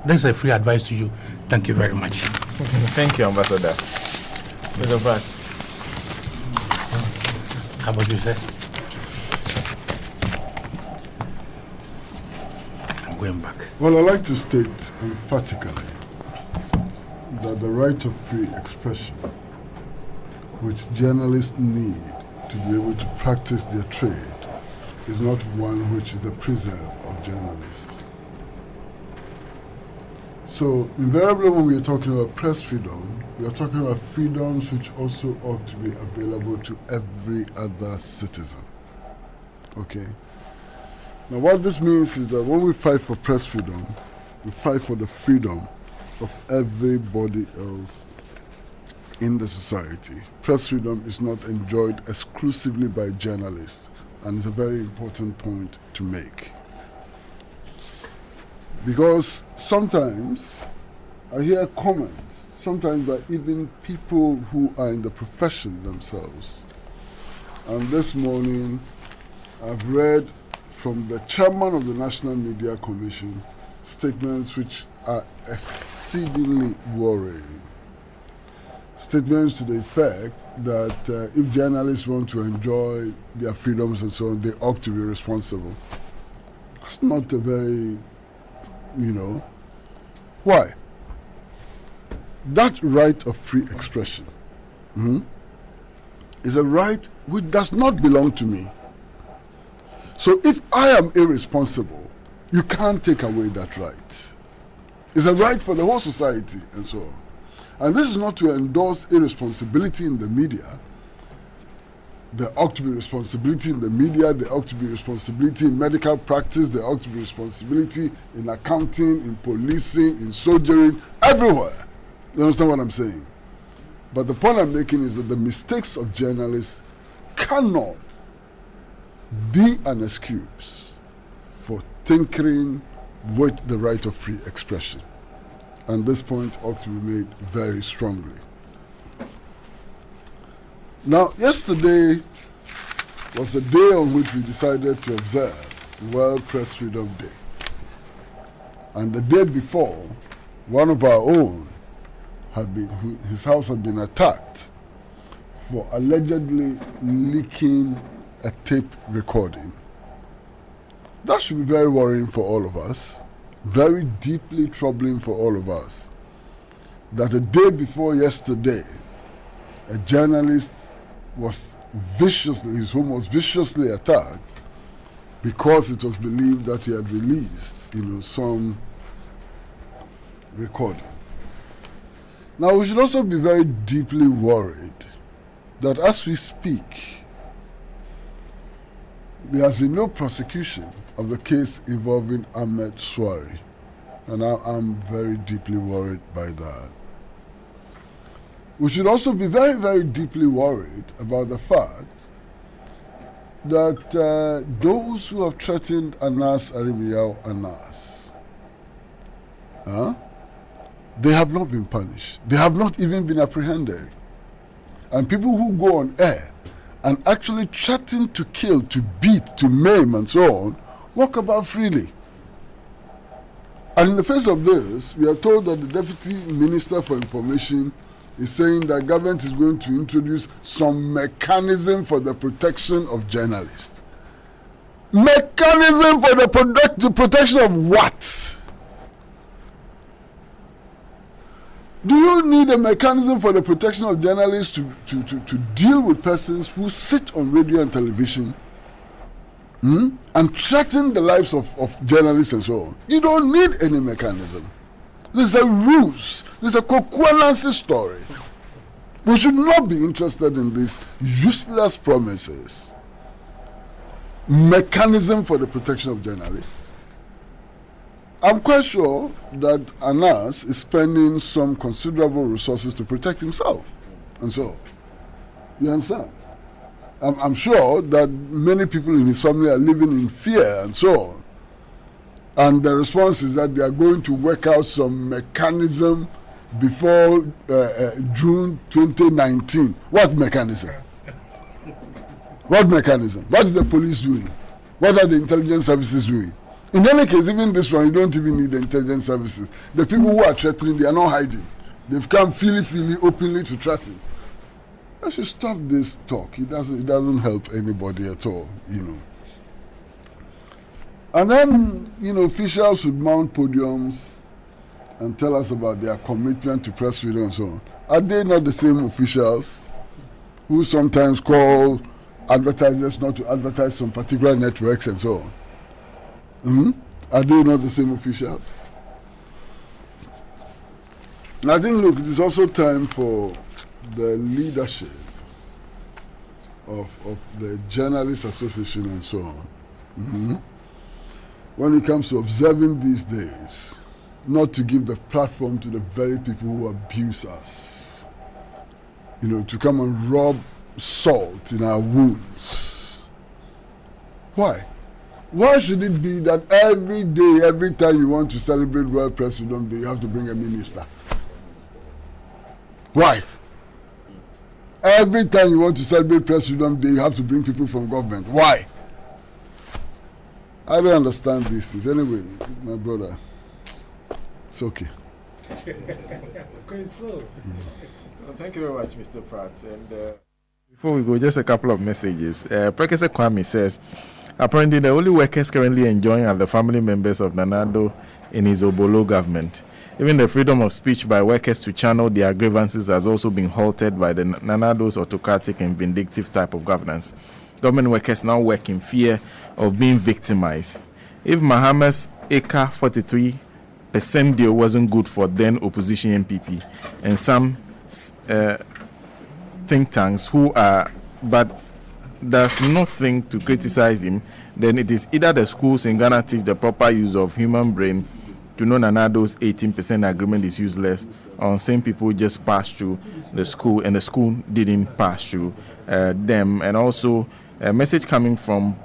That's a free advice to you. Thank you very much. Thank you, Ambassador. Mr. Pratt. How about you, sir? I'm going back. Well, I'd like to state emphatically that the right of free expression, which journalists need to be able to practice their trade, is not one which is the preserve of journalists. So, invariably, when we are talking about press freedom, we are talking about freedoms which also ought to be available to every other citizen. Okay? Now, what this means is that when we fight for press freedom, we fight for the freedom of everybody else in the society. Press freedom is not enjoyed exclusively by journalists, and it's a very important point to make. Because sometimes I hear comments, sometimes by even people who are in the profession themselves. And this morning, I've read from the chairman of the National Media Commission statements which are exceedingly worrying. Statements to the effect that if journalists want to enjoy their freedoms and so on, they ought to be responsible. That's not a very, why? That right of free expression is a right which does not belong to me. So if I am irresponsible, you can't take away that right. It's a right for the whole society and so on. And this is not to endorse irresponsibility in the media. There ought to be responsibility in the media, there ought to be responsibility in medical practice, there ought to be responsibility in accounting, in policing, in soldiering, everywhere. You understand what I'm saying? But the point I'm making is that the mistakes of journalists cannot be an excuse for tinkering with the right of free expression. And this point ought to be made very strongly. Now, yesterday was the day on which we decided to observe World Press Freedom Day. And the day before, one of our own his house had been attacked for allegedly leaking a tape recording. That should be very worrying for all of us, very deeply troubling for all of us, that a day before yesterday, a journalist was his home was viciously attacked because it was believed that he had released, some recording. Now, we should also be very deeply worried that as we speak, there has been no prosecution of the case involving Ahmed Swari, and I'm very deeply worried by that. We should also be very, very deeply worried about the fact that those who have threatened Anas Arimiyao Anas, they have not been punished. They have not even been apprehended. And people who go on air and actually threaten to kill, to beat, to maim, and so on, walk about freely. And in the face of this, we are told that the Deputy Minister for Information is saying that government is going to introduce some mechanism for the protection of journalists. Mechanism for the protection of what? Do you need a mechanism for the protection of journalists to deal with persons who sit on radio and television and threaten the lives of journalists and so on? You don't need any mechanism. This is a ruse. This is a Kokwanansi story. We should not be interested in these useless promises. Mechanism for the protection of journalists. I'm quite sure that Anas is spending some considerable resources to protect himself. And so, you understand? I'm sure that many people in his family are living in fear and so on. And the response is that they are going to work out some mechanism before June 2019. What mechanism? What mechanism? What is the police doing? What are the intelligence services doing? In any case, even this one, you don't even need the intelligence services. The people who are threatening, they are not hiding. They've come freely, openly to threaten. I should stop this talk. It doesn't help anybody at all, you know. And then, you know, officials should mount podiums and tell us about their commitment to press freedom and so on. Are they not the same officials who sometimes call advertisers not to advertise some particular networks and so on? Are they not the same officials? And I think, look, it is also time for the leadership of the Journalists Association and so on, when it comes to observing these days, not to give the platform to the very people who abuse us, you know, to come and rub salt in our wounds. Why? Why should it be that every day, every time you want to celebrate World Press Freedom Day, you have to bring a minister? Why? Every time you want to celebrate Press Freedom Day, you have to bring people from government. Why? I don't understand these things. Anyway, my brother, it's okay. Okay, so. Well, thank you very much, Mr. Pratt. And before we go, just a couple of messages. Professor Kwame says, apparently the only workers currently enjoying are the family members of Nanado in his Obolo government. Even the freedom of speech by workers to channel their grievances has also been halted by the Nanado's autocratic and vindictive type of governance. Government workers now work in fear of being victimized. If Mahamas Eka 43% deal wasn't good for then opposition MPP and some think tanks who are, but there's nothing to criticize him, then it is either the schools in Ghana teach the proper use of human brain to know Nanado's 18% agreement is useless, or same people just passed through the school and the school didn't pass through them. And also a message coming from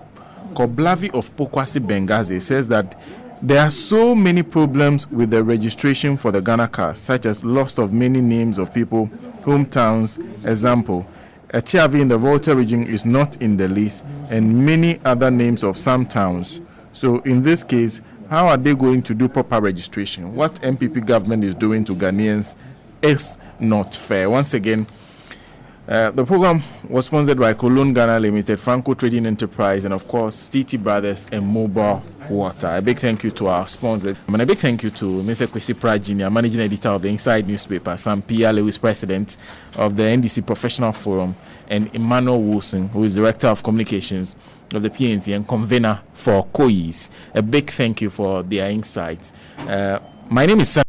Koblavi of Pokwasi Benghazi says that there are so many problems with the registration for the Ghana cars, such as loss of many names of people, hometowns. Example, Echiavi in the Volta region is not in the list, and many other names of some towns. So in this case, how are they going to do proper registration? What MPP government is doing to Ghanaians is not fair. Once again, the program was sponsored by Cologne Ghana Limited, Franco Trading Enterprise, and of course, TT Brothers and Mobile Water. A big thank you to our sponsors. And a big thank you to Mr. Kwesi Pratt Jr., Managing Editor of the Inside newspaper, Sam Pee-Yalley, who is President of the NDC Professional Forum, and Emmanuel Wilson, who is Director of Communications of the PNC and convener for COIS. A big thank you for their insights. My name is Sam.